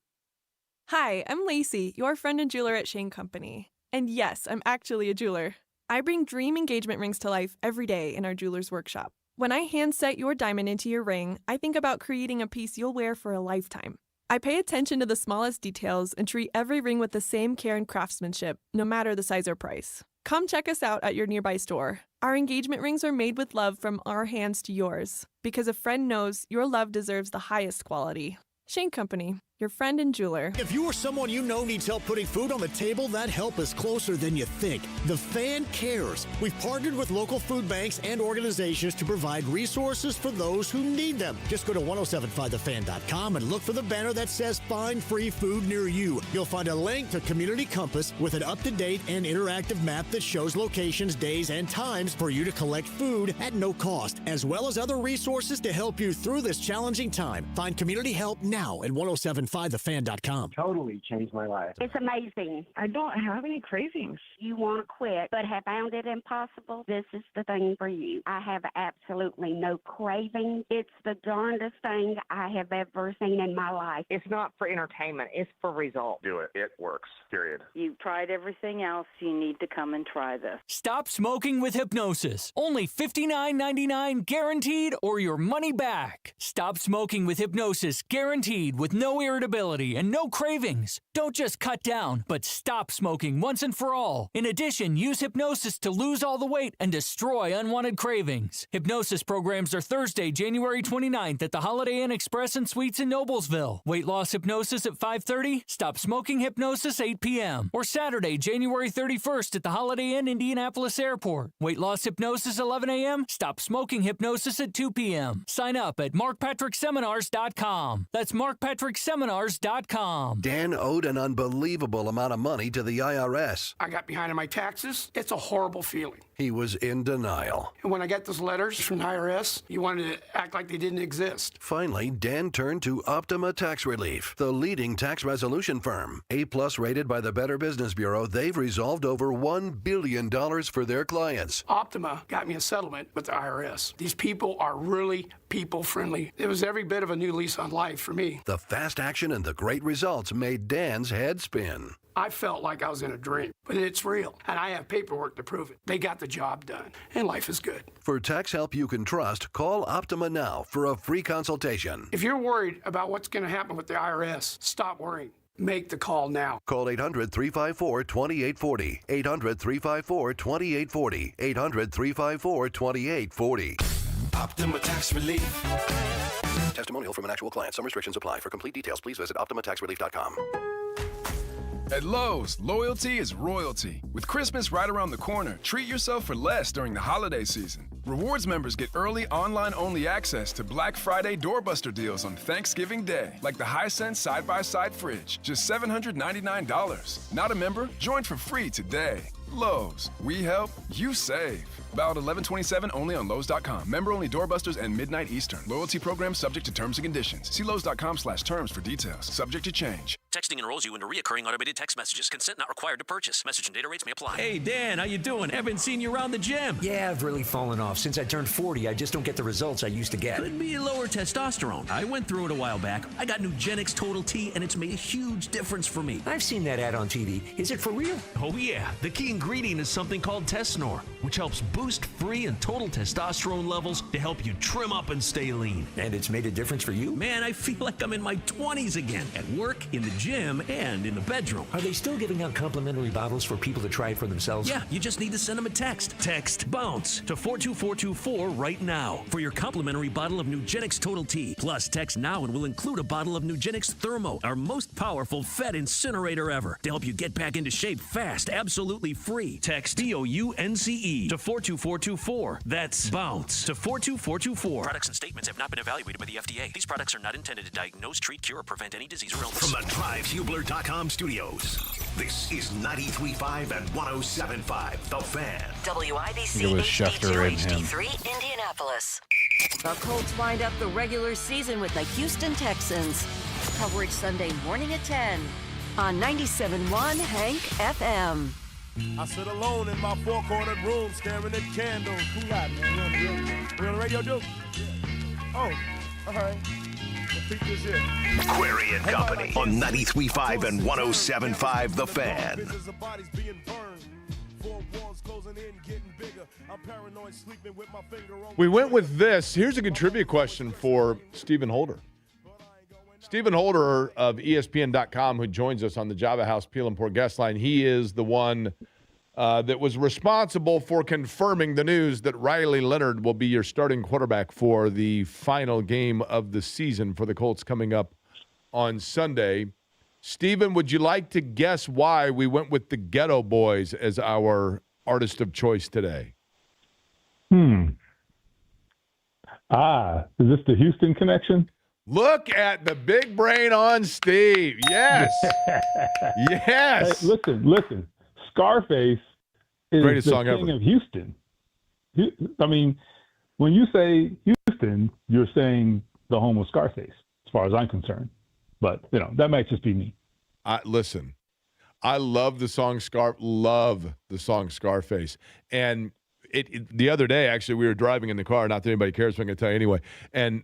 Hi, I'm Lacey, your friend and jeweler at Shane Company. And yes, I'm actually a jeweler. I bring dream engagement rings to life every day in our jeweler's workshop. When I hand set your diamond into your ring, I think about creating a piece you'll wear for a lifetime. I pay attention to the smallest details and treat every ring with the same care and craftsmanship, no matter the size or price. Come check us out at your nearby store. Our engagement rings are made with love from our hands to yours, because a friend knows your love deserves the highest quality. Shane Company, your friend and jeweler. If you or someone you know needs help putting food on the table, that help is closer than you think. The Fan cares. We've partnered with local food banks and organizations to provide resources for those who need them. Just go to 1075thefan.com and look for the banner that says Find Free Food near you. You'll find a link to Community Compass with an up-to-date and interactive map that shows locations, days, and times for you to collect food at no cost, as well as other resources to help you through this challenging time. Find community help now at 1075thefan.com. Totally changed my life. It's amazing. I don't have any cravings. You want to quit, but have found it impossible? This is the thing for you. I have absolutely no craving. It's the darndest thing I have ever seen in my life. It's not for entertainment. It's for results. Do it. It works. Period. You've tried everything else. You need to come and try this. Stop smoking with hypnosis. Only $59.99 guaranteed or your money back. Stop smoking with hypnosis guaranteed with no irritability and no cravings. Don't just cut down, but stop smoking once and for all. In addition, use hypnosis to lose all the weight and destroy unwanted cravings. Hypnosis programs are Thursday, January 29th at the Holiday Inn Express and Suites in Noblesville. Weight loss hypnosis at 5:30, stop smoking hypnosis 8 p.m. Or Saturday, January 31st at the Holiday Inn Indianapolis Airport. Weight loss hypnosis 11 a.m., stop smoking hypnosis at 2 p.m. Sign up at markpatrickseminars.com. That's markpatrickseminars.com. Dan owed an unbelievable amount of money to the IRS. I got behind on my taxes. It's a horrible feeling. He was in denial. And when I got those letters from the IRS, you wanted to act like they didn't exist. Finally, Dan turned to Optima Tax Relief, the leading tax resolution firm. A-plus rated by the Better Business Bureau, they've resolved over $1 billion for their clients. Optima got me a settlement with the IRS. These people are really people-friendly. It was every bit of a new lease on life for me. The fast action and the great results made Dan's head spin. I felt like I was in a dream, but it's real, and I have paperwork to prove it. They got the job done, and life is good. For tax help you can trust, call Optima now for a free consultation. If you're worried about what's going to happen with the IRS, stop worrying. Make the call now. Call 800-354-2840. 800-354-2840. 800-354-2840. Optima Tax Relief. Testimonial from an actual client. Some restrictions apply. For complete details, please visit OptimaTaxRelief.com. At Lowe's, loyalty is royalty. With Christmas right around the corner, treat yourself for less during the holiday season. Rewards members get early online-only access to Black Friday doorbuster deals on Thanksgiving Day, like the Hisense side-by-side fridge, just $799. Not a member? Join for free today. Lowe's, we help, you save. Valid 11/27 only on Lowe's.com. Member-only doorbusters and midnight Eastern. Loyalty program subject to terms and conditions. See Lowe's.com/terms for details. Subject to change. Texting enrolls you into recurring automated text messages. Consent not required to purchase. Message and data rates may apply. Hey, Dan, how you doing? Haven't seen you around the gym. Yeah, I've really fallen off. Since I turned 40, I just don't get the results I used to get. Could be lower testosterone. I went through it a while back. I got Nugenix Total T, and it's made a huge difference for me. I've seen that ad on TV. Is it for real? Oh, yeah. The key ingredient is something called Tesnor, which helps boost free and total testosterone levels to help you trim up and stay lean. And it's made a difference for you? Man, I feel like I'm in my 20s again, at work, in the gym, and in the bedroom. Are they still giving out complimentary bottles for people to try it for themselves? Yeah, you just need to send them a text. Text BOUNCE to 42424 right now for your complimentary bottle of Nugenix Total T. Plus, text now and we'll include a bottle of Nugenix Thermo, our most powerful fat incinerator ever, to help you get back into shape fast, absolutely free. Text BOUNCE to 42424. That's BOUNCE to 42424. Products and statements have not been evaluated by the FDA. These products are not intended to diagnose, treat, cure, or prevent any disease or illness. From the DriveHubler.com studios, this is 93.5 and 107.5 The Fan. WIBC It was Schefter and him. HD3 Indianapolis. The Colts wind up the regular season with the Houston Texans. Coverage Sunday morning at 10. on 97.1 Hank FM. I sit alone in my four-cornered room staring at candles. Cool out, man. We on the radio, dude? Oh, all right. Query and Company on 93.5 and 107.5 The Fan. We went with this. Here's a trivia question for Stephen Holder. Stephen Holder of ESPN.com, who joins us on the Java House Peel and Pour guest line. He is the one that was responsible for confirming the news that Riley Leonard will be your starting quarterback for the final game of the season for the Colts coming up on Sunday. Stephen, would you like to guess why we went with the Ghetto Boys as our artist of choice today? Is this the Houston connection? Look at the big brain on Steve. Yes. Yes. Hey, listen. Scarface is greatest the song king ever. of Houston. I mean, when you say Houston, you're saying the home of Scarface, as far as I'm concerned. But, that might just be me. Listen, I love the song Scarface. And the other day, actually, we were driving in the car. Not that anybody cares, but I'm going to tell you anyway. And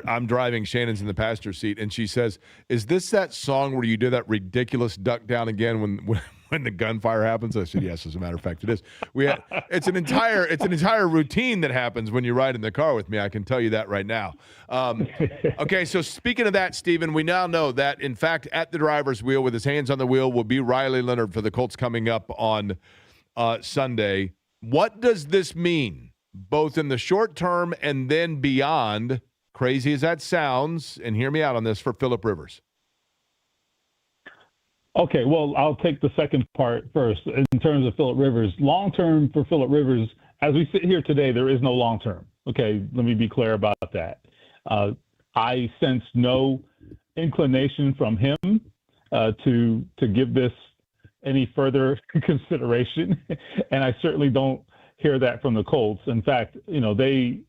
I'm driving. Shannon's in the passenger seat, and she says, "Is this that song where you do that ridiculous duck down again when the gunfire happens?" I said, "Yes, as a matter of fact, it is." It's an entire routine that happens when you ride in the car with me. I can tell you that right now. Okay, so speaking of that, Stephen, we now know that in fact at the driver's wheel with his hands on the wheel will be Riley Leonard for the Colts coming up on Sunday. What does this mean, both in the short term and then beyond, crazy as that sounds, and hear me out on this, for Phillip Rivers? Okay, well, I'll take the second part first. In terms of Phillip Rivers, long-term for Phillip Rivers, as we sit here today, there is no long-term. Okay, let me be clear about that. I sense no inclination from him to give this any further consideration, and I certainly don't hear that from the Colts. In fact, they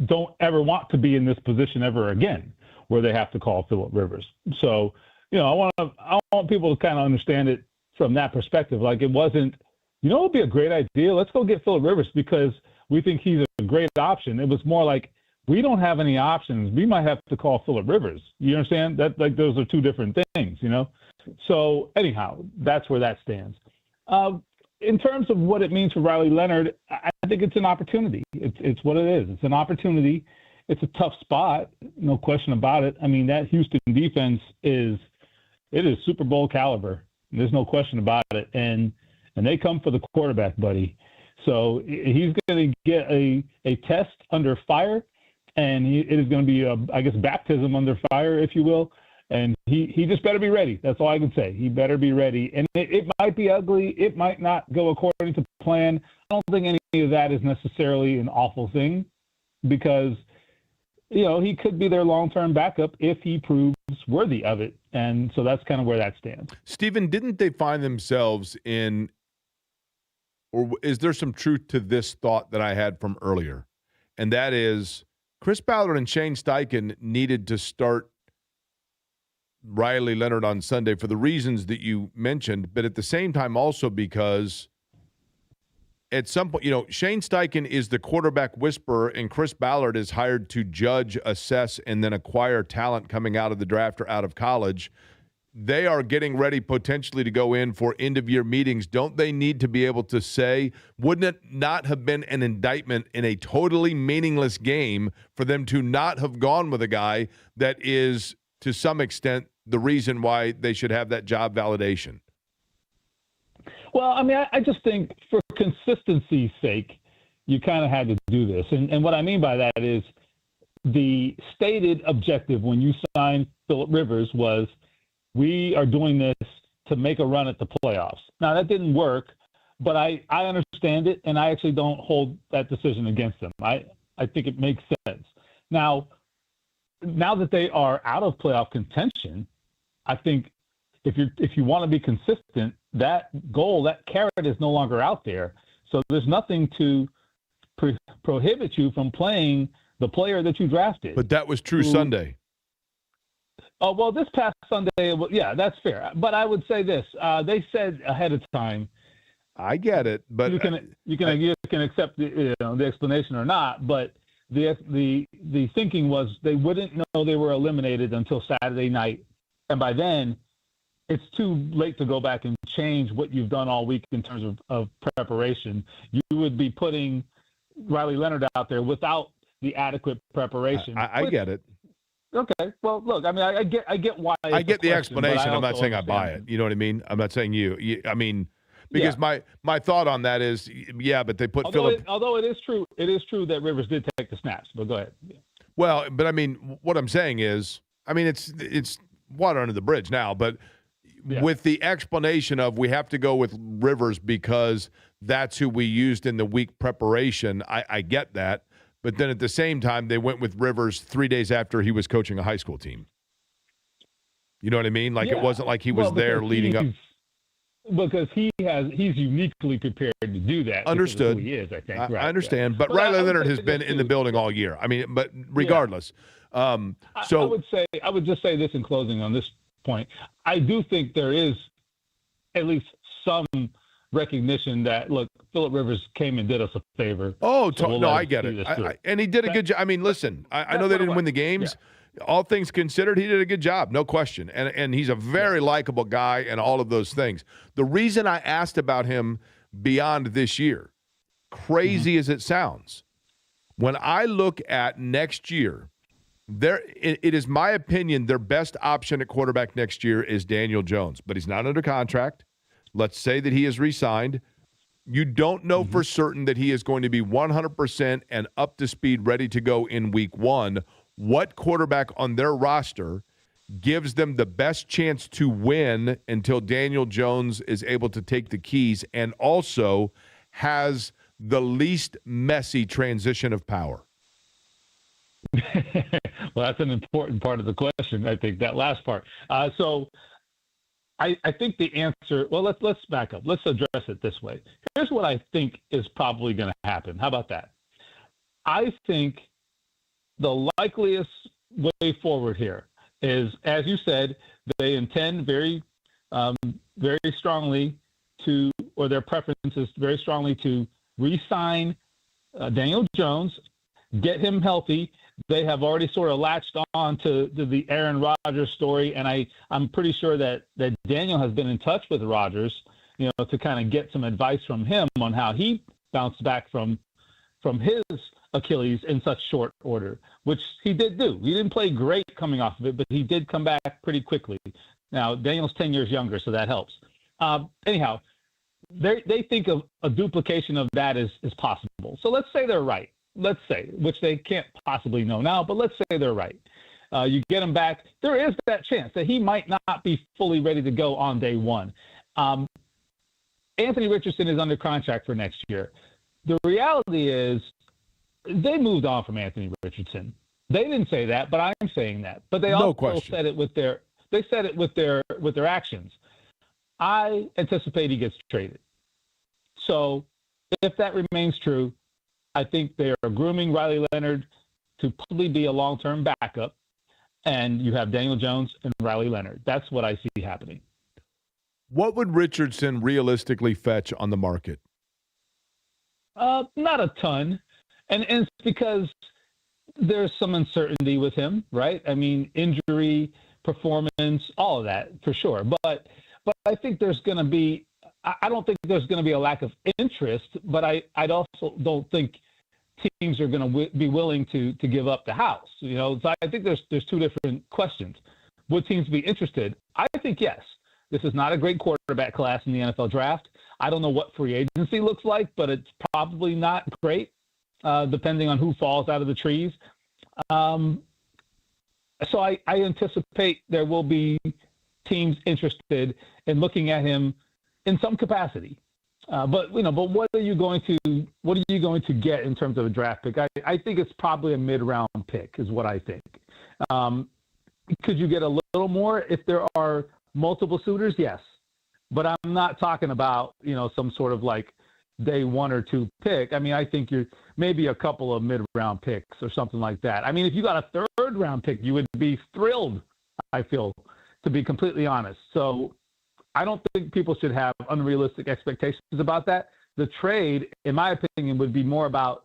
don't ever want to be in this position ever again, where they have to call Phillip Rivers. So, I want people to kind of understand it from that perspective. Like, it wasn't, it would be a great idea. Let's go get Phillip Rivers because we think he's a great option. It was more like, we don't have any options. We might have to call Phillip Rivers. You understand that? Like, those are two different things, So anyhow, that's where that stands. In terms of what it means for Riley Leonard, I think it's an opportunity. It's what it is. It's an opportunity. It's a tough spot, no question about it. I mean, that Houston defense is Super Bowl caliber. There's no question about it. And they come for the quarterback, buddy. So he's going to get a test under fire, and it is going to be baptism under fire, if you will. And he just better be ready. That's all I can say. He better be ready. And it might be ugly. It might not go according to plan. I don't think any of that is necessarily an awful thing because, he could be their long-term backup if he proves worthy of it. And so that's kind of where that stands. Stephen, didn't they find themselves in, or is there some truth to this thought that I had from earlier? And that is Chris Ballard and Shane Steichen needed to start Riley Leonard on Sunday for the reasons that you mentioned, but at the same time also because at some point, Shane Steichen is the quarterback whisperer, and Chris Ballard is hired to judge, assess, and then acquire talent coming out of the draft or out of college. They are getting ready potentially to go in for end-of-year meetings. Don't they need to be able to say, wouldn't it not have been an indictment in a totally meaningless game for them to not have gone with a guy that is, to some extent, the reason why they should have that job validation? Well, I mean, I just think for consistency's sake, you kind of had to do this. And what I mean by that is the stated objective when you signed Phillip Rivers was, we are doing this to make a run at the playoffs. Now, that didn't work, but I understand it, and I actually don't hold that decision against them. I think it makes sense. Now that they are out of playoff contention, I think if you want to be consistent, that goal, that carrot is no longer out there. So there's nothing to prohibit you from playing the player that you drafted. But that was true Sunday. Oh, well, this past Sunday, well, yeah, that's fair. But I would say this: they said ahead of time. I get it, but you can accept the explanation or not. But the thinking was they wouldn't know they were eliminated until Saturday night, and by then, it's too late to go back and change what you've done all week in terms of preparation. You would be putting Riley Leonard out there without the adequate preparation. I get it. Okay. Well, look, I mean, I get why. I get the explanation. I'm not saying I buy it. You know what I mean? I'm not saying I mean, because my thought on that is, yeah, but they put Philip. Although it is true that Rivers did take the snaps. But go ahead. Yeah. Well, but I mean, what I'm saying is, I mean, it's water under the bridge now, but with the explanation of we have to go with Rivers because that's who we used in the week preparation, I get that. But then at the same time, they went with Rivers 3 days after he was coaching a high school team. You know what I mean? Like it wasn't like he was there leading up. Because he's uniquely prepared to do that. Understood. Who he is, I think. I understand. But Riley Leonard has been in the building all year. I mean, but regardless. I would just say this in closing on this point. I do think there is at least some recognition that, look, Philip Rivers came and did us a favor. Oh, no, I get it. And he did a good job. I mean, listen, I know they didn't win the games. Yeah. All things considered, he did a good job, no question. And he's a very likable guy and all of those things. The reason I asked about him beyond this year, crazy as it sounds, when I look at next year, it is my opinion their best option at quarterback next year is Daniel Jones, but he's not under contract. Let's say that he is re-signed. You don't know for certain that he is going to be 100% and up to speed, ready to go in week one. What quarterback on their roster gives them the best chance to win until Daniel Jones is able to take the keys and also has the least messy transition of power? Well, that's an important part of the question, I think, that last part. So I think the answer, well, let's back up. Let's address it this way. Here's what I think is probably going to happen. How about that? I think the likeliest way forward here is, as you said, they intend very strongly to, or their preference is very strongly to re-sign Daniel Jones, get him healthy. They have already sort of latched on to the Aaron Rodgers story, and I'm pretty sure that Daniel has been in touch with Rodgers, to kind of get some advice from him on how he bounced back from his Achilles in such short order, which he did do. He didn't play great coming off of it, but he did come back pretty quickly. Now, Daniel's 10 years younger, so that helps. Anyhow, they think of a duplication of that is possible. So let's say they're right. Let's say, which they can't possibly know now, but let's say they're right. You get him back. There is that chance that he might not be fully ready to go on day one. Anthony Richardson is under contract for next year. The reality is they moved on from Anthony Richardson. They didn't say that, but I'm saying that. But they also said it with their actions. I anticipate he gets traded. So if that remains true, I think they are grooming Riley Leonard to probably be a long-term backup, and you have Daniel Jones and Riley Leonard. That's what I see happening. What would Richardson realistically fetch on the market? Not a ton, and it's because there's some uncertainty with him, right? I mean, injury, performance, all of that for sure. But I think there's going to be. I don't think there's going to be a lack of interest, but I also don't think teams are going to be willing to give up the house. So I think there's two different questions. Would teams be interested? I think yes. This is not a great quarterback class in the NFL draft. I don't know what free agency looks like, but it's probably not great, depending on who falls out of the trees. So I anticipate there will be teams interested in looking at him in some capacity. But what are you going to get in terms of a draft pick? I think it's probably a mid-round pick is what I think. Could you get a little more if there are multiple suitors? Yes. But I'm not talking about, some sort of like day 1 or 2 pick. I mean, I think you're maybe a couple of mid-round picks or something like that. I mean, if you got a 3rd round pick, you would be thrilled I feel, to be completely honest. So I don't think people should have unrealistic expectations about that. The trade, in my opinion, would be more about,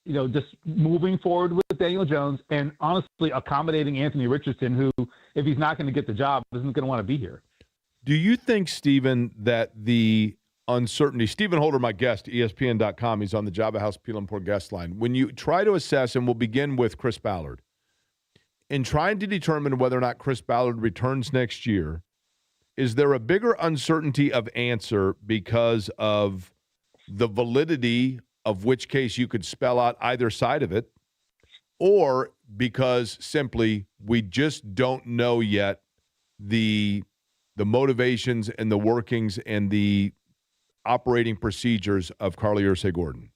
just moving forward with Daniel Jones and honestly accommodating Anthony Richardson, who, if he's not going to get the job, isn't going to want to be here. Do you think, Stephen, that the uncertainty, Stephen Holder, my guest, ESPN.com, he's on the Java House Peel and Pour guest line. When you try to assess, and we'll begin with Chris Ballard, in trying to determine whether or not Chris Ballard returns next year, is there a bigger uncertainty of answer because of the validity of which case you could spell out either side of it, or because simply we just don't know yet the motivations and the workings and the operating procedures of Carly Ursay-Gordon?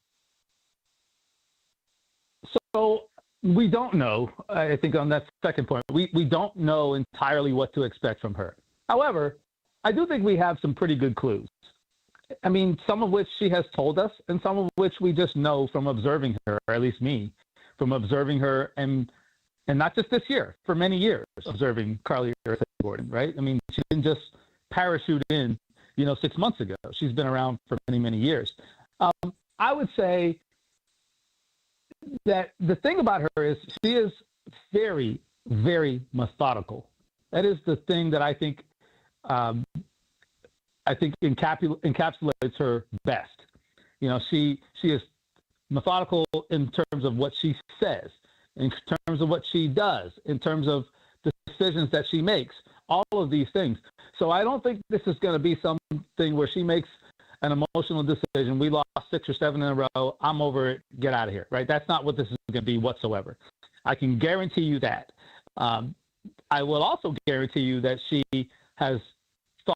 So we don't know. I think on that second point, we don't know entirely what to expect from her. However, I do think we have some pretty good clues. I mean, some of which she has told us, and some of which we just know from observing her, or at least me, from observing her, and not just this year, for many years, observing Carly Ursay-Gordon, right? I mean, she didn't just parachute in, 6 months ago. She's been around for many, many years. I would say that the thing about her is she is very, very methodical. That is the thing that I think encapsulates her best. She is methodical in terms of what she says, in terms of what she does, in terms of the decisions that she makes, all of these things. So I don't think this is going to be something where she makes an emotional decision. We lost 6 or 7 in a row. I'm over it. Get out of here, right? That's not what this is going to be whatsoever. I can guarantee you that. I will also guarantee you that she has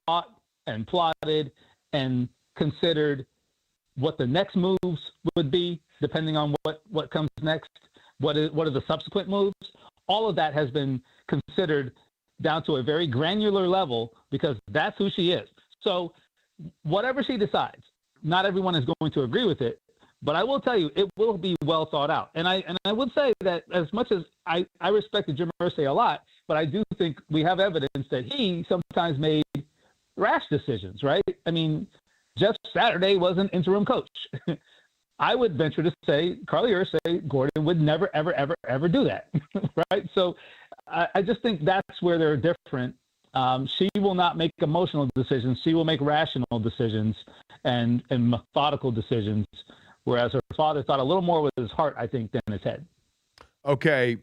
thought and plotted and considered what the next moves would be, depending on what comes next. What are the subsequent moves? All of that has been considered down to a very granular level because that's who she is. So whatever she decides, not everyone is going to agree with it, but I will tell you, it will be well thought out. And I would say that as much as I respected Jim Irsay a lot, but I do think we have evidence that he sometimes made rash decisions, right? I mean, Jeff Saturday was an interim coach. I would venture to say Carly Ursay-Gordon would never, ever, ever, ever do that, right? So I just think that's where they're different. She will not make emotional decisions. She will make rational decisions and methodical decisions, whereas her father thought a little more with his heart, I think, than his head. Okay,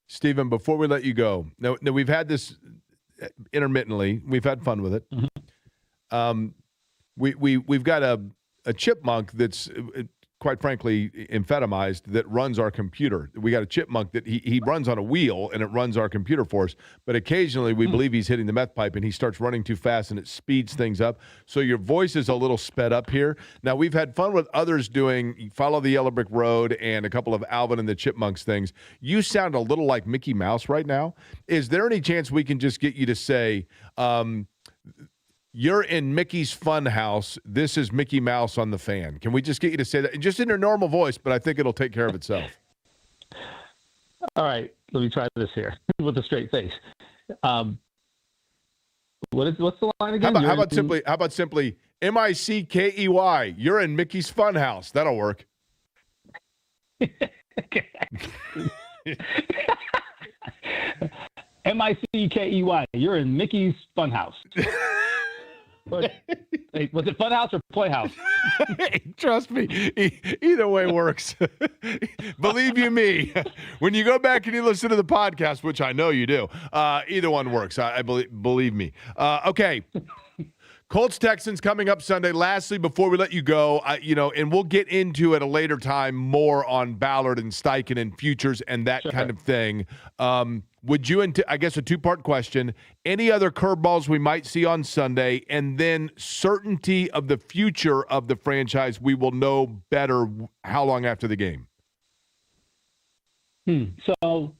Stephen, before we let you go, now we've had this intermittently. We've had fun with it. Mm-hmm. We've got a chipmunk that's quite frankly amphetamized that runs our computer. We got a chipmunk that he runs on a wheel and it runs our computer for us. But occasionally we believe he's hitting the meth pipe and he starts running too fast and it speeds things up. So your voice is a little sped up here. Now we've had fun with others doing Follow the Yellow Brick Road and a couple of Alvin and the Chipmunks things. You sound a little like Mickey Mouse right now. Is there any chance we can just get you to say, you're in Mickey's Fun House. This is Mickey Mouse on the Fan. Can we just get you to say that? Just in your normal voice, but I think it'll take care of itself. All right. Let me try this here with a straight face. What's the line again? How about simply M-I-C-K-E-Y? You're in Mickey's Fun House. That'll work. M-I-C-K-E-Y. You're in Mickey's Fun House. Was it Fun House or Playhouse? Trust me, either way works. Believe you me, when you go back and you listen to the podcast, which I know you do, either one works. I believe me. Okay. Colts Texans coming up Sunday. Lastly, before we let you go, and we'll get into at a later time more on Ballard and Steichen and futures and that kind of thing. Would you, I guess a two-part question, any other curveballs we might see on Sunday, and then certainty of the future of the franchise, we will know better how long after the game? So,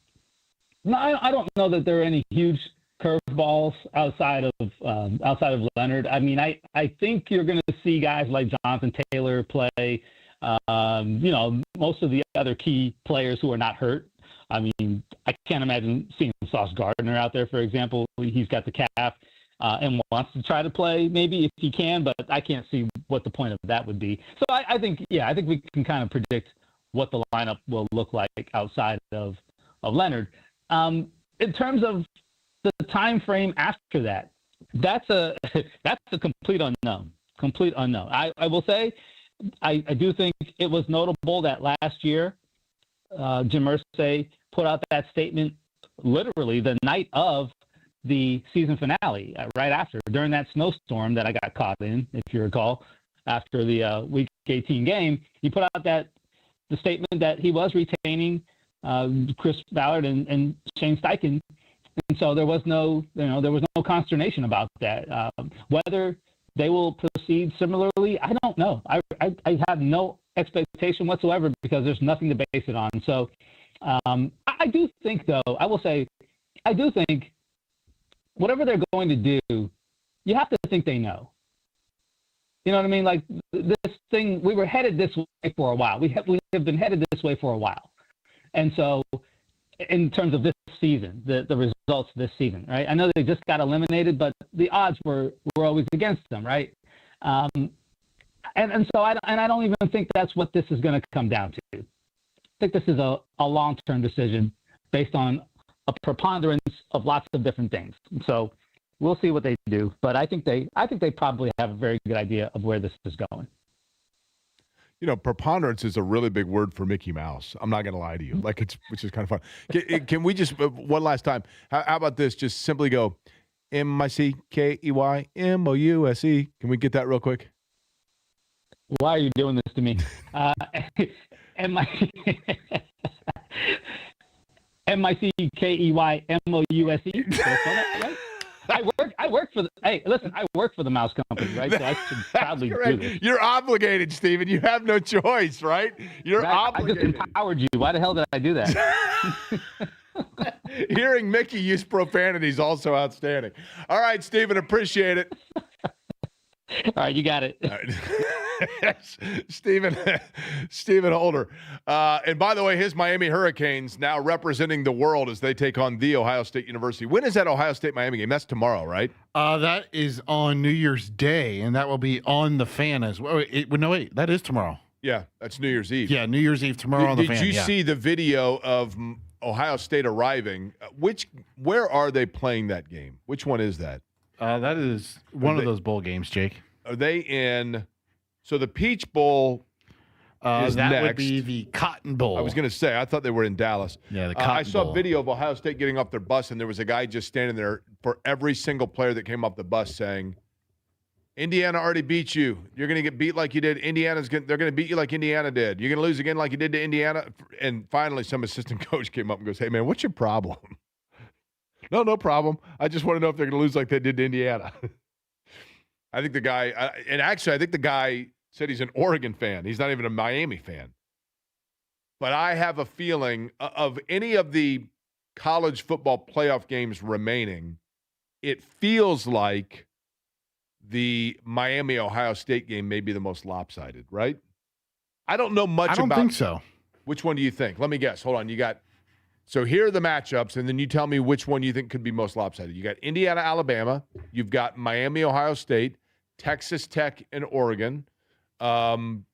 no, I don't know that there are any huge curveballs outside of Leonard. I mean, I think you're going to see guys like Jonathan Taylor play. Most of the other key players who are not hurt I mean, I can't imagine seeing Sauce Gardner out there, for example. He's got the calf and wants to try to play maybe if he can, but I can't see what the point of that would be. So I think we can kind of predict what the lineup will look like outside of Leonard. In terms of the time frame after that, that's a complete unknown. I will say I do think it was notable that last year Jim Irsay put out that statement literally the night of the season finale, right after, during that snowstorm that I got caught in, if you recall, after the Week 18 game. He put out the statement that he was retaining Chris Ballard and Shane Steichen, and so there was no consternation about that. Whether they will proceed similarly, I don't know. I have no expectation whatsoever because there's nothing to base it on. So I do think, though, I will say, I do think whatever they're going to do, you have to think they know. You know what I mean? Like this thing, we were headed this way for a while. We have been headed this way for a while. And so in terms of this season, the results this season, right? I know they just got eliminated, but the odds were always against them, right? And so I don't even think that's what this is going to come down to. I think this is a long-term decision based on a preponderance of lots of different things. So we'll see what they do, but I think they probably have a very good idea of where this is going. You know, preponderance is a really big word for Mickey Mouse. I'm not going to lie to you. Which is kind of fun. Can we just, one last time, how about this? Just simply go, MICKEYMOUSE. Can we get that real quick? Why are you doing this to me? MICKEYMOUSE. Right? I work for the mouse company, right? So I should probably do this. You're obligated, Stephen. You have no choice, right? You're obligated. I just empowered you. Why the hell did I do that? Hearing Mickey use profanity is also outstanding. All right, Stephen, appreciate it. All right, you got it. All right. Stephen Holder. And by the way, his Miami Hurricanes now representing the world as they take on the Ohio State University. When is that Ohio State-Miami game? That's tomorrow, right? That is on New Year's Day, and that will be on the Fan as well. Wait, that is tomorrow. Yeah, that's New Year's Eve. Yeah, New Year's Eve tomorrow on the Fan. Did you see the video of Ohio State arriving? Where are they playing that game? Which one is that? That is one of those bowl games, Jake. Are they in? So the Peach Bowl is that next. would be the Cotton Bowl. I was going to say, I thought they were in Dallas. Yeah, the Cotton Bowl. I saw a video of Ohio State getting off their bus, and there was a guy just standing there for every single player that came off the bus saying, Indiana already beat you. You're going to get beat like you did. They're going to beat you like Indiana did. You're going to lose again like you did to Indiana. And finally, some assistant coach came up and goes, hey, man, what's your problem? No problem. I just want to know if they're going to lose like they did to Indiana. I think the guy said he's an Oregon fan. He's not even a Miami fan. But I have a feeling of any of the college football playoff games remaining, it feels like the Miami-Ohio State game may be the most lopsided, right? I don't know much about. I don't think so. Which one do you think? Let me guess. Hold on. So here are the matchups, and then you tell me which one you think could be most lopsided. You got Indiana, Alabama. You've got Miami, Ohio State, Texas Tech, and Oregon. Who am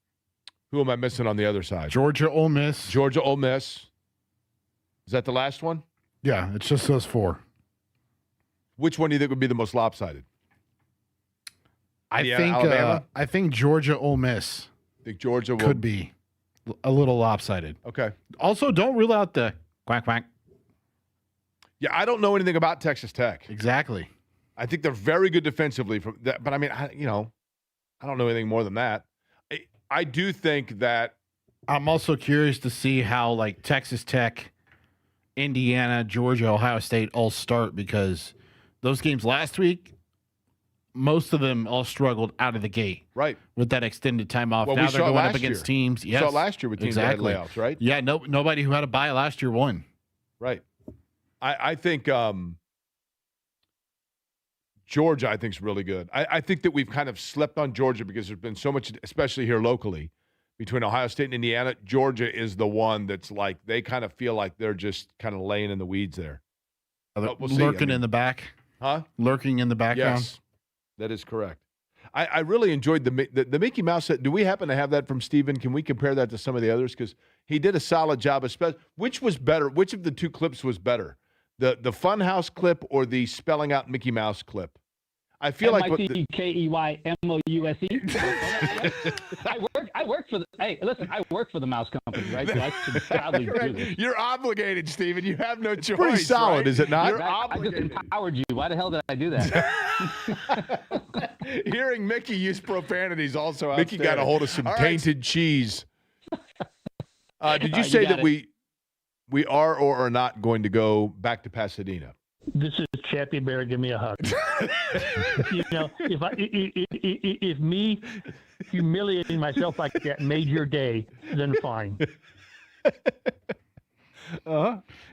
I missing on the other side? Georgia, Ole Miss. Is that the last one? Yeah, it's just those four. Which one do you think would be the most lopsided? I think Georgia, Ole Miss. Think Georgia could be a little lopsided. Okay. Also, don't rule out the quack quack. Yeah, I don't know anything about Texas Tech. Exactly. I think they're very good defensively, but I mean, I don't know anything more than that. I do think that I'm also curious to see how like Texas Tech, Indiana, Georgia, Ohio State all start, because those games last week, most of them all struggled out of the gate. Right. With that extended time off. Well, now we they're saw going up last against year. teams. Yes. We saw last year with teams that had layoffs, right? Yeah, nobody who had a bye last year won. Right. I think Georgia, I think, is really good. I think that we've kind of slept on Georgia because there's been so much, especially here locally, between Ohio State and Indiana. Georgia is the one that's like they kind of feel like they're just kind of laying in the weeds there. We'll see. Lurking in the back. Huh? Lurking in the background. Yes, that is correct. I really enjoyed the Mickey Mouse. Do we happen to have that from Steven? Can we compare that to some of the others? Because he did a solid job. Which was better? Which of the two clips was better? The Funhouse clip or the spelling out Mickey Mouse clip? I feel like MICKEYMOUSE. I work for the. Hey, listen, I work for the mouse company, right? So I should proudly do this. You're obligated, Steven. You have no choice. Pretty solid, right? Is it not? You're obligated. I just empowered you. Why the hell did I do that? Hearing Mickey use profanities also. Mickey got a hold of some tainted cheese. Did you say that we are or are not going to go back to Pasadena? This is Chappie Bear. Give me a hug. If me humiliating myself like that made your day, then fine.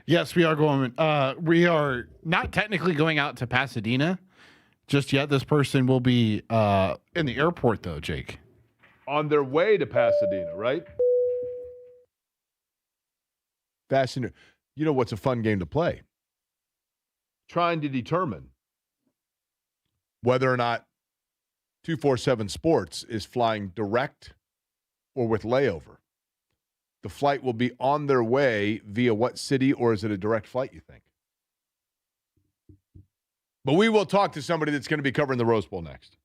Yes, we are going. We are not technically going out to Pasadena just yet. This person will be in the airport, though, Jake. On their way to Pasadena, right? Fascinating. You know what's a fun game to play? Trying to determine whether or not 247 Sports is flying direct or with layover. The flight will be on their way via what city, or is it a direct flight, you think? But we will talk to somebody that's going to be covering the Rose Bowl next.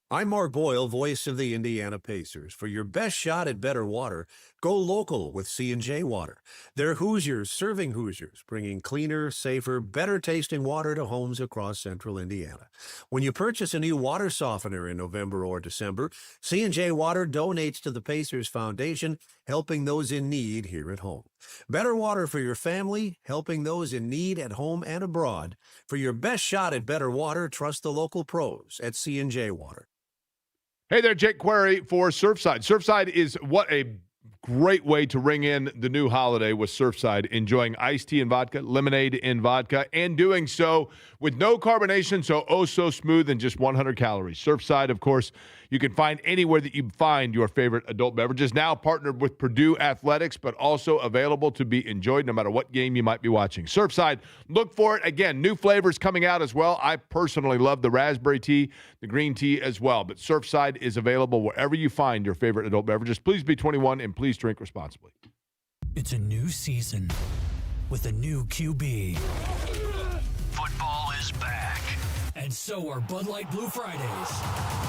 I'm Mark Boyle, voice of the Indiana Pacers. For your best shot at better water, go local with C&J Water. They're Hoosiers serving Hoosiers, bringing cleaner, safer, better-tasting water to homes across central Indiana. When you purchase a new water softener in November or December, C&J Water donates to the Pacers Foundation, helping those in need here at home. Better water for your family, helping those in need at home and abroad. For your best shot at better water, trust the local pros at C&J Water. Hey there, Jake Query for Surfside. Surfside is what a great way to ring in the new holiday with Surfside, enjoying iced tea and vodka, lemonade in vodka, and doing so with no carbonation, so smooth and just 100 calories. Surfside, of course, you can find anywhere that you find your favorite adult beverages. Now partnered with Purdue Athletics, but also available to be enjoyed no matter what game you might be watching. Surfside, look for it. Again, new flavors coming out as well. I personally love the raspberry tea, the green tea as well. But Surfside is available wherever you find your favorite adult beverages. Please be 21 and please drink responsibly. It's a new season with a new QB. Football is back. And so are Bud Light Blue Fridays.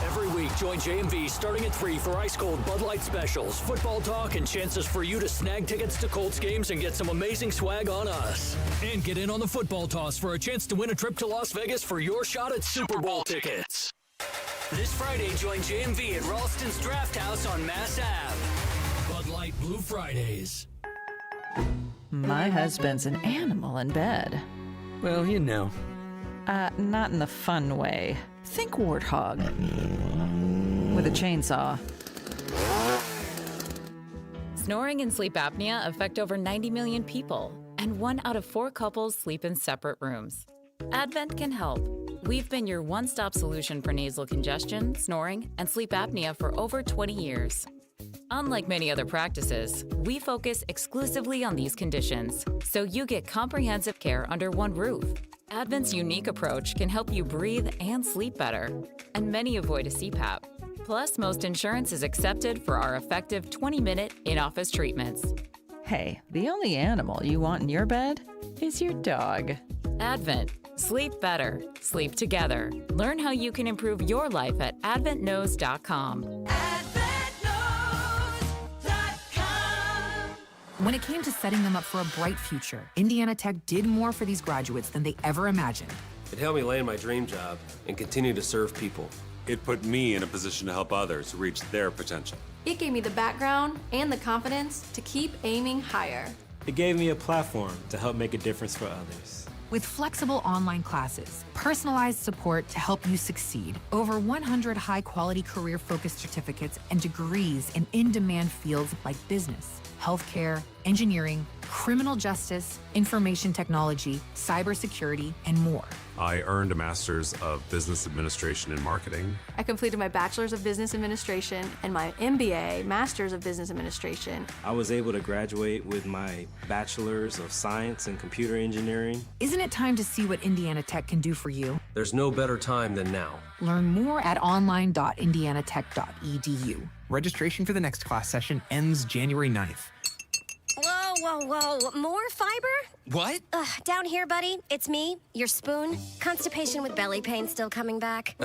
Every week, join JMV starting at 3 for ice cold Bud Light specials, football talk, and chances for you to snag tickets to Colts games and get some amazing swag on us. And get in on the football toss for a chance to win a trip to Las Vegas for your shot at Super Bowl tickets. This Friday, join JMV at Ralston's Draft House on Mass Ave. Bud Light Blue Fridays. My husband's an animal in bed. Well, you know. Not in the fun way. Think warthog. With a chainsaw. Snoring and sleep apnea affect over 90 million people, and 1 out of 4 couples sleep in separate rooms. Advent can help. We've been your one-stop solution for nasal congestion, snoring, and sleep apnea for over 20 years. Unlike many other practices, we focus exclusively on these conditions, so you get comprehensive care under one roof. Advent's unique approach can help you breathe and sleep better, and many avoid a CPAP. Plus, most insurance is accepted for our effective 20-minute in-office treatments. Hey, the only animal you want in your bed is your dog. Advent. Sleep better. Sleep together. Learn how you can improve your life at adventknows.com. When it came to setting them up for a bright future, Indiana Tech did more for these graduates than they ever imagined. It helped me land my dream job and continue to serve people. It put me in a position to help others reach their potential. It gave me the background and the confidence to keep aiming higher. It gave me a platform to help make a difference for others. With flexible online classes, personalized support to help you succeed, over 100 high-quality career-focused certificates, and degrees in in-demand fields like business, healthcare, engineering, criminal justice, information technology, cybersecurity, and more. I earned a Master's of Business Administration and Marketing. I completed my Bachelor's of Business Administration and my MBA, Master's of Business Administration. I was able to graduate with my Bachelor's of Science and Computer Engineering. Isn't it time to see what Indiana Tech can do for you? There's no better time than now. Learn more at online.indianatech.edu. Registration for the next class session ends January 9th. Whoa. More fiber? What? Down here, buddy. It's me, your spoon. Constipation with belly pain still coming back.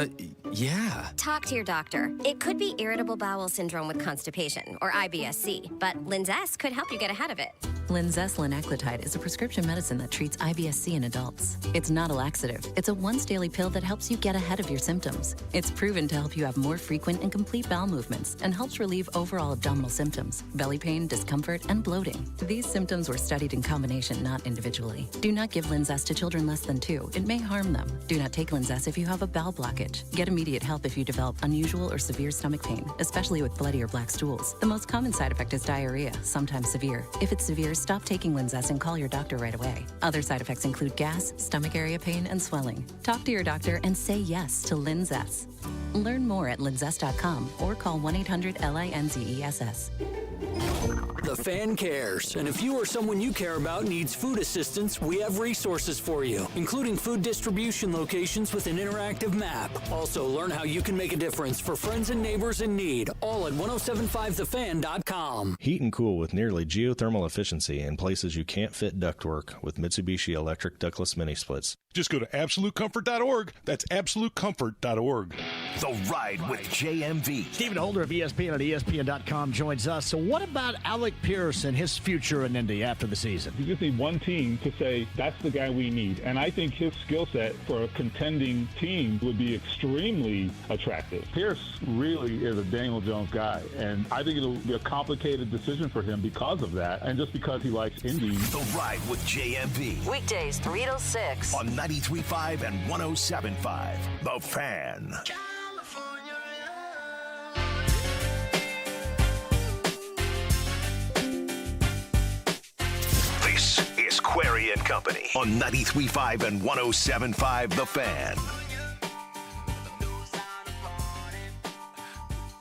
Yeah. Talk to your doctor. It could be irritable bowel syndrome with constipation, or IBS-C, but Linzess could help you get ahead of it. Linzess linaclotide is a prescription medicine that treats IBS-C in adults. It's not a laxative. It's a once-daily pill that helps you get ahead of your symptoms. It's proven to help you have more frequent and complete bowel movements and helps relieve overall abdominal symptoms, belly pain, discomfort, and bloating. These symptoms were studied in combination, not individually. Do not give Linzess to children less than 2. It may harm them. Do not take Linzess if you have a bowel blockage. Get immediate help if you develop unusual or severe stomach pain, especially with bloody or black stools. The most common side effect is diarrhea, sometimes severe. If it's severe, stop taking Linzess and call your doctor right away. Other side effects include gas, stomach area pain, and swelling. Talk to your doctor and say yes to Linzess. Learn more at linzess.com or call 1-800-LINZESS. The Fan cares, and if you or someone you care about needs food assistance, we have resources for you, including food distribution locations with an interactive map. Also, learn how you can make a difference for friends and neighbors in need, all at 1075thefan.com. Heat and cool with nearly geothermal efficiency in places you can't fit ductwork with Mitsubishi electric ductless mini splits. Just go to absolutecomfort.org. That's absolutecomfort.org. The Ride with JMV. Stephen Holder of ESPN and ESPN.com joins us. So what about Alec Pierce and his future in Indy after the season? You just need one team to say, that's the guy we need. And I think his skill set for a contending team would be extremely attractive. Pierce really is a Daniel Jones guy. And I think it'll be a complicated decision for him because of that. And just because he likes Indy. The Ride with JMV. Weekdays 3 to 6. On 93.5 and 107.5. The Fan. This is Query and Company on 93.5 and 107.5 The Fan.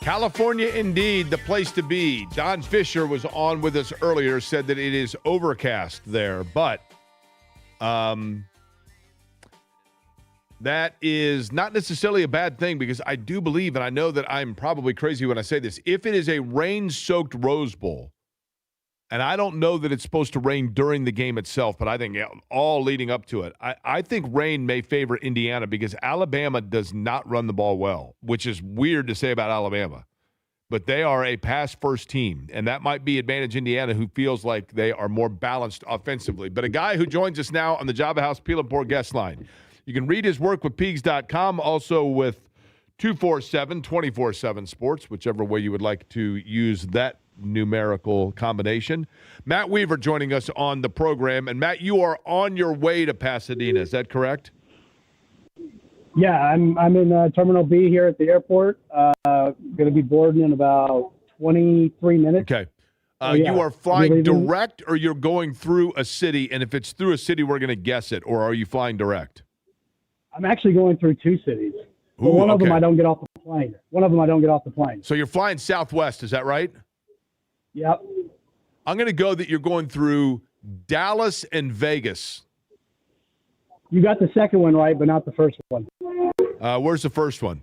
California, indeed, the place to be. Don Fisher was on with us earlier, said that it is overcast there, but that is not necessarily a bad thing because I do believe, and I know that I'm probably crazy when I say this, if it is a rain-soaked Rose Bowl, and I don't know that it's supposed to rain during the game itself, but I think all leading up to it, I think rain may favor Indiana because Alabama does not run the ball well, which is weird to say about Alabama. But they are a pass-first team, and that might be advantage Indiana, who feels like they are more balanced offensively. But a guy who joins us now on the Java House Peel and Pour guest line. You can read his work with Peegs.com, also with 247, 24/7 Sports, whichever way you would like to use that numerical combination. Matt Weaver joining us on the program. And, Matt, you are on your way to Pasadena. Is that correct? Yeah, I'm in Terminal B here at the airport. Going to be boarding in about 23 minutes. Okay. Yeah. You are flying direct or you're going through a city? And if it's through a city, we're going to guess it. Or are you flying direct? I'm actually going through 2 cities. But Ooh, one of them okay. I don't get off the plane. So you're flying Southwest, is that right? Yep. I'm going to go that you're going through Dallas and Vegas. You got the second one right, but not the first one. Where's the first one?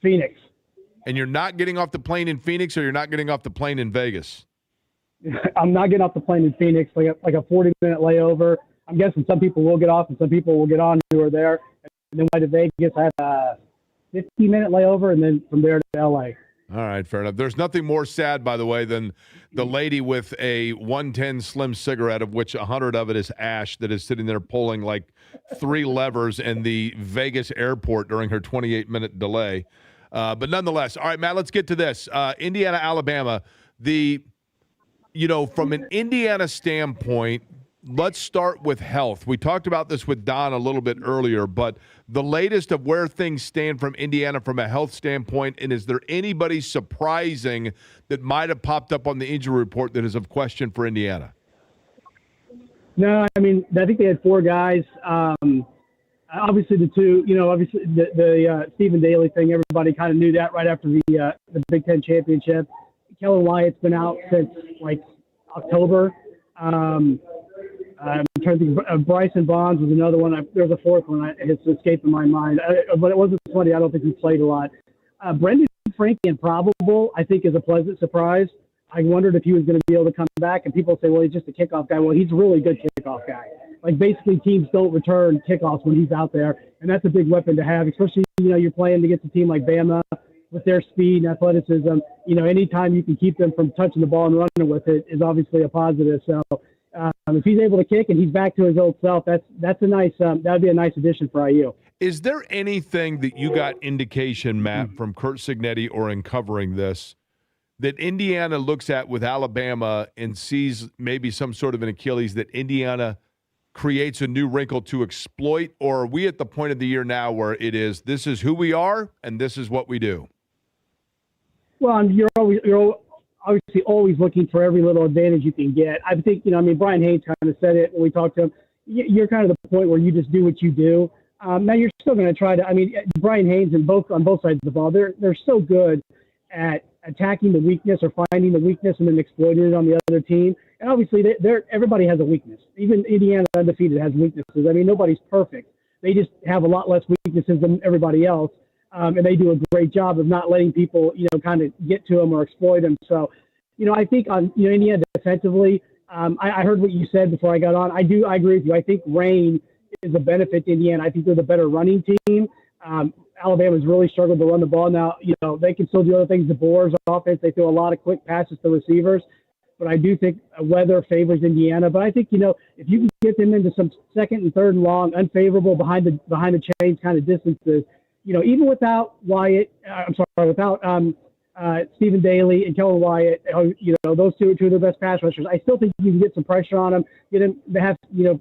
Phoenix. And you're not getting off the plane in Phoenix, or you're not getting off the plane in Vegas? I'm not getting off the plane in Phoenix, like a 40-minute layover. I'm guessing some people will get off and some people will get on who are there. And then fly to Vegas, I have a 50-minute layover, and then from there to LA. All right, fair enough. There's nothing more sad, by the way, than the lady with a 110 Slim cigarette, of which 100 of it is ash, that is sitting there pulling like 3 levers in the Vegas airport during her 28-minute delay. But nonetheless, all right, Matt, let's get to this. Indiana, Alabama. From an Indiana standpoint, let's start with health. We talked about this with Don a little bit earlier, but the latest of where things stand from Indiana from a health standpoint, and is there anybody surprising that might have popped up on the injury report that is of question for Indiana? No, I mean, I think they had 4 guys. Obviously, obviously the Stephen Daly thing, everybody kind of knew that right after the Big Ten championship. Kellen Wyatt's been out since like October. I'm trying to think. Bryson Bonds was another one. There's a fourth one. It's escaping my mind. But it wasn't funny. I don't think he played a lot. Brendan Frankie, improbable, I think, is a pleasant surprise. I wondered if he was going to be able to come back, and people say, well, he's just a kickoff guy. Well, he's a really good kickoff guy. Like, basically, teams don't return kickoffs when he's out there, and that's a big weapon to have, especially, you're playing against a team like Bama with their speed and athleticism. Anytime you can keep them from touching the ball and running with it is obviously a positive. So if he's able to kick and he's back to his old self, that's a nice that would be a nice addition for IU. Is there anything that you got indication, Matt, from Curt Cignetti or in covering this, that Indiana looks at with Alabama and sees maybe some sort of an Achilles that Indiana creates a new wrinkle to exploit? Or are we at the point of the year now where this is who we are and this is what we do? Well, you're obviously always looking for every little advantage you can get. I think, Brian Haynes kind of said it when we talked to him. You're kind of the point where you just do what you do. Now you're still going to try to. Brian Haynes on both sides of the ball, they're so good at attacking the weakness or finding the weakness and then exploiting it on the other team. And obviously, everybody has a weakness. Even Indiana undefeated has weaknesses. Nobody's perfect. They just have a lot less weaknesses than everybody else, and they do a great job of not letting people, kind of get to them or exploit them. So, I think on Indiana defensively, I heard what you said before I got on. I agree with you. I think rain is a benefit to Indiana. I think they're the better running team. Alabama's really struggled to run the ball. Now, they can still do other things. The Boers offense, they throw a lot of quick passes to receivers. But I do think weather favors Indiana. But I think, if you can get them into some second and third and long, unfavorable behind the chains kind of distances, even without Stephen Daly and Kellen Wyatt, those two are their best pass rushers. I still think you can get some pressure on them, get them to have,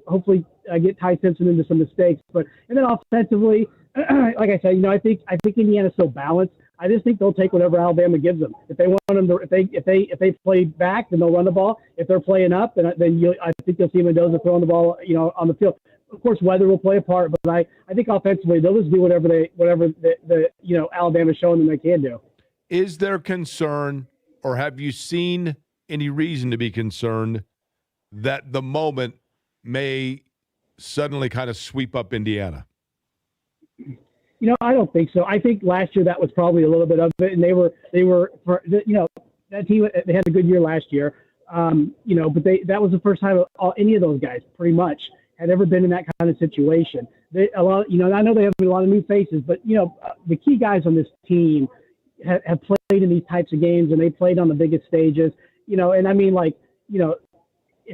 hopefully get Ty Simpson into some mistakes. And then offensively, like I said, I think Indiana's so balanced. I just think they'll take whatever Alabama gives them. If they want them to, if they play back, then they'll run the ball. If they're playing up, then I think you'll see Mendoza throwing the ball, on the field. Of course, weather will play a part, but I think offensively they'll just do whatever Alabama's showing them they can do. Is there concern, or have you seen any reason to be concerned that the moment may suddenly kind of sweep up Indiana? I don't think so. I think last year that was probably a little bit of it, and they were that team, they had a good year last year, but that was the first time any of those guys pretty much had ever been in that kind of situation. I know they have a lot of new faces, but the key guys on this team have played in these types of games, and they played on the biggest stages. If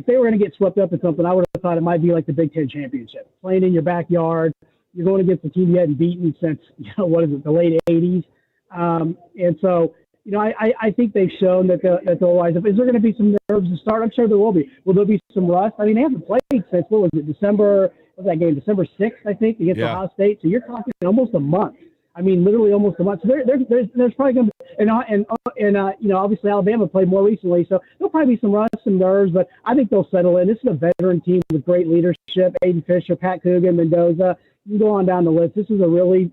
they were going to get swept up in something, I would have thought it might be like the Big Ten championship, playing in your backyard. You're going against a team you hadn't beaten since, the late 80s. And so, I think they've shown that they'll rise up. Is there going to be some nerves to start? I'm sure there will be. Will there be some rust? They haven't played since, December 6th, I think, against Ohio State. So you're talking almost a month. Literally almost a month. So there's probably going to be, and obviously Alabama played more recently, so there'll probably be some rust, some nerves, but I think they'll settle in. This is a veteran team with great leadership. Aiden Fisher, Pat Coogan, Mendoza. You can go on down the list. This is a really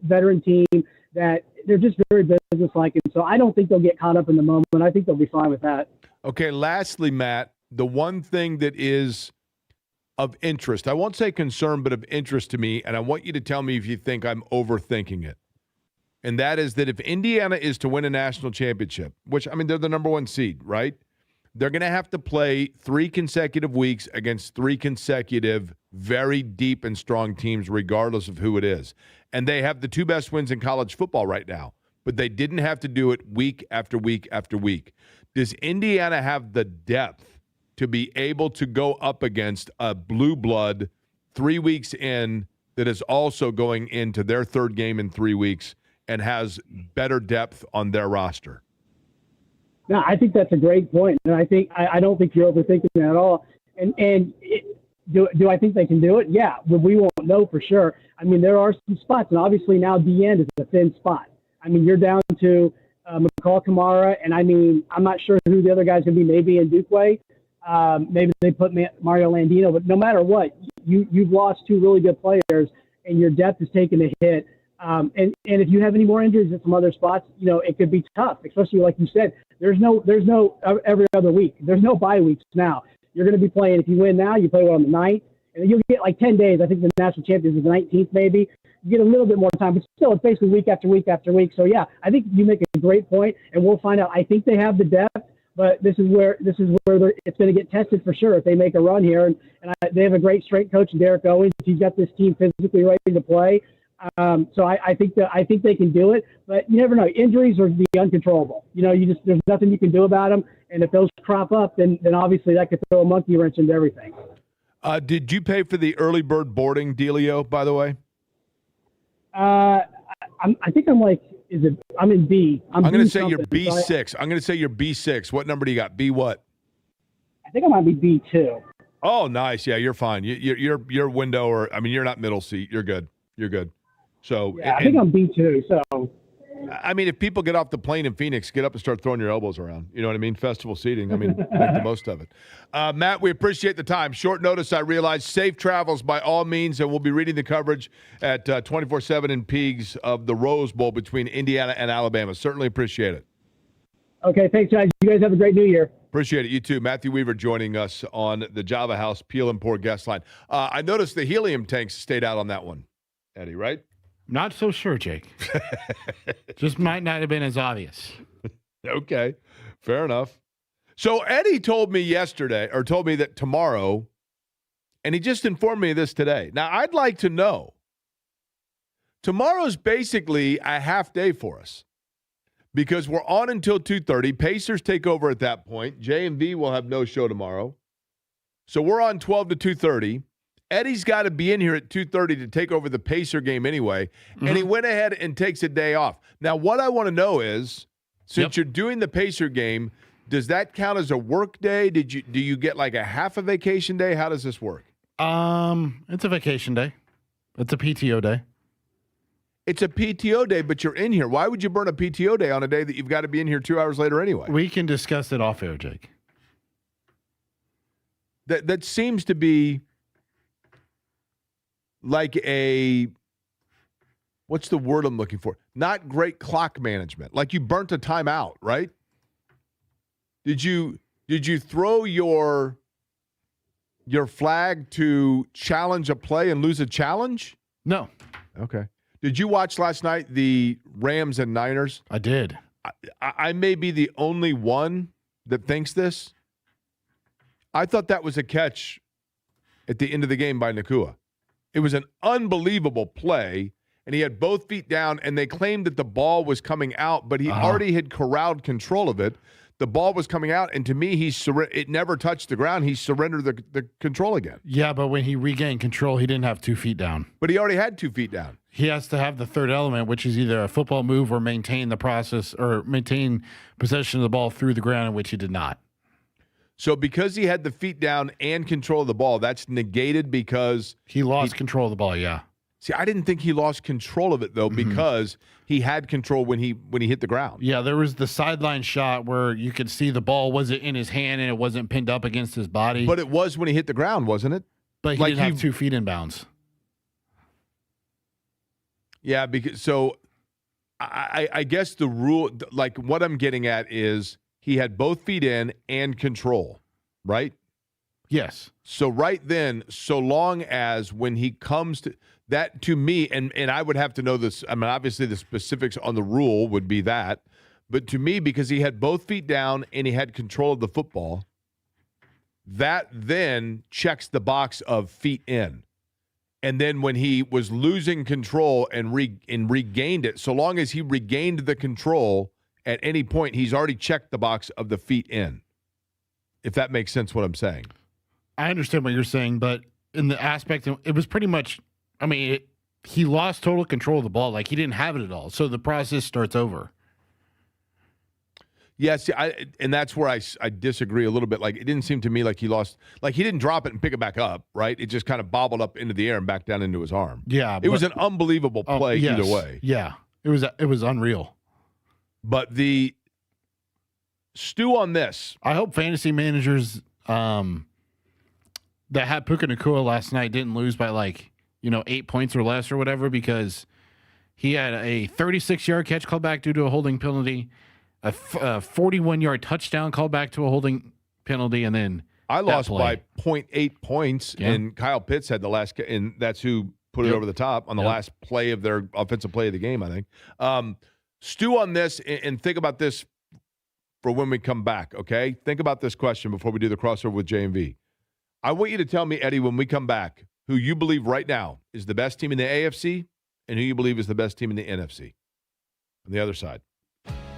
veteran team that they're just very businesslike, and so I don't think they'll get caught up in the moment. I think they'll be fine with that. Okay, lastly, Matt, the one thing that is of interest, I won't say concern, but of interest to me, and I want you to tell me if you think I'm overthinking it, and that is that if Indiana is to win a national championship, which, they're the number one seed, right? They're going to have to play 3 consecutive weeks against 3 consecutive very deep and strong teams, regardless of who it is. And they have the 2 best wins in college football right now, but they didn't have to do it week after week after week. Does Indiana have the depth to be able to go up against a blue blood 3 weeks in that is also going into their 3rd game in 3 weeks and has better depth on their roster? No, I think that's a great point, and I don't think you're overthinking it at all. Do I think they can do it? Yeah, but we won't know for sure. There are some spots, and obviously now the end is a thin spot. You're down to McCall Kamara, and I'm not sure who the other guy's going to be. Maybe in Dukeway, maybe they put Mario Landino. But no matter what, you've lost two really good players, and your depth is taking a hit. And if you have any more injuries at some other spots, it could be tough, especially like you said, there's no every other week. There's no bye weeks now. You're going to be playing, if you win now, you play on the 9th, and then you'll get like 10 days. I think the national champions is the 19th maybe. You get a little bit more time, but still it's basically week after week after week. So yeah, I think you make a great point, and we'll find out. I think they have the depth, but this is where it's going to get tested for sure if they make a run here. And they have a great strength coach, Derek Owens. He's got this team physically ready to play. So I think they can do it, but you never know. Injuries are the uncontrollable. There's nothing you can do about them. And if those crop up, then obviously that could throw a monkey wrench into everything. Did you pay for the early bird boarding dealio, by the way? I think I'm like, I'm in B. I'm going to say you're B6. I'm going to say you're B6. What number do you got? B what? I think I might be B2. Oh, nice. Yeah, you're fine. Your window, you're not middle seat. You're good. You're good. So yeah, I think I'm B2. So if people get off the plane in Phoenix, get up and start throwing your elbows around. You know what I mean? Festival seating. Make the most of it. Matt, we appreciate the time. Short notice, I realize. Safe travels by all means, and we'll be reading the coverage at 24/7 in Peegs of the Rose Bowl between Indiana and Alabama. Certainly appreciate it. Okay, thanks, guys. You guys have a great New Year. Appreciate it. You too. Matthew Weaver joining us on the Java House Peel and Pour guest line. I noticed the helium tanks stayed out on that one, Eddie, right? Not so sure, Jake. Just might not have been as obvious. Okay, fair enough. So Eddie told me that tomorrow, and he just informed me of this today. Now, I'd like to know. Tomorrow's basically a half day for us because we're on until 2:30. Pacers take over at that point. J&V will have no show tomorrow. So we're on 12 to 2:30. Eddie's got to be in here at 2:30 to take over the Pacer game anyway, and he went ahead and takes a day off. Now, what I want to know is, since you're doing the Pacer game, does that count as a work day? Do you get like a half a vacation day? How does this work? It's a vacation day. It's a PTO day. It's a PTO day, but you're in here. Why would you burn a PTO day on a day that you've got to be in here 2 hours later anyway? We can discuss it off air, Jake. That seems to be like what's the word I'm looking for? Not great clock management. Like you burnt a timeout, right? Did you throw your flag to challenge a play and lose a challenge? No. Okay. Did you watch last night the Rams and Niners? I did. I may be the only one that thinks this. I thought that was a catch at the end of the game by Nakua. It was an unbelievable play, and he had both feet down, and they claimed that the ball was coming out, but he already had corralled control of it. The ball was coming out, and to me, it never touched the ground. He surrendered the control again. Yeah, but when he regained control, he didn't have 2 feet down. But he already had 2 feet down. He has to have the third element, which is either a football move or maintain the process or maintain possession of the ball through the ground, in which he did not. So because he had the feet down and control of the ball, that's negated because he lost control of the ball, yeah. See, I didn't think he lost control of it, though, because he had control when he hit the ground. Yeah, there was the sideline shot where you could see the ball wasn't in his hand and it wasn't pinned up against his body. But it was when he hit the ground, wasn't it? But he didn't have 2 feet in bounds. Yeah, because so I guess the rule, like what I'm getting at is he had both feet in and control, right? Yes. So right then, so long as when he comes to that, to me, and I would have to know this, I mean, obviously the specifics on the rule would be that, but to me, because he had both feet down and he had control of the football, that then checks the box of feet in. And then when he was losing control and regained it, so long as he regained the control at any point, he's already checked the box of the feet in. If that makes sense what I'm saying. I understand what you're saying, but in the aspect, it was pretty much, I mean, he lost total control of the ball. Like, he didn't have it at all. So the process starts over. Yes, and that's where I disagree a little bit. Like, it didn't seem to me like he lost, like he didn't drop it and pick it back up, right? It just kind of bobbled up into the air and back down into his arm. Yeah. It was an unbelievable play either way. Yeah. It was unreal. But the stew on this. I hope fantasy managers that had Puka Nacua last night didn't lose by 8 points or less or whatever, because he had a 36-yard catch called back due to a holding penalty, a 41-yard touchdown called back to a holding penalty, and then I lost by 0.8 points, and Kyle Pitts had the last, and that's who put it over the top on the last play of their offensive play of the game, I think. Stew on this and think about this for when we come back, okay? Think about this question before we do the crossover with J&V. I want you to tell me, Eddie, when we come back, who you believe right now is the best team in the AFC and who you believe is the best team in the NFC on the other side.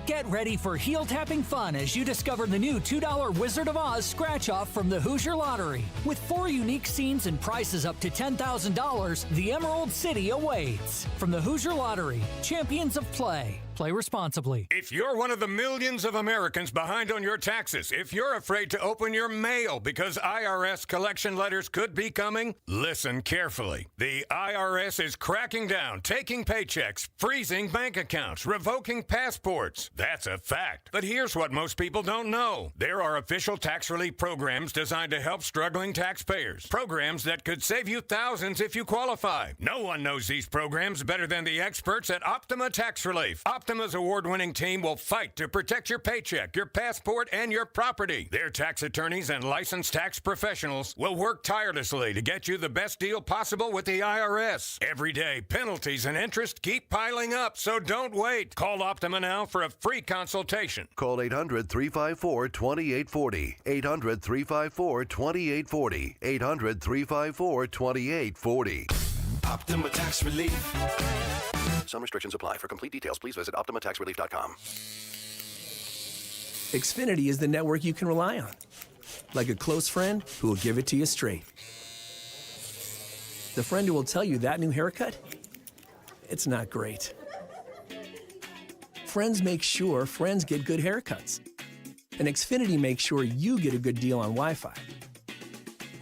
Get ready for heel-tapping fun as you discover the new $2 Wizard of Oz scratch-off from the Hoosier Lottery. With 4 unique scenes and prizes up to $10,000, the Emerald City awaits. From the Hoosier Lottery, champions of play. Play responsibly. If you're one of the millions of Americans behind on your taxes, if you're afraid to open your mail because IRS collection letters could be coming, listen carefully. The IRS is cracking down, taking paychecks, freezing bank accounts, revoking passports. That's a fact. But here's what most people don't know. There are official tax relief programs designed to help struggling taxpayers. Programs that could save you thousands if you qualify. No one knows these programs better than the experts at Optima Tax Relief. Optima's award-winning team will fight to protect your paycheck, your passport, and your property. Their tax attorneys and licensed tax professionals will work tirelessly to get you the best deal possible with the IRS. Every day, penalties and interest keep piling up, so don't wait. Call Optima now for a free consultation. Call 800-354-2840. 800-354-2840. 800-354-2840. Optima Tax Relief. Some restrictions apply. For complete details, please visit OptimaTaxRelief.com. Xfinity is the network you can rely on. Like a close friend who will give it to you straight. The friend who will tell you that new haircut, it's not great. Friends make sure friends get good haircuts. And Xfinity makes sure you get a good deal on Wi-Fi.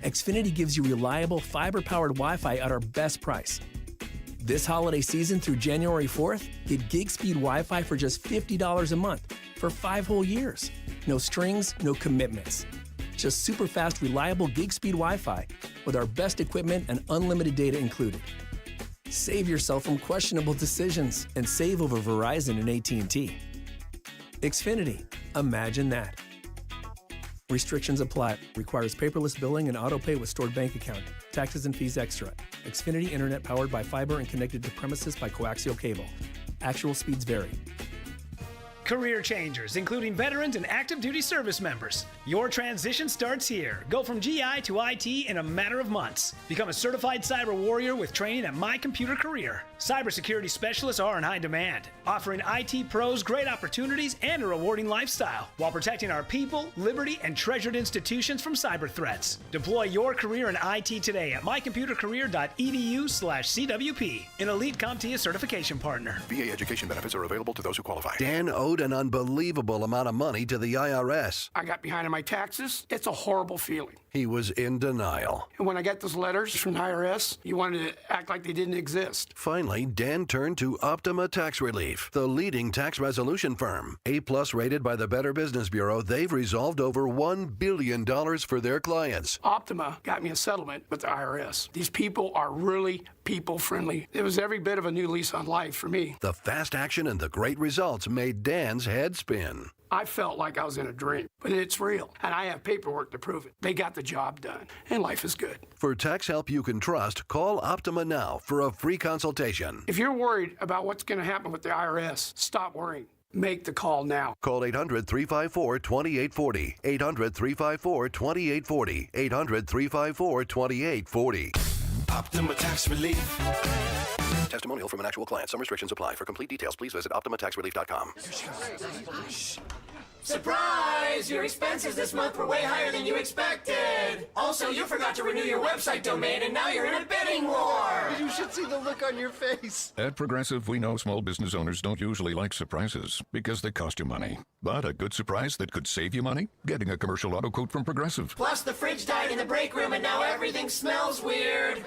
Xfinity gives you reliable fiber-powered Wi-Fi at our best price. This holiday season through January 4th, get gig speed Wi-Fi for just $50 a month for 5 whole years. No strings, no commitments. Just super fast, reliable gig speed Wi-Fi with our best equipment and unlimited data included. Save yourself from questionable decisions and save over Verizon and AT&T. Xfinity. Imagine that. Restrictions apply. Requires paperless billing and auto pay with stored bank account. Taxes and fees extra. Xfinity Internet powered by fiber and connected to premises by coaxial cable. Actual speeds vary. Career changers, including veterans and active duty service members. Your transition starts here. Go from GI to IT in a matter of months. Become a certified cyber warrior with training at My Computer Career. Cybersecurity specialists are in high demand, offering IT pros great opportunities and a rewarding lifestyle while protecting our people, liberty, and treasured institutions from cyber threats. Deploy your career in IT today at mycomputercareer.edu/CWP, an elite CompTIA certification partner. VA education benefits are available to those who qualify. Dan owed an unbelievable amount of money to the IRS. I got behind on my taxes. It's a horrible feeling. He was in denial. And when I got those letters from the IRS, you wanted to act like they didn't exist. Finally, Dan turned to Optima Tax Relief, the leading tax resolution firm. A-plus rated by the Better Business Bureau, they've resolved over $1 billion for their clients. Optima got me a settlement with the IRS. These people are really people-friendly. It was every bit of a new lease on life for me. The fast action and the great results made Dan's head spin. I felt like I was in a dream, but it's real, and I have paperwork to prove it. They got the job done, and life is good. For tax help you can trust, call Optima now for a free consultation. If you're worried about what's going to happen with the IRS, stop worrying. Make the call now. Call 800-354-2840. 800-354-2840. 800-354-2840. Optima Tax Relief. Testimonial from an actual client. Some restrictions apply. For complete details, please visit OptimaTaxRelief.com. Surprise! Your expenses this month were way higher than you expected. Also, you forgot to renew your website domain, and now you're in a bidding war. You should see the look on your face. At Progressive, we know small business owners don't usually like surprises because they cost you money. But a good surprise that could save you money? Getting a commercial auto quote from Progressive. Plus, the fridge died in the break room, and now everything smells weird.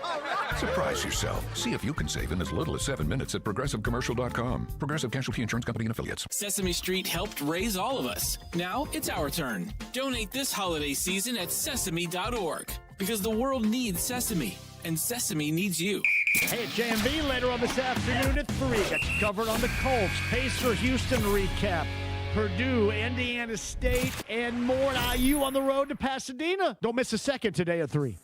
Surprise yourself. See if you can save in as little as 7 minutes at ProgressiveCommercial.com. Progressive Casualty Insurance Company and Affiliates. Sesame Street helped raise all of us. Now it's our turn. Donate this holiday season at Sesame.org. Because the world needs Sesame, and Sesame needs you. Hey, at JMV later on this afternoon at 3. Got you covered on the Colts. Pacer Houston recap. Purdue, Indiana State, and more. Now you on the road to Pasadena. Don't miss a second today at 3.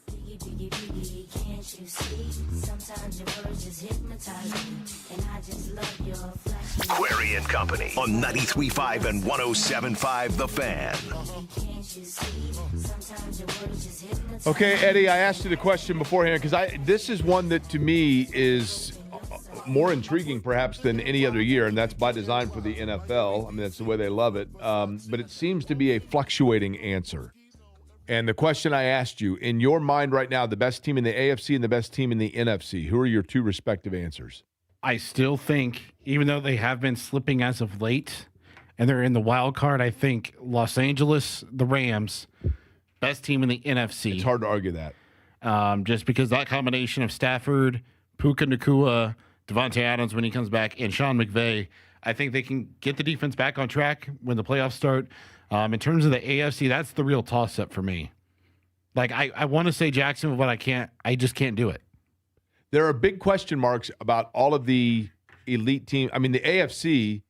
Query and Company on 93.5 and 107.5 The Fan. Okay, Eddie, I asked you the question beforehand because this is one that to me is more intriguing perhaps than any other year, and that's by design for the NFL. I mean, that's the way they love it. But it seems to be a fluctuating answer. And the question I asked you, in your mind right now, the best team in the AFC and the best team in the NFC, who are your two respective answers? I still think, even though they have been slipping as of late, and they're in the wild card, I think Los Angeles, the Rams, best team in the NFC. It's hard to argue that. Just because that combination of Stafford, Puka Nacua, Devontae Adams when he comes back, and Sean McVay, I think they can get the defense back on track when the playoffs start. In terms of the AFC, that's the real toss-up for me. Like, I want to say Jacksonville, but I just can't do it. There are big question marks about all of the elite teams. I mean, the AFC,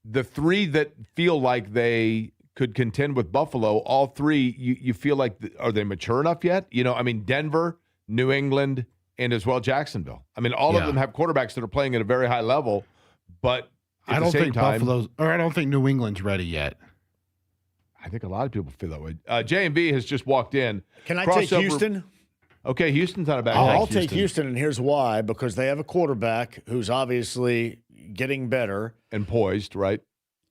the three that feel like they could contend with Buffalo, all three, you feel like, are they mature enough yet? You know, I mean, Denver, New England, and as well Jacksonville. I mean, all of them have quarterbacks that are playing at a very high level, but I don't think Buffalo's, or I don't think New England's ready yet. I think a lot of people feel that way. J&B has just walked in. Can I take Houston? Okay, Houston's not a bad I'll take Houston, and here's why. Because they have a quarterback who's obviously getting better. And poised, right?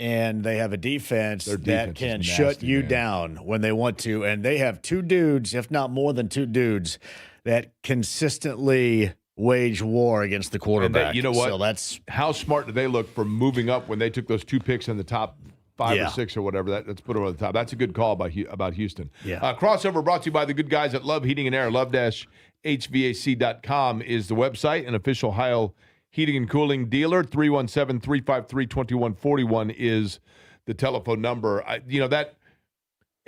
And they have a defense that can shut you down when they want to. And they have two dudes, if not more than two dudes, that consistently wage war against the quarterback. You know what? So that's how smart do they look for moving up when they took those two picks in the top 5 or 6 or whatever. Let's put them on the top. That's a good call about Houston. Yeah. Crossover brought to you by the good guys at Love Heating and Air. Love-HVAC.com is the website. An official Heil Heating and Cooling dealer. 317-353-2141 is the telephone number.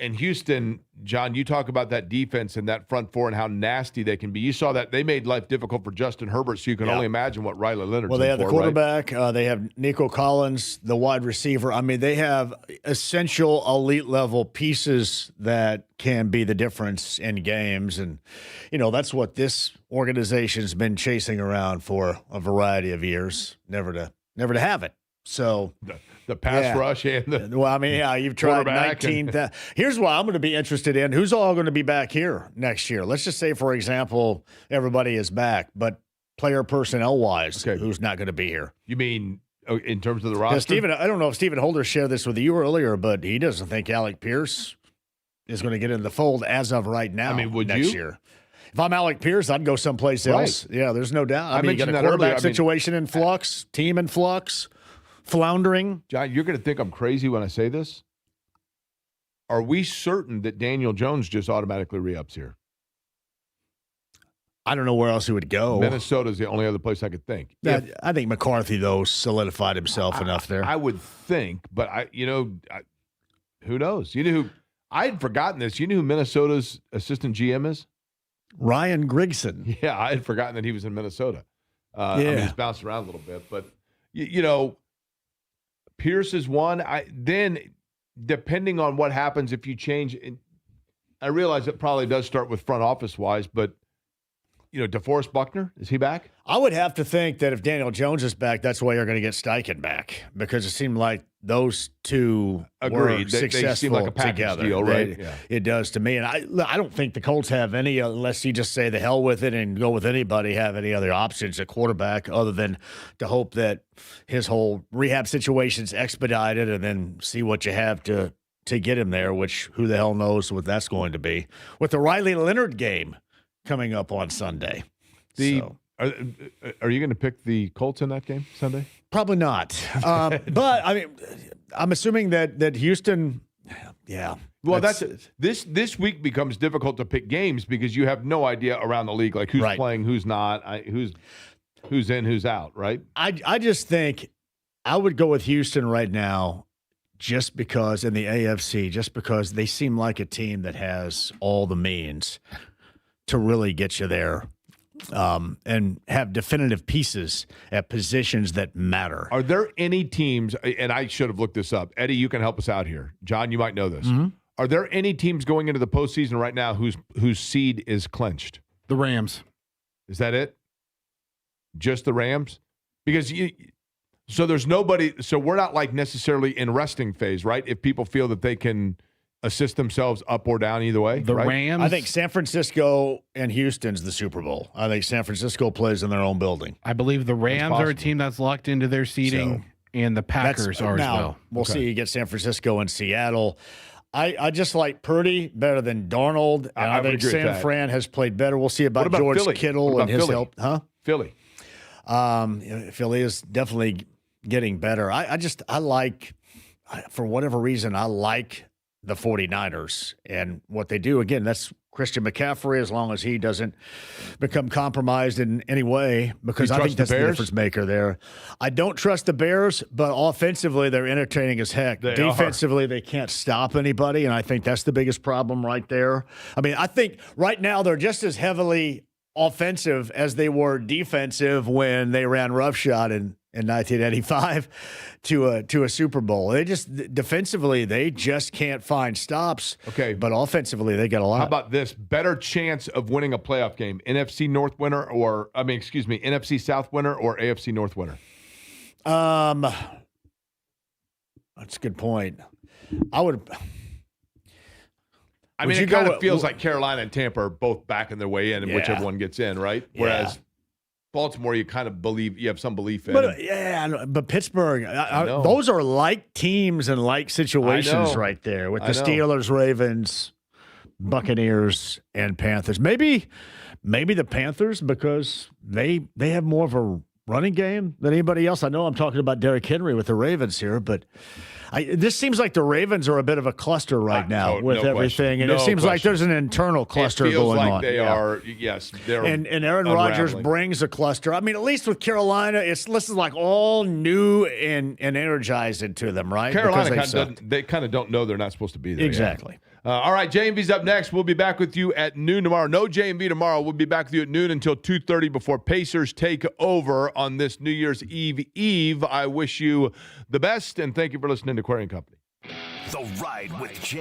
In Houston, John, you talk about that defense and that front four and how nasty they can be. You saw that they made life difficult for Justin Herbert, so you can only imagine what Riley Leonard's Well, they have the quarterback. Right? They have Nico Collins, the wide receiver. I mean, they have essential elite-level pieces that can be the difference in games. And, that's what this organization's been chasing around for a variety of years, never to have it. So the pass rush and you've tried 19. Here's what I'm going to be interested in. Who's all going to be back here next year? Let's just say, for example, everybody is back, but player personnel-wise, who's not going to be here? You mean in terms of the roster? Stephen, I don't know if Stephen Holder shared this with you earlier, but he doesn't think Alec Pierce is going to get in the fold as of right now. I mean, would next you? year. If I'm Alec Pierce, I'd go someplace else. Yeah, there's no doubt. I mean, you got a that quarterback earlier. situation in flux, team in flux. Floundering. John, you're going to think I'm crazy when I say this. Are we certain that Daniel Jones just automatically re-ups here? I don't know where else he would go. Minnesota's the only other place I could think. I think McCarthy, though, solidified himself enough there. I would think, but who knows? I had forgotten this. You know who Minnesota's assistant GM is? Ryan Grigson. Yeah, I had forgotten that he was in Minnesota. He's bounced around a little bit, but Pierce is one. Then, depending on what happens, if you change, I realize it probably does start with front office wise, but DeForest Buckner, is he back? I would have to think that if Daniel Jones is back, that's why you're going to get Steichen back, because it seemed like those two were successful they seem like a package together. Deal, right? It does to me, and I don't think the Colts have any, unless you just say the hell with it and go with anybody, have any other options at quarterback other than to hope that his whole rehab situation's expedited and then see what you have to get him there. Which who the hell knows what that's going to be with the Riley Leonard game coming up on Sunday. Are you going to pick the Colts in that game Sunday? Probably not. But I mean, I'm assuming that Houston. Yeah. Well, this week becomes difficult to pick games because you have no idea around the league, like who's playing, who's not, who's in, who's out. Right. I just think I would go with Houston right now, just because in the AFC, just because they seem like a team that has all the means to really get you there and have definitive pieces at positions that matter. Are there any teams, and I should have looked this up. Eddie, you can help us out here. John, you might know this. Mm-hmm. Are there any teams going into the postseason right now whose seed is clinched? The Rams. Is that it? Just the Rams? Because so there's nobody, so we're not like necessarily in resting phase, right? If people feel that they can assist themselves up or down either way. The right? Rams. I think San Francisco and Houston's the Super Bowl. I think San Francisco plays in their own building. I believe the Rams are a team that's locked into their seeding, and the Packers are now, as well. We'll see. You get San Francisco and Seattle. I just like Purdy better than Darnold. And I think San Fran has played better. We'll see about George Philly? Kittle and his help. Huh? Philly. Philly is definitely getting better. I like, for whatever reason, I like the 49ers and what they do. Again, that's Christian McCaffrey, as long as he doesn't become compromised in any way, because I think that's the difference maker there. I don't trust the Bears, but offensively, they're entertaining as heck. Defensively, they can't stop anybody, and I think that's the biggest problem right there. I mean, I think right now they're just as heavily offensive as they were defensive when they ran roughshod in 1985 to a Super Bowl. They just defensively, they just can't find stops. Okay, but offensively, they got a lot. How about this? Better chance of winning a playoff game: NFC North winner, NFC South winner, or AFC North winner? That's a good point. I mean, it kind of feels like Carolina and Tampa are both backing their way in, and whichever one gets in, right? Whereas Baltimore, you kind of believe, you have some belief in. But Pittsburgh, those are like teams and like situations right there with the Steelers, Ravens, Buccaneers, and Panthers. Maybe the Panthers, because they have more of a running game than anybody else. I know I'm talking about Derrick Henry with the Ravens here, but this seems like the Ravens are a bit of a cluster right now with everything, and it seems like there's an internal cluster going on. They are, yes, they're and Aaron Rodgers brings a cluster. I mean, at least with Carolina, this is like all new and energizing to them, right? Carolina they kind of don't know they're not supposed to be there. Exactly. Yet. All right, J&V's up next. We'll be back with you at noon tomorrow. No J&V tomorrow. We'll be back with you at noon until 2:30 before Pacers take over on this New Year's Eve. I wish you the best, and thank you for listening to Query & Company. The Ride with